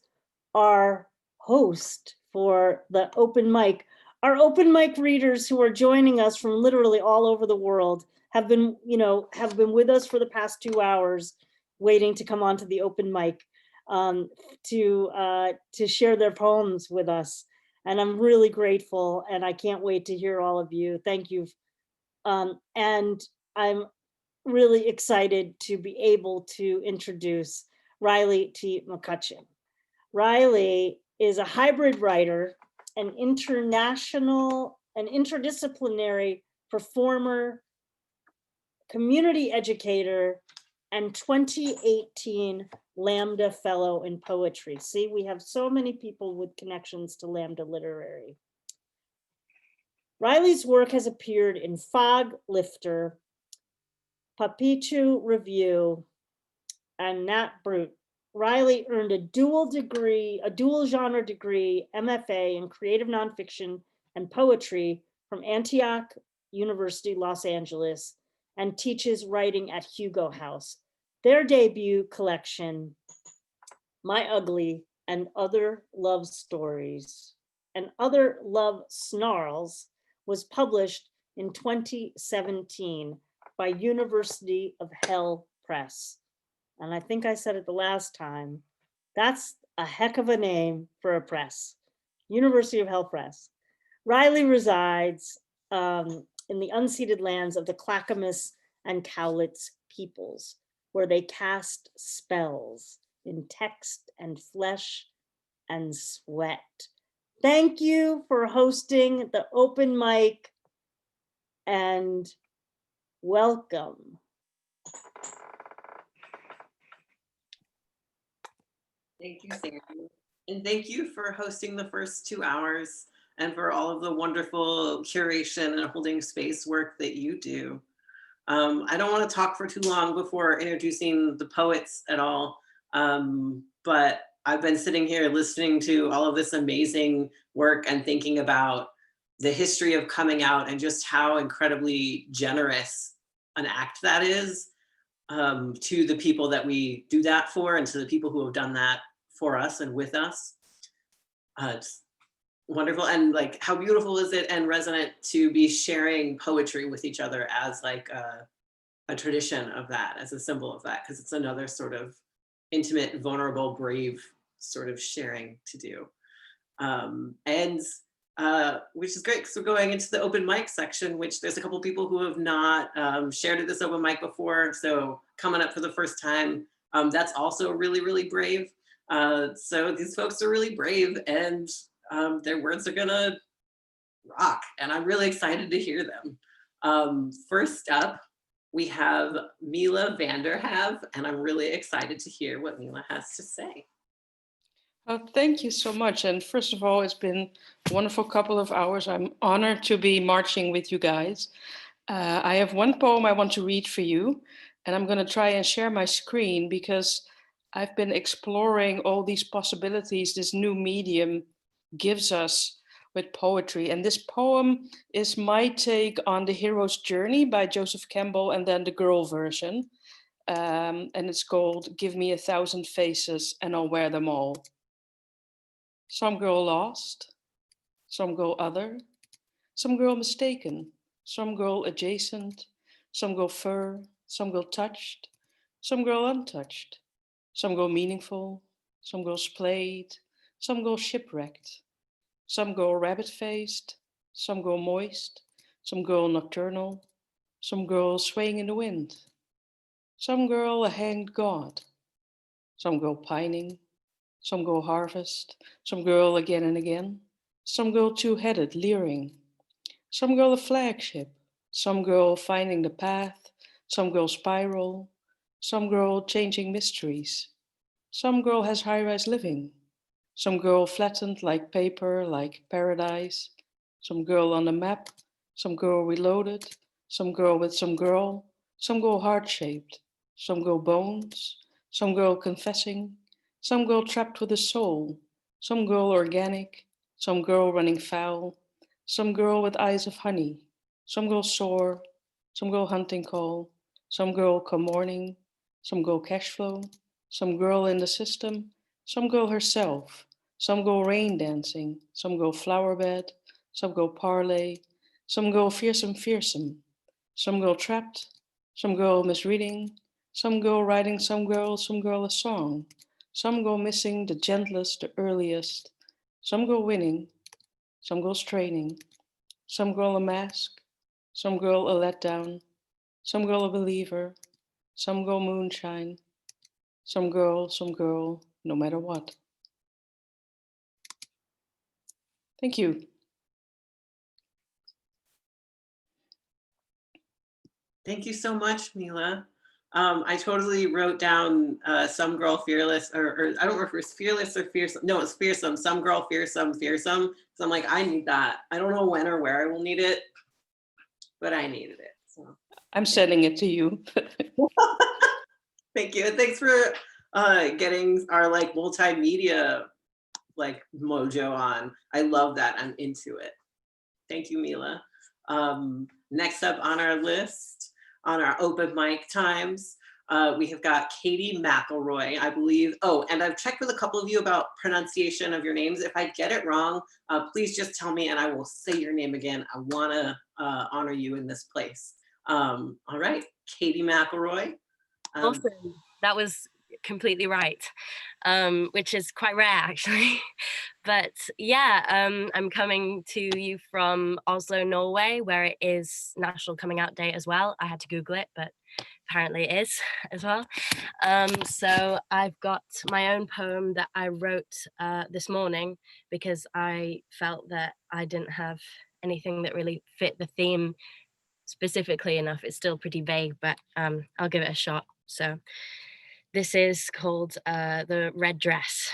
our host for the open mic. Our open mic readers who are joining us from literally all over the world have been with us for the past 2 hours, waiting to come onto the open mic to share their poems with us. And I'm really grateful, and I can't wait to hear all of you. Thank you. And I'm really excited to be able to introduce Riley T. McCutcheon. Riley is a hybrid writer, an interdisciplinary performer, community educator, and 2018 Lambda Fellow in Poetry. See, we have so many people with connections to Lambda Literary. Riley's work has appeared in Fog Lifter, Papichu Review, and Nat Brute. Riley earned a dual genre degree, MFA in creative nonfiction and poetry from Antioch University, Los Angeles, and teaches writing at Hugo House. Their debut collection, My Ugly and Other Love Stories and Other Love Snarls, was published in 2017 by University of Hell Press. And I think I said it the last time, that's a heck of a name for a press, University of Hell Press. Riley resides in the unceded lands of the Clackamas and Cowlitz peoples, where they cast spells in text and flesh and sweat. Thank you for hosting the open mic, and welcome. Thank you, Sandy. And thank you for hosting the first 2 hours and for all of the wonderful curation and holding space work that you do. I don't want to talk for too long before introducing the poets at all, but I've been sitting here listening to all of this amazing work and thinking about the history of coming out and just how incredibly generous an act that is to the people that we do that for and to the people who have done that for us and with us. It's wonderful. And like, how beautiful is it and resonant to be sharing poetry with each other as like a tradition of that, as a symbol of that, because it's another sort of intimate, vulnerable, brave sort of sharing to do. Which is great because we're going into the open mic section, which there's a couple people who have not shared at this open mic before. So coming up for the first time, that's also really, really brave. So these folks are really brave, and their words are gonna rock, and I'm really excited to hear them. First up, we have Mila Vanderhav, and I'm really excited to hear what Mila has to say. Thank you so much. And first of all, it's been a wonderful couple of hours. I'm honored to be marching with you guys. I have one poem I want to read for you, and I'm going to try and share my screen because I've been exploring all these possibilities this new medium gives us with poetry. And this poem is my take on The Hero's Journey by Joseph Campbell, and then the girl version. And it's called Give Me 1,000 Faces and I'll Wear Them All. Some girl lost, some girl other, some girl mistaken, some girl adjacent, some girl fur, some girl touched, some girl untouched, some girl meaningful, some girl splayed, some girl shipwrecked, some girl rabbit-faced, some girl moist, some girl nocturnal, some girl swaying in the wind, some girl a hanged god, some girl pining, some girl harvest, some girl again and again, some girl two-headed leering, some girl a flagship, some girl finding the path, some girl spiral, some girl changing mysteries, some girl has high-rise living, some girl flattened like paper, like paradise, some girl on the map, some girl reloaded, some girl with some girl heart-shaped, some girl bones, some girl confessing, some girl trapped with a soul, some girl organic, some girl running foul, some girl with eyes of honey, some girl sore, some girl hunting call, some girl come morning, some girl cash flow, some girl in the system, some girl herself, some girl rain dancing, some girl flower bed, some girl parlay, some girl fearsome fearsome, some girl trapped, some girl misreading, some girl writing some girl a song, some girl missing the gentlest, the earliest, some girl winning, some girl straining, some girl a mask, some girl a letdown, some girl a believer, some girl moonshine, some girl, no matter what. Thank you. Thank you so much, Mila. I totally wrote down some girl fearless, or I don't know if it's fearless or fearsome. No, it's fearsome. Some girl fearsome, fearsome. So I'm like, I need that. I don't know when or where I will need it, but I needed it. So I'm sending it to you. thank you. And thanks for getting our like multimedia like mojo on. I love that. I'm into it. Thank you, Mila. Next up on our list, on our open mic times, we have got Katie McElroy, I believe. Oh, and I've checked with a couple of you about pronunciation of your names. If I get it wrong, please just tell me and I will say your name again. I wanna honor you in this place. All right, Katie McElroy. Awesome, that was completely right, which is quite rare actually. But yeah, I'm coming to you from Oslo, Norway, where it is National Coming Out Day as well. I had to Google it, but apparently it is as well. So I've got my own poem that I wrote this morning because I felt that I didn't have anything that really fit the theme specifically enough. It's still pretty vague, but I'll give it a shot. So this is called The Red Dress.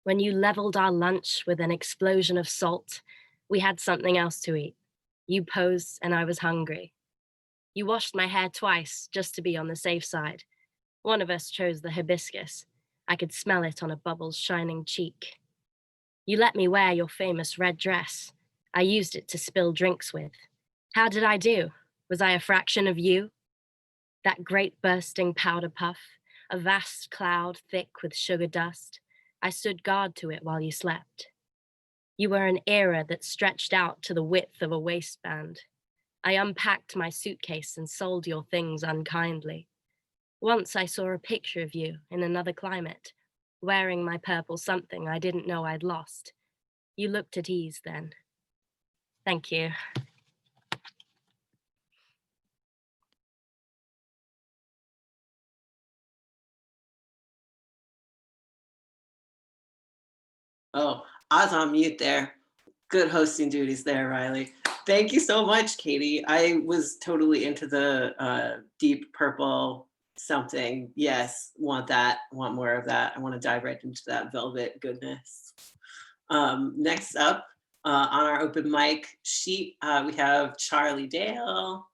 When you leveled our lunch with an explosion of salt, we had something else to eat. You posed and I was hungry. You washed my hair twice just to be on the safe side. One of us chose the hibiscus. I could smell it on a bubble's shining cheek. You let me wear your famous red dress. I used it to spill drinks with. How did I do? Was I a fraction of you? That great bursting powder puff, a vast cloud thick with sugar dust. I stood guard to it while you slept. You were an era that stretched out to the width of a waistband. I unpacked my suitcase and sold your things unkindly. Once I saw a picture of you in another climate, wearing my purple something I didn't know I'd lost. You looked at ease then. Thank you. Oh, I was on mute there. Good hosting duties there, Riley. Thank you so much, Katie. I was totally into the deep purple something. Yes, want that, want more of that. I want to dive right into that velvet goodness. Next up on our open mic sheet, we have Charlie Dale.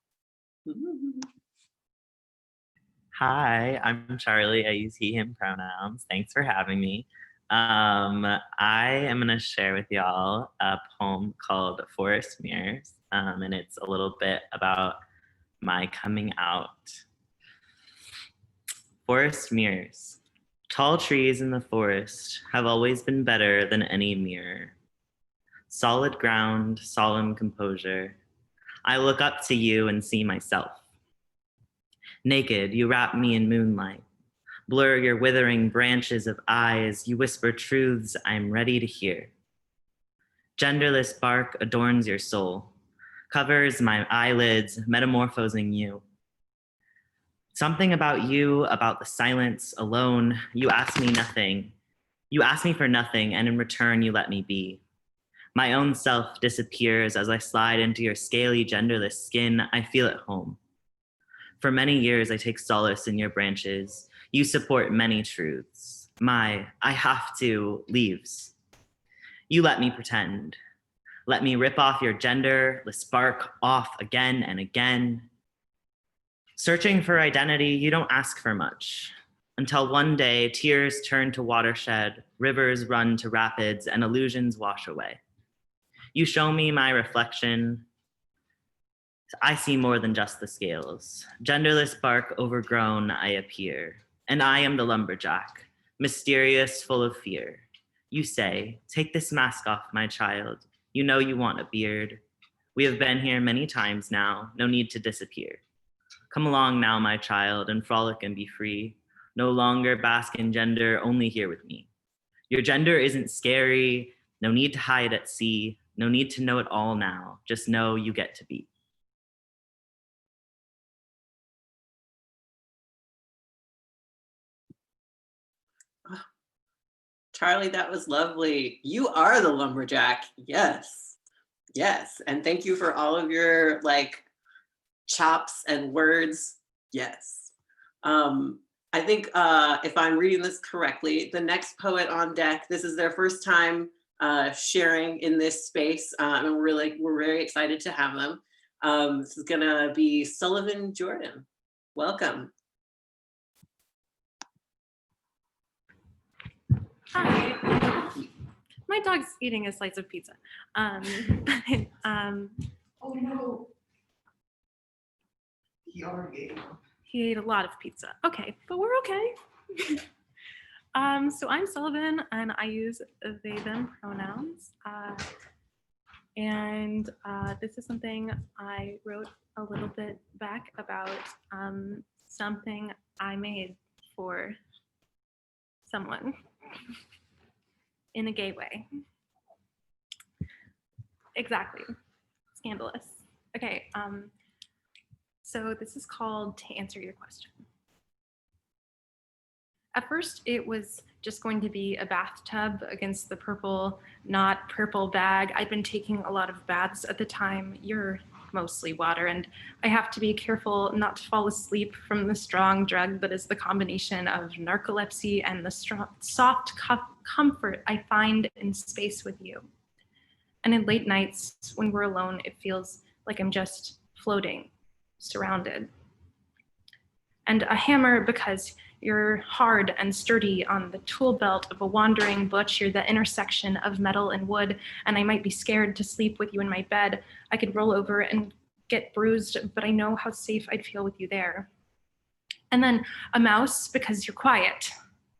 Hi, I'm Charlie. I use he, him pronouns. Thanks for having me. I am going to share with y'all a poem called Forest Mirrors, and it's a little bit about my coming out. Forest mirrors. Tall trees in the forest have always been better than any mirror. Solid ground, solemn composure. I look up to you and see myself. Naked, you wrap me in moonlight. Blur your withering branches of eyes, you whisper truths I'm ready to hear. Genderless bark adorns your soul, covers my eyelids, metamorphosing you. Something about you, about the silence alone, you ask me nothing. You ask me for nothing, and in return you let me be. My own self disappears as I slide into your scaly, genderless skin. I feel at home. For many years, I take solace in your branches. You support many truths. My, I have to, leaves. You let me pretend. Let me rip off your genderless bark off again and again. Searching for identity, you don't ask for much. Until one day, tears turn to watershed, rivers run to rapids, and illusions wash away. You show me my reflection. I see more than just the scales. Genderless bark overgrown, I appear. And I am the lumberjack, mysterious, full of fear. You say, take this mask off, my child. You know you want a beard. We have been here many times now, no need to disappear. Come along now, my child, and frolic and be free. No longer bask in gender, only here with me. Your gender isn't scary, no need to hide at sea, no need to know it all now, just know you get to be. Charlie, that was lovely. You are the lumberjack. Yes. Yes. And thank you for all of your like chops and words. Yes. I think if I'm reading this correctly, the next poet on deck, this is their first time sharing in this space. And we're very excited to have them. This is gonna be Sullivan Jordan. Welcome. Hi. My dog's eating a slice of pizza. Oh no. He already ate. He ate a lot of pizza. Okay, but we're okay. So I'm Sullivan and I use they, them pronouns. This is something I wrote a little bit back about something I made for someone in a gay way. Exactly. Scandalous. Okay, so this is called To Answer Your Question. At first, it was just going to be a bathtub against the purple, not purple bag. I'd been taking a lot of baths at the time. You're mostly water, and I have to be careful not to fall asleep from the strong drug that is the combination of narcolepsy and the strong, soft comfort I find in space with you. And in late nights, when we're alone, it feels like I'm just floating, surrounded. And a hammer because you're hard and sturdy on the tool belt of a wandering butcher, the intersection of metal and wood, and I might be scared to sleep with you in my bed. I could roll over and get bruised, but I know how safe I'd feel with you there. And then a mouse because you're quiet,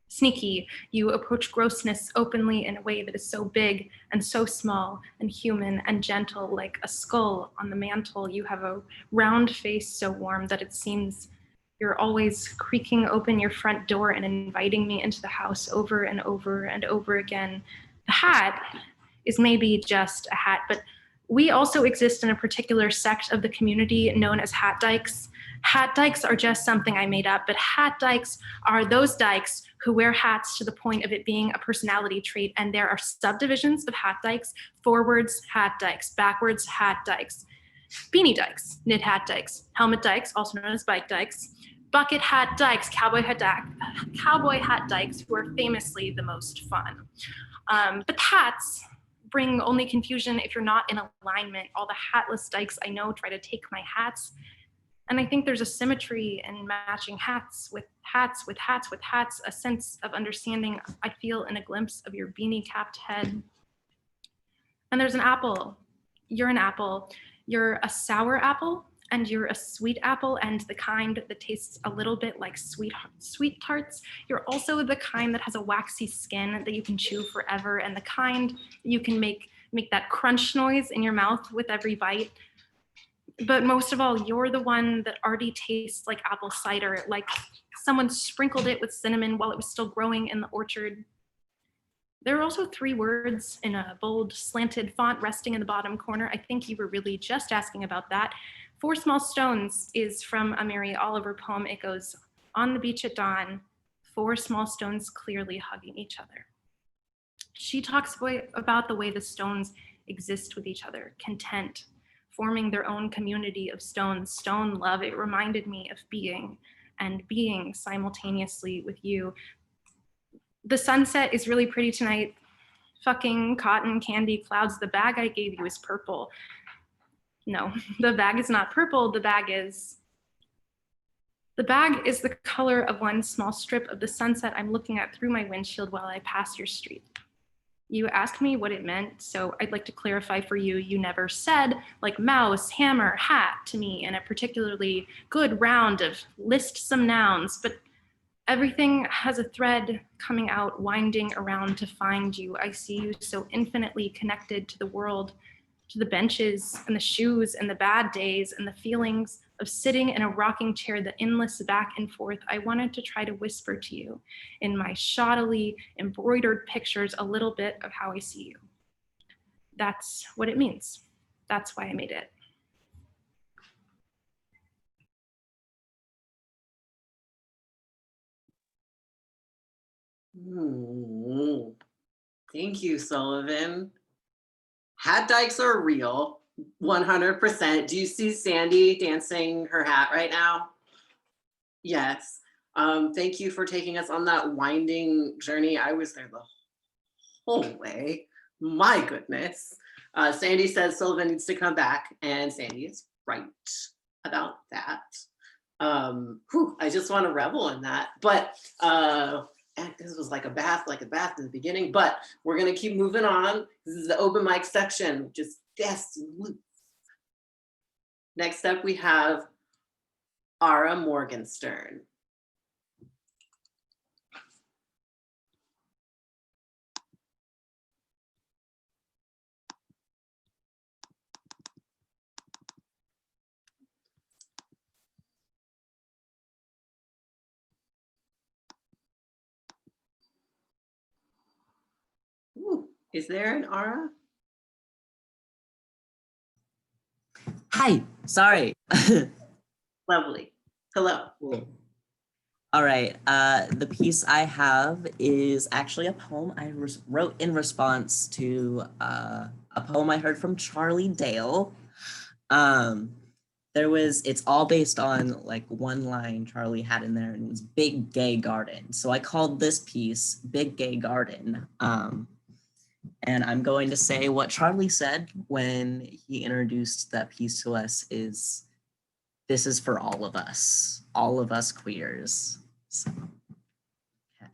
sneaky. You approach grossness openly in a way that is so big and so small and human and gentle, like a skull on the mantle. You have a round face so warm that it seems you're always creaking open your front door and inviting me into the house over and over and over again. The hat is maybe just a hat, but we also exist in a particular sect of the community known as hat dykes. Hat dykes are just something I made up, but hat dykes are those dykes who wear hats to the point of it being a personality trait. And there are subdivisions of hat dykes: forwards hat dykes, backwards hat dykes, beanie dykes, knit hat dykes, helmet dykes, also known as bike dykes, bucket hat dykes, cowboy hat dykes, who are famously the most fun. But hats bring only confusion if you're not in alignment. All the hatless dykes I know try to take my hats. And I think there's a symmetry in matching hats with hats with hats with hats, a sense of understanding I feel in a glimpse of your beanie capped head. And there's an apple. You're an apple. You're a sour apple, and you're a sweet apple, and the kind that tastes a little bit like sweet tarts. You're also the kind that has a waxy skin that you can chew forever, and the kind you can make that crunch noise in your mouth with every bite. But most of all, you're the one that already tastes like apple cider, like someone sprinkled it with cinnamon while it was still growing in the orchard. There are also 3 words in a bold, slanted font resting in the bottom corner. I think you were really just asking about that. 4 Small Stones is from a Mary Oliver poem. It goes, on the beach at dawn, 4 small stones clearly hugging each other. She talks about the way the stones exist with each other, content, forming their own community of stones, stone love. It reminded me of being, and being simultaneously with you. The sunset is really pretty tonight. Fucking cotton candy clouds. The bag I gave you is purple. No, the bag is not purple. The bag is The bag is the color of one small strip of the sunset I'm looking at through my windshield while I pass your street. You asked me what it meant, so I'd like to clarify for you, you never said like mouse, hammer, hat to me in a particularly good round of list some nouns, but everything has a thread coming out, winding around to find you. I see you so infinitely connected to the world, to the benches and the shoes and the bad days and the feelings of sitting in a rocking chair, the endless back and forth. I wanted to try to whisper to you in my shoddily embroidered pictures a little bit of how I see you. That's what it means. That's why I made it. Thank you, Sullivan. Hat dykes are real, 100%. Do you see Sandy dancing her hat right now? Yes. Thank you for taking us on that winding journey. I was there the whole way. My goodness. Sandy says Sullivan needs to come back, and Sandy is right about that. I just want to revel in that. But this was like a bath in the beginning, but we're gonna keep moving on. This is the open mic section, just fast and loose. Next up, we have Ara Morgenstern. Ooh, is there an Ara? Hi, sorry. Lovely. Hello. Cool. All right, the piece I have is actually a poem I wrote in response to a poem I heard from Charlie Dale. It's all based on like one line Charlie had in there, and it was Big Gay Garden. So I called this piece Big Gay Garden. And I'm going to say what Charlie said when he introduced that piece to us is, this is for all of us queers. So, okay.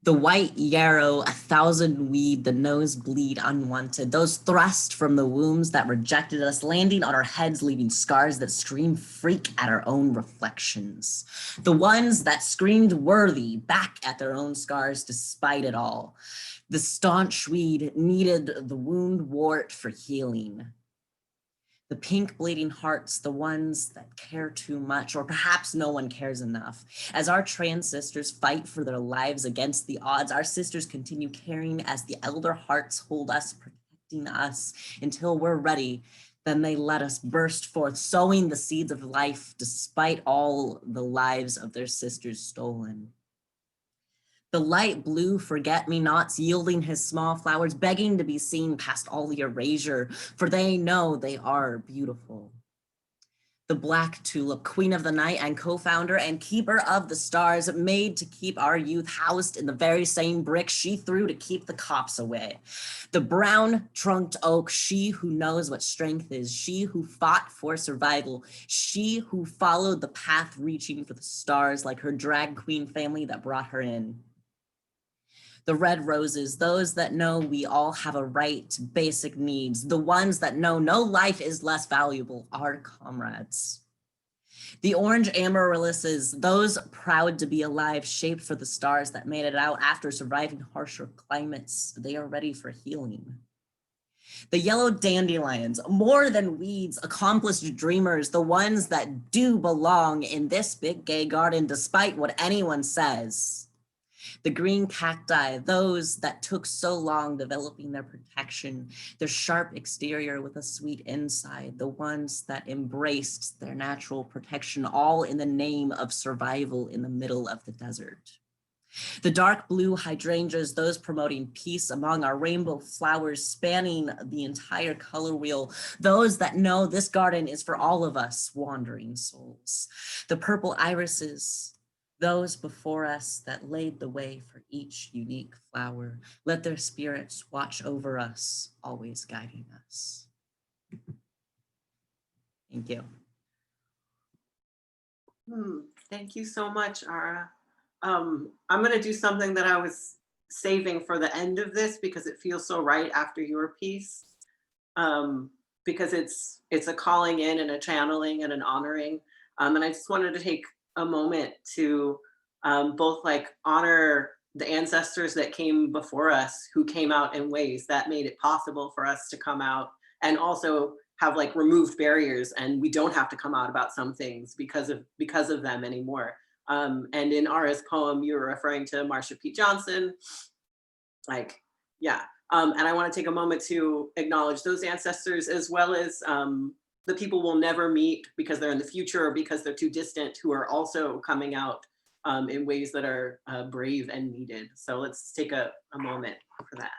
The white yarrow, 1,000 weed, the nosebleed unwanted, those thrust from the wombs that rejected us, landing on our heads, leaving scars that scream freak at our own reflections. The ones that screamed worthy back at their own scars despite it all. The staunch weed needed the wound wart for healing. The pink bleeding hearts, the ones that care too much, or perhaps no one cares enough. As our trans sisters fight for their lives against the odds, our sisters continue caring as the elder hearts hold us, protecting us until we're ready. Then they let us burst forth, sowing the seeds of life despite all the lives of their sisters stolen. The light blue forget-me-nots yielding his small flowers, begging to be seen past all the erasure, for they know they are beautiful. The black tulip, queen of the night and co-founder and keeper of the stars, made to keep our youth housed in the very same bricks she threw to keep the cops away. The brown trunked oak, she who knows what strength is, she who fought for survival, she who followed the path reaching for the stars like her drag queen family that brought her in. The red roses, those that know we all have a right to basic needs, the ones that know no life is less valuable, our comrades. The orange amaryllises, those proud to be alive, shaped for the stars that made it out after surviving harsher climates, they are ready for healing. The yellow dandelions, more than weeds, accomplished dreamers, the ones that do belong in this big gay garden despite what anyone says. The green cacti, those that took so long developing their protection, their sharp exterior with a sweet inside, the ones that embraced their natural protection, all in the name of survival in the middle of the desert. The dark blue hydrangeas, those promoting peace among our rainbow flowers spanning the entire color wheel, those that know this garden is for all of us wandering souls. The purple irises, those before us that laid the way for each unique flower, let their spirits watch over us, always guiding us. Thank you. Thank you so much, Ara. I'm going to do something that I was saving for the end of this because it feels so right after your piece. Because it's a calling in and a channeling and an honoring. And I just wanted to take a moment to both like honor the ancestors that came before us, who came out in ways that made it possible for us to come out, and also have like removed barriers, and we don't have to come out about some things because of them anymore. And in Ara's poem, you were referring to Marsha P. Johnson, like, yeah. And I want to take a moment to acknowledge those ancestors, as well as the people we'll never meet because they're in the future or because they're too distant, who are also coming out in ways that are brave and needed. So let's take a moment for that.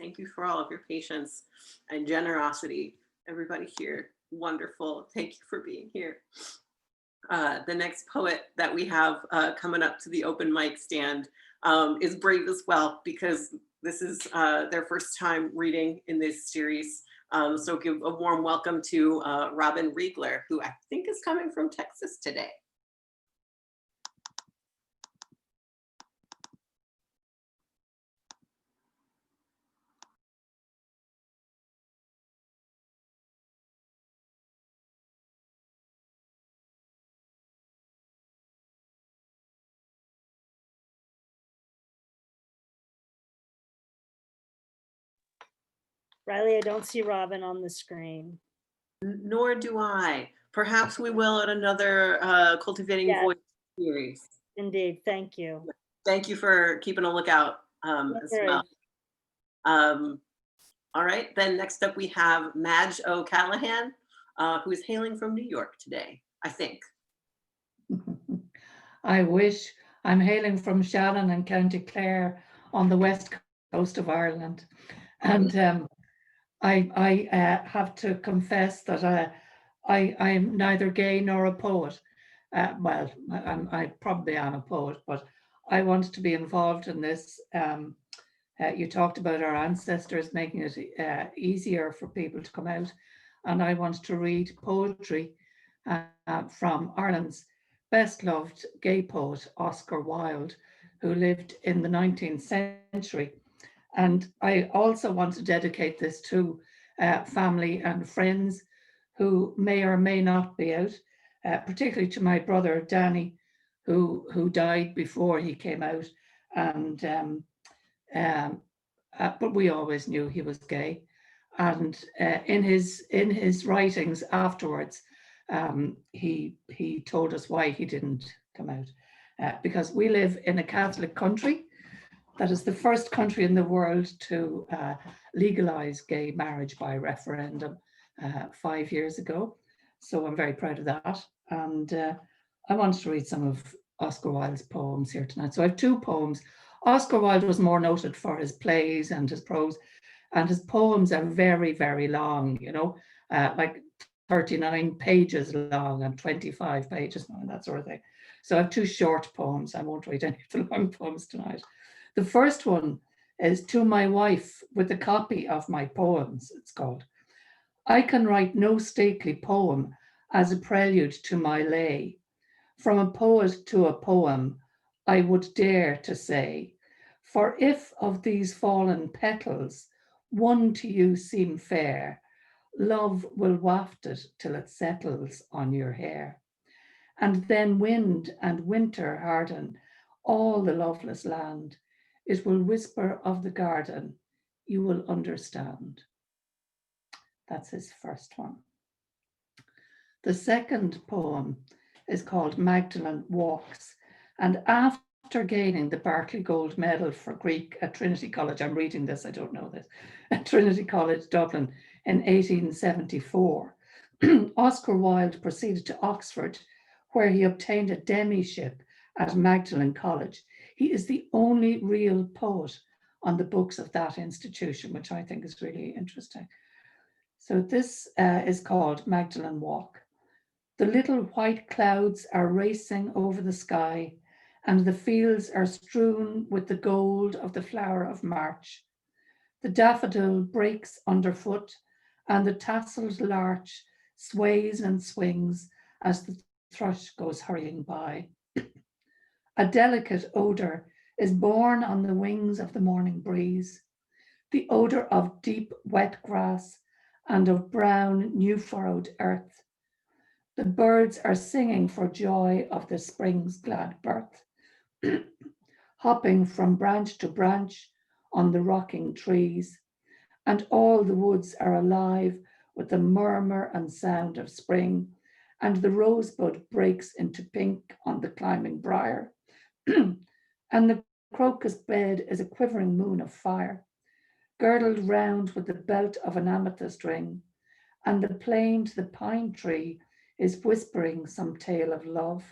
Thank you for all of your patience and generosity. Everybody here, wonderful. Thank you for being here. The next poet that we have coming up to the open mic stand is brave as well, because this is their first time reading in this series. So give a warm welcome to Robin Riegler, who I think is coming from Texas today. Riley, I don't see Robin on the screen. Nor do I. Perhaps we will at another Cultivating Voice series. Indeed, thank you. Thank you for keeping a lookout as well. All right, then next up we have Madge O'Callahan, who is hailing from New York today, I think. I wish. I'm hailing from Shannon and County Clare on the west coast of Ireland. And I have to confess that I'm neither gay nor a poet. Well, I probably am a poet, but I want to be involved in this. You talked about our ancestors making it easier for people to come out, and I want to read poetry from Ireland's best loved gay poet, Oscar Wilde, who lived in the 19th century. And I also want to dedicate this to family and friends who may or may not be out, particularly to my brother, Danny, who died before he came out. And but we always knew he was gay. And in his writings afterwards, he told us why he didn't come out. Because we live in a Catholic country that is the first country in the world to legalize gay marriage by referendum 5 years ago. So I'm very proud of that. And I wanted to read some of Oscar Wilde's poems here tonight. So I have two poems. Oscar Wilde was more noted for his plays and his prose, and his poems are very, very long, you know, like 39 pages long and 25 pages long, and that sort of thing. So I have two short poems. I won't read any of the long poems tonight. The first one is to my wife with a copy of my poems, it's called. I can write no stately poem as a prelude to my lay. From a poet to a poem, I would dare to say, for if of these fallen petals, one to you seem fair, love will waft it till it settles on your hair. And then wind and winter harden all the loveless land. It will whisper of the garden, you will understand. That's his first one. The second poem is called Magdalene Walks. And after gaining the Berkeley Gold Medal for Greek at Trinity College, I'm reading this, I don't know this, at Trinity College, Dublin in 1874, Oscar Wilde proceeded to Oxford, where he obtained a demyship at Magdalen College. He is the only real poet on the books of that institution, which I think is really interesting. So this is called Magdalen Walk. The little white clouds are racing over the sky, and the fields are strewn with the gold of the flower of March. The daffodil breaks underfoot, and the tasseled larch sways and swings as the thrush goes hurrying by. A delicate odor is borne on the wings of the morning breeze, the odor of deep wet grass and of brown new furrowed earth. The birds are singing for joy of the spring's glad birth, hopping from branch to branch on the rocking trees, and all the woods are alive with the murmur and sound of spring, and the rosebud breaks into pink on the climbing briar, and the crocus bed is a quivering moon of fire, girdled round with the belt of an amethyst ring, and the plane to the pine tree is whispering some tale of love,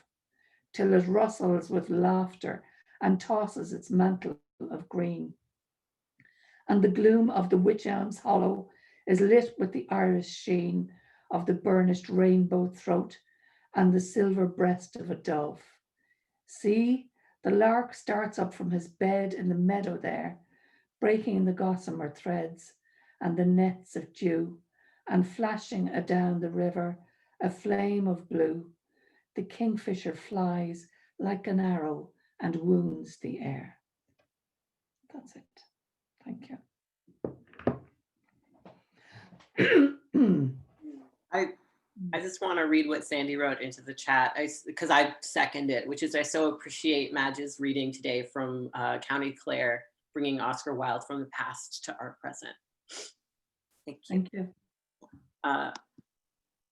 till it rustles with laughter and tosses its mantle of green. And the gloom of the wych elm's hollow is lit with the iris sheen of the burnished rainbow throat and the silver breast of a dove. See, the lark starts up from his bed in the meadow there, breaking the gossamer threads and the nets of dew, and flashing adown the river a flame of blue. The kingfisher flies like an arrow and wounds the air. That's it. Thank you. I just want to read what Sandy wrote into the chat because I second it, which is I so appreciate Madge's reading today from County Clare, bringing Oscar Wilde from the past to our present. Thank you. Thank you.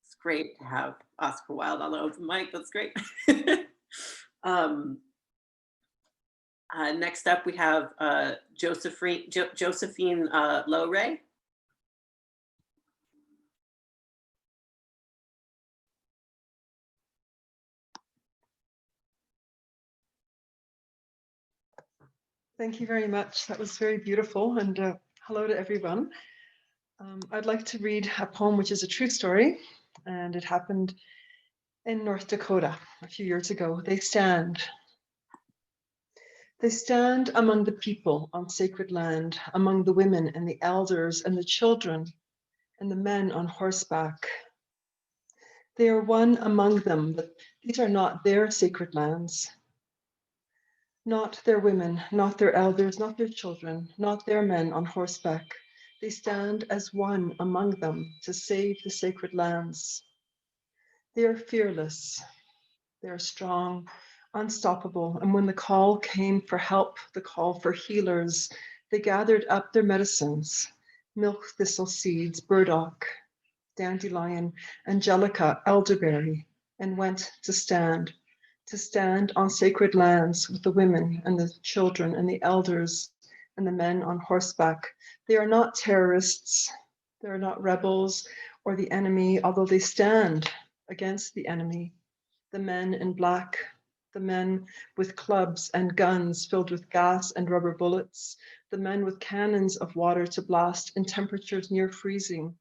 It's great to have Oscar Wilde on the open mic. That's great. Next up, we have Josephine Lowray. Thank you very much. That was very beautiful. And hello to everyone. I'd like to read a poem which is a true story, and it happened in North Dakota a few years ago. They stand among the people on sacred land, among the women and the elders and the children and the men on horseback. They are one among them, but these are not their sacred lands. Not their women, not their elders, not their children, not their men on horseback. They stand as one among them to save the sacred lands. They are fearless, they are strong, unstoppable. And when the call came for help, the call for healers, they gathered up their medicines, milk thistle seeds, burdock, dandelion, angelica, elderberry, and went to stand on sacred lands with the women and the children and the elders and the men on horseback. They are not terrorists, they are not rebels or the enemy, although they stand against the enemy. The men in black, the men with clubs and guns filled with gas and rubber bullets, the men with cannons of water to blast in temperatures near freezing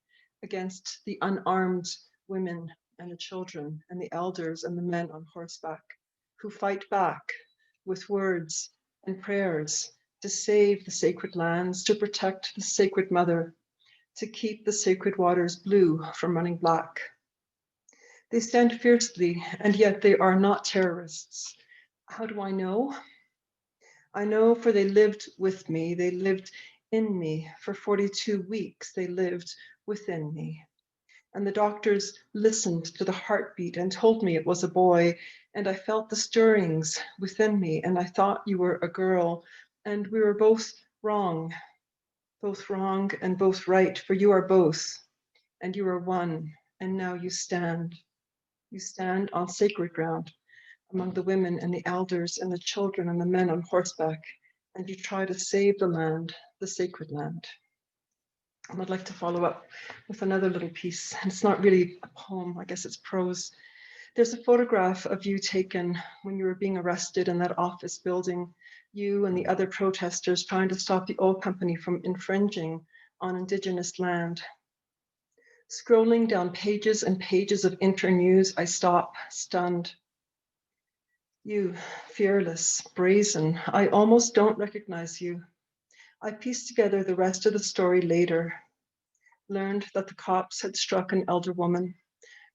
against the unarmed women and the children and the elders and the men on horseback who fight back with words and prayers to save the sacred lands, to protect the sacred mother, to keep the sacred waters blue from running black. They stand fiercely, and yet they are not terrorists. How do I know? I know, for they lived with me. They lived in me. For 42 weeks, they lived within me. And the doctors listened to the heartbeat and told me it was a boy. And I felt the stirrings within me. And I thought you were a girl. And we were both wrong and both right. For you are both, and you are one. And now you stand. You stand on sacred ground among the women and the elders and the children and the men on horseback. And you try to save the land, the sacred land. And I'd like to follow up with another little piece. And it's not really a poem, I guess it's prose. There's a photograph of you taken when you were being arrested in that office building, you and the other protesters trying to stop the oil company from infringing on Indigenous land. Scrolling down pages and pages of internews, I stop, stunned. You, fearless, brazen, I almost don't recognize you. I pieced together the rest of the story later, learned that the cops had struck an elder woman,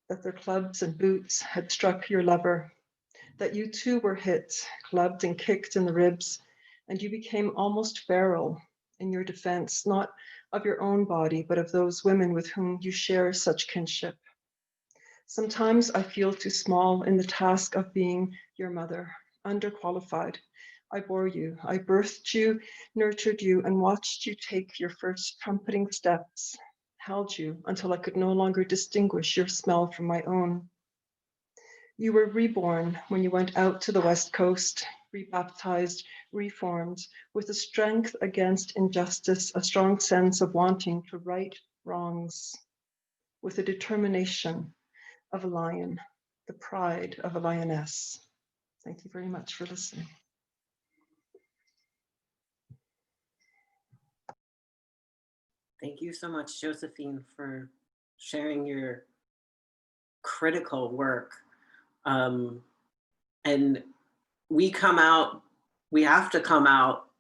that their clubs and boots had struck your lover, that you too were hit, clubbed and kicked in the ribs, and you became almost feral in your defense, not of your own body, but of those women with whom you share such kinship. Sometimes I feel too small in the task of being your mother, underqualified. I bore you, I birthed you, nurtured you, and watched you take your first trumpeting steps, held you until I could no longer distinguish your smell from my own. You were reborn when you went out to the West Coast, rebaptized, reformed, with a strength against injustice, a strong sense of wanting to right wrongs, with a determination of a lion, the pride of a lioness. Thank you very much for listening. Thank you so much, Josephine, for sharing your critical work. And we have to come out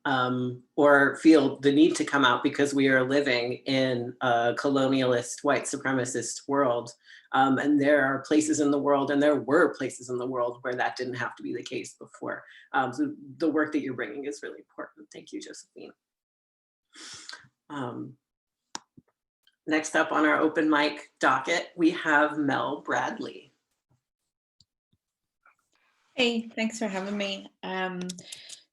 or feel the need to come out because we are living in a colonialist, white supremacist world. And there are places in the world, and there were places in the world where that didn't have to be the case before. So the work that you're bringing is really important. Thank you, Josephine. Next up on our open mic docket, we have Mel Bradley. Hey, thanks for having me.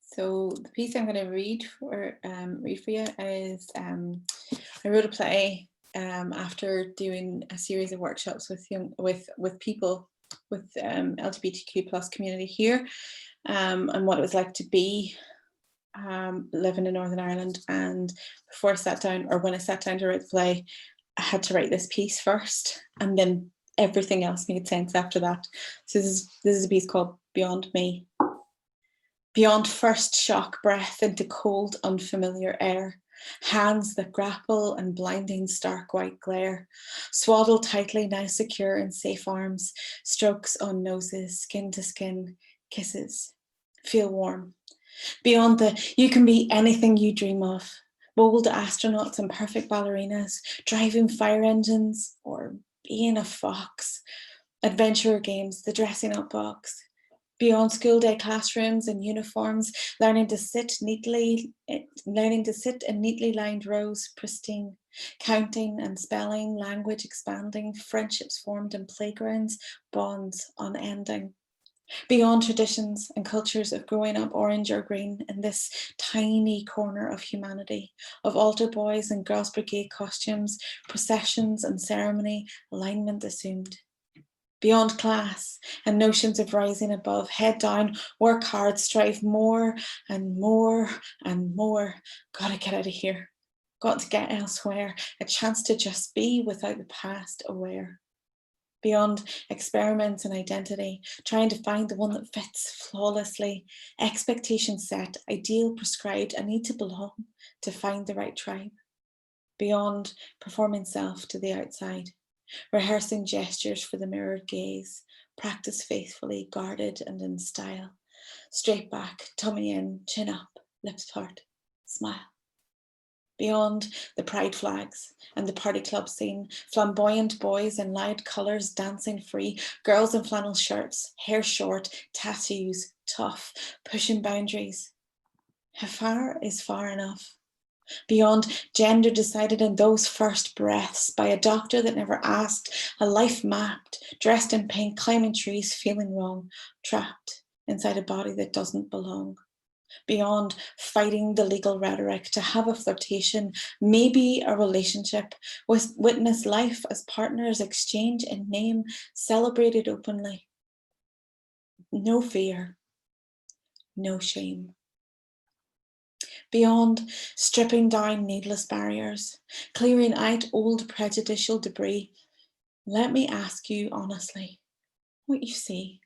So the piece I'm going to read for you is I wrote a play after doing a series of workshops with people with LGBTQ plus community here, and what it was like to be living in Northern Ireland. And before I sat down, or when I sat down to write the play, I had to write this piece first, and then everything else made sense after that. So this is a piece called Beyond Me. Beyond first shock breath into cold, unfamiliar air, hands that grapple and blinding stark white glare, swaddled tightly, now secure in safe arms, strokes on noses, skin to skin, kisses, feel warm. Beyond the you can be anything you dream of, bold astronauts and perfect ballerinas, driving fire engines or being a fox, adventure games, the dressing up box. Beyond school day classrooms and uniforms, learning to sit in neatly lined rows, pristine, counting and spelling, language expanding, friendships formed in playgrounds, bonds unending. Beyond traditions and cultures of growing up orange or green in this tiny corner of humanity, of altar boys and girls' brigade costumes, processions and ceremony, alignment assumed. Beyond class and notions of rising above, head down, work hard, strive more and more and more. Gotta get out of here, got to get elsewhere, a chance to just be without the past aware. Beyond experiments and identity, trying to find the one that fits flawlessly, expectations set, ideal prescribed, I need to belong to find the right tribe. Beyond performing self to the outside, rehearsing gestures for the mirrored gaze, practice faithfully, guarded and in style. Straight back, tummy in, chin up, lips part, smile. Beyond the pride flags and the party club scene, flamboyant boys in loud colours dancing free, girls in flannel shirts, hair short, tattoos, tough, pushing boundaries. How far is far enough? Beyond gender decided in those first breaths by a doctor that never asked, a life mapped, dressed in pink, climbing trees, feeling wrong, trapped inside a body that doesn't belong. Beyond fighting the legal rhetoric to have a flirtation, maybe a relationship, witness life as partners exchange in name, celebrated openly. No fear, no shame. Beyond stripping down needless barriers, clearing out old prejudicial debris, let me ask you honestly, what you see,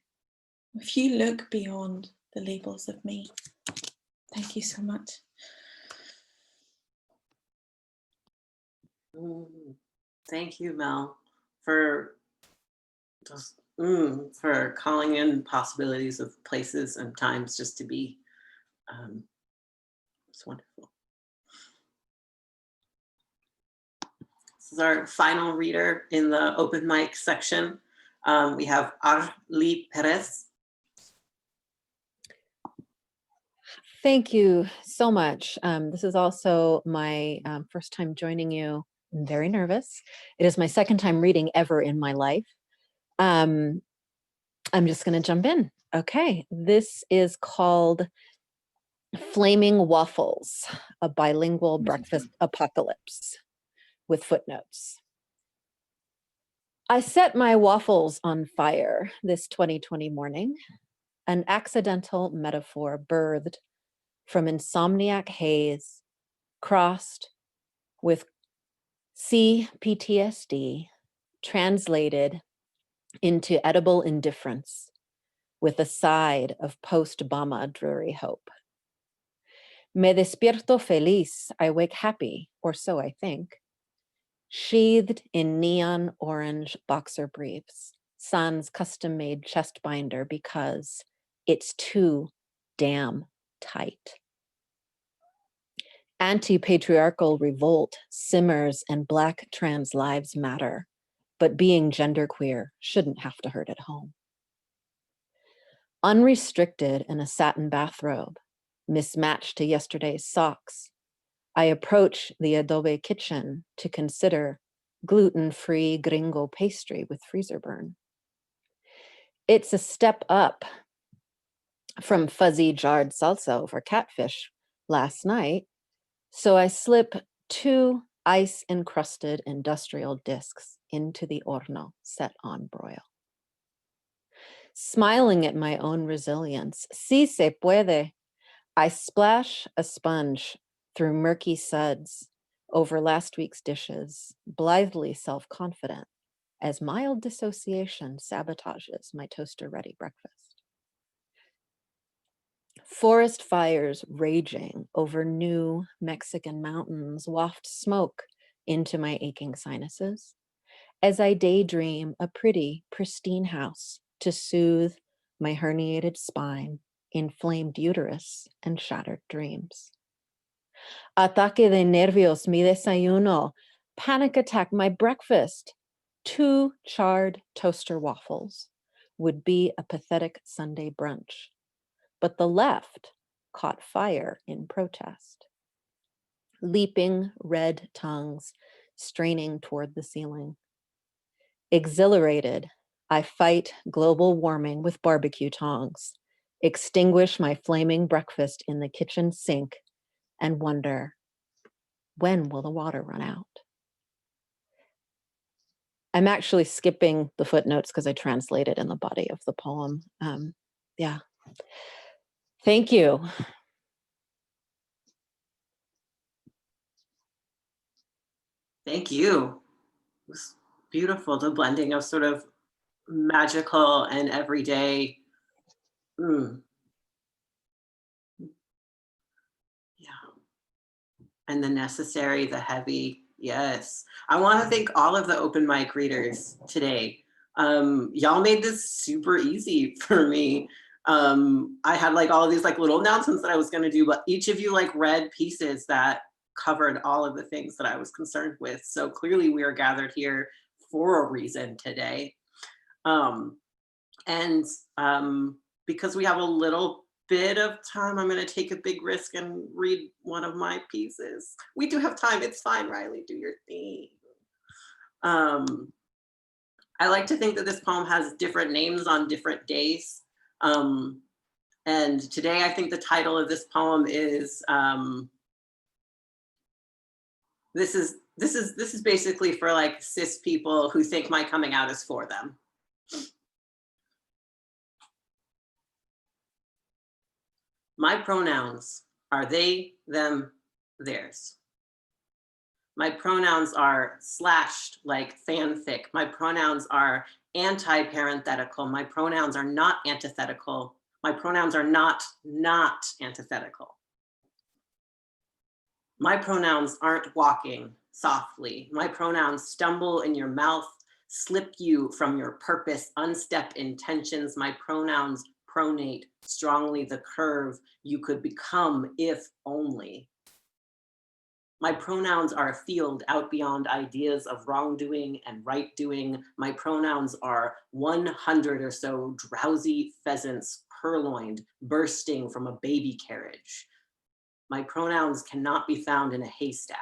if you look beyond the labels of me. Thank you so much. Thank you, Mel, for just for calling in possibilities of places and times just to be. It's wonderful. This is our final reader in the open mic section. We have Arly Perez. Thank you so much. This is also my first time joining you. I'm very nervous. It is my second time reading ever in my life. I'm just going to jump in. Okay, this is called Flaming Waffles, a bilingual breakfast apocalypse with footnotes. I set my waffles on fire this 2020 morning, an accidental metaphor birthed from insomniac haze, crossed with CPTSD, translated into edible indifference with a side of post-Bama dreary hope. Me despierto feliz, I wake happy, or so I think, sheathed in neon orange boxer briefs, sans custom-made chest binder because it's too damn tight. Anti-patriarchal revolt simmers and Black trans lives matter, but being genderqueer shouldn't have to hurt at home. Unrestricted in a satin bathrobe, mismatched to yesterday's socks, I approach the adobe kitchen to consider gluten-free gringo pastry with freezer burn. It's a step up from fuzzy jarred salsa over catfish last night, so I slip 2 ice-encrusted industrial discs into the horno set on broil. Smiling at my own resilience, si se puede, I splash a sponge through murky suds over last week's dishes, blithely self-confident, as mild dissociation sabotages my toaster-ready breakfast. Forest fires raging over new Mexican mountains waft smoke into my aching sinuses as I daydream a pretty, pristine house to soothe my herniated spine, inflamed uterus, and shattered dreams. Ataque de nervios, mi desayuno. Panic attack, my breakfast. 2 charred toaster waffles would be a pathetic Sunday brunch, but the left caught fire in protest. Leaping red tongues straining toward the ceiling. Exhilarated, I fight global warming with barbecue tongs, extinguish my flaming breakfast in the kitchen sink, and wonder, when will the water run out? I'm actually skipping the footnotes because I translated in the body of the poem. Yeah. Thank you. Thank you. It was beautiful, the blending of sort of magical and everyday. Yeah. And the necessary, the heavy. Yes. I want to thank all of the open mic readers today. Y'all made this super easy for me. I had like all of these like little announcements that I was going to do, but each of you like read pieces that covered all of the things that I was concerned with. So clearly we are gathered here for a reason today. Because we have a little bit of time, I'm going to take a big risk and read one of my pieces. We do have time. It's fine, Riley, do your thing. I like to think that this poem has different names on different days. And today I think the title of this poem is this is basically for like cis people who think my coming out is for them. My pronouns are they, them, theirs. My pronouns are slashed like fanfic. My pronouns are anti-parenthetical. My pronouns are not antithetical. My pronouns are not antithetical. My pronouns aren't walking softly. My pronouns stumble in your mouth, slip you from your purpose, unstep intentions. My pronouns pronate strongly the curve you could become if only. My pronouns are a field out beyond ideas of wrongdoing and right doing. My pronouns are 100 or so drowsy pheasants purloined, bursting from a baby carriage. My pronouns cannot be found in a haystack.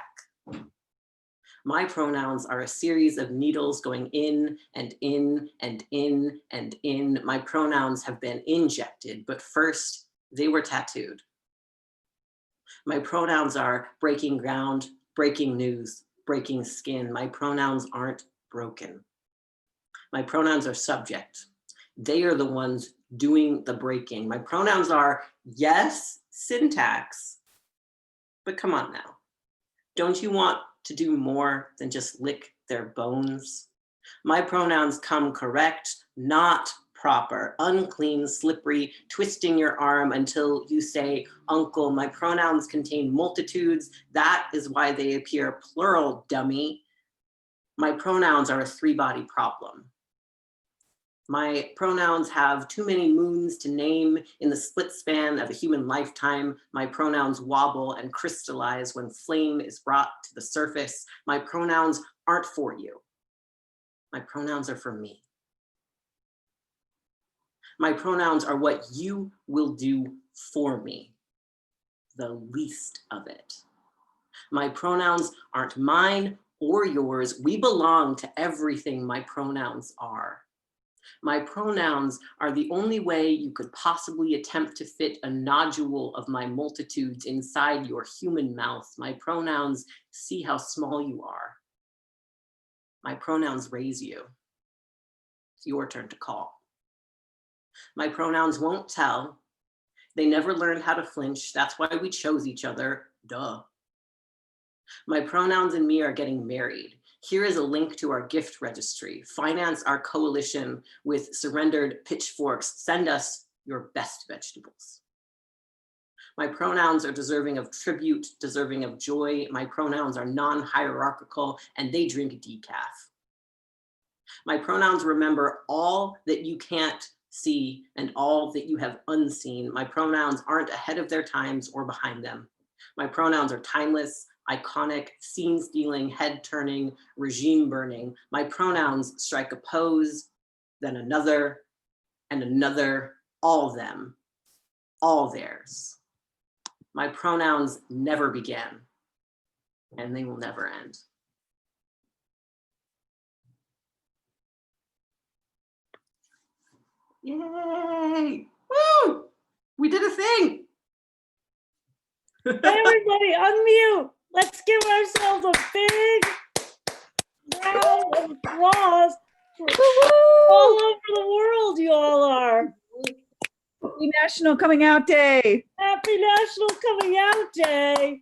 My pronouns are a series of needles going in and in and in and in. My pronouns have been injected, but first they were tattooed. My pronouns are breaking ground, breaking news, breaking skin. My pronouns aren't broken. My pronouns are subject. They are the ones doing the breaking. My pronouns are, yes, syntax, but come on now. Don't you want to do more than just lick their bones? My pronouns come correct, not proper, unclean, slippery, twisting your arm until you say, uncle. My pronouns contain multitudes. That is why they appear plural, dummy. My pronouns are a three-body problem. My pronouns have too many moons to name in the split span of a human lifetime. My pronouns wobble and crystallize when flame is brought to the surface. My pronouns aren't for you. My pronouns are for me. My pronouns are what you will do for me, the least of it. My pronouns aren't mine or yours. We belong to everything my pronouns are. My pronouns are the only way you could possibly attempt to fit a nodule of my multitudes inside your human mouth. My pronouns see how small you are. My pronouns raise you. It's your turn to call. My pronouns won't tell. They never learned how to flinch. That's why we chose each other, duh. My pronouns and me are getting married. Here is a link to our gift registry. Finance our coalition with surrendered pitchforks. Send us your best vegetables. My pronouns are deserving of tribute, deserving of joy. My pronouns are non-hierarchical and they drink decaf. My pronouns remember all that you can't see and all that you have unseen. My pronouns aren't ahead of their times or behind them. My pronouns are timeless, iconic, scene-stealing, head-turning, regime-burning. My pronouns strike a pose, then another, and another, all them, all theirs. My pronouns never began, and they will never end. Yay! Woo! We did a thing! Everybody unmute. Let's give ourselves a big round of applause. All over the world, you all are. Happy National Coming Out Day. Happy National Coming Out Day.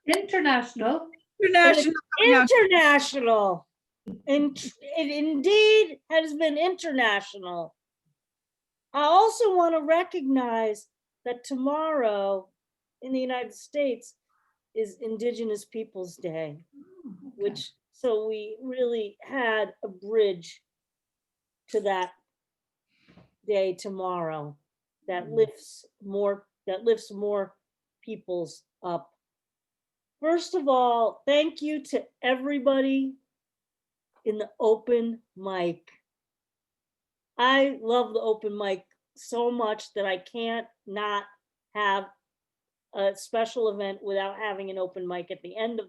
International. International Coming Out Day. International. It indeed has been international. I also want to recognize that tomorrow in the United States is Indigenous Peoples Day, which so we really had a bridge to that day tomorrow that lifts more peoples up. First of all, thank you to everybody in the open mic. I love the open mic so much that I can't not have a special event without having an open mic at the end of,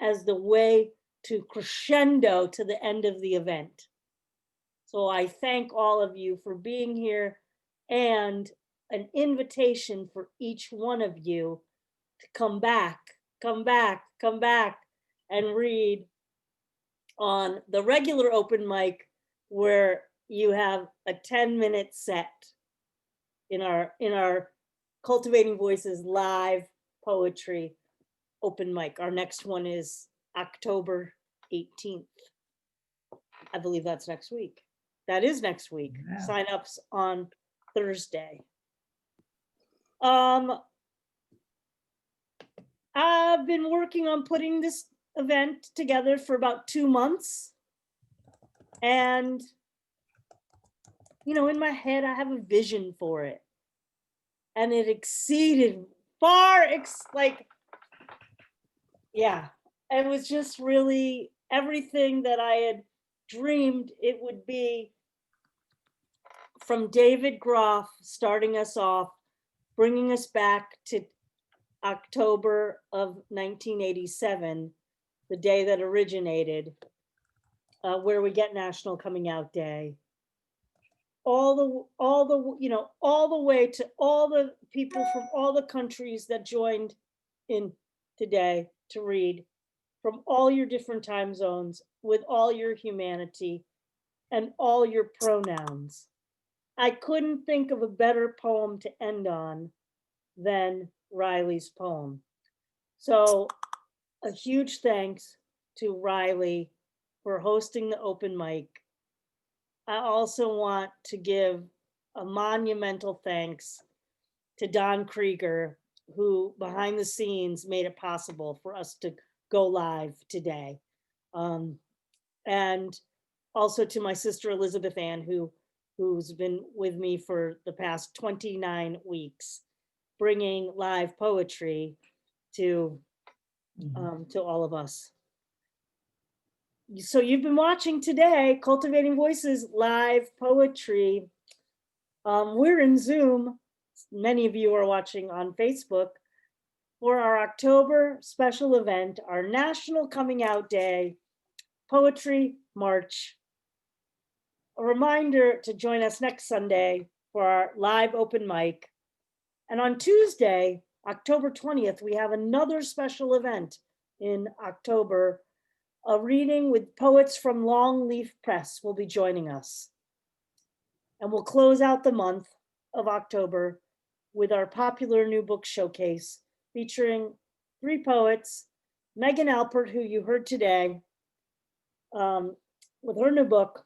as the way to crescendo to the end of the event. So I thank all of you for being here and an invitation for each one of you to come back and read on the regular open mic where you have a 10-minute set in our Cultivating Voices live poetry. open mic. Our next one is October 18th. I believe that's next week. That is next week. Yeah. Sign-ups on Thursday. I've been working on putting this event together for about 2 months. And, you know, in my head, I have a vision for it. And it exceeded yeah, it was just really everything that I had dreamed it would be, from David Groff starting us off, bringing us back to October of 1987, the day that originated, where we get National Coming Out Day. All the way to all the people from all the countries that joined in today to read, from all your different time zones, with all your humanity and all your pronouns. I couldn't think of a better poem to end on than Riley's poem. So a huge thanks to Riley for hosting the open mic. I also want to give a monumental thanks to Don Krieger, who behind the scenes made it possible for us to go live today. And also to my sister, Elizabeth Ann, who's been with me for the past 29 weeks, bringing live poetry to all of us. So you've been watching today, Cultivating Voices live poetry. We're in Zoom. Many of you are watching on Facebook for our October special event, our National Coming Out Day Poetry March. A reminder to join us next Sunday for our live open mic. And on Tuesday, October 20th, we have another special event in October. A reading with poets from Longleaf Press will be joining us. And we'll close out the month of October with our popular new book showcase featuring 3 poets, Megan Alpert, who you heard today, with her new book,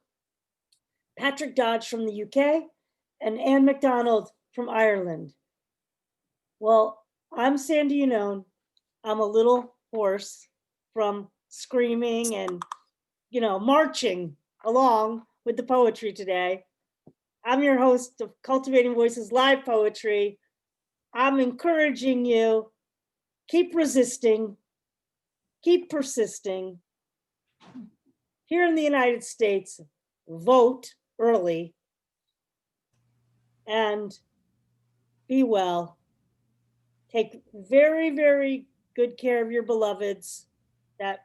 Patrick Dodge from the UK, and Anne MacDonald from Ireland. Well, I'm Sandy Unone. I'm a little hoarse from screaming and, marching along with the poetry today. I'm your host of Cultivating Voices Live Poetry. I'm encouraging you, keep resisting, keep persisting. Here in the United States, vote early and be well. Take very, very good care of your beloveds. That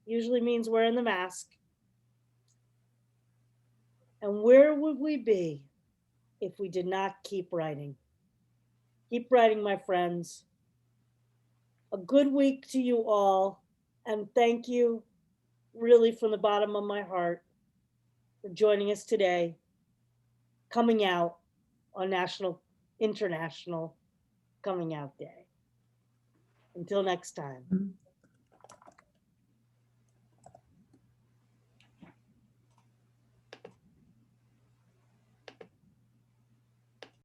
usually means wearing the mask. And where would we be if we did not keep writing? Keep writing, my friends. A good week to you all. And thank you really from the bottom of my heart for joining us today, coming out on International Coming Out Day. Until next time.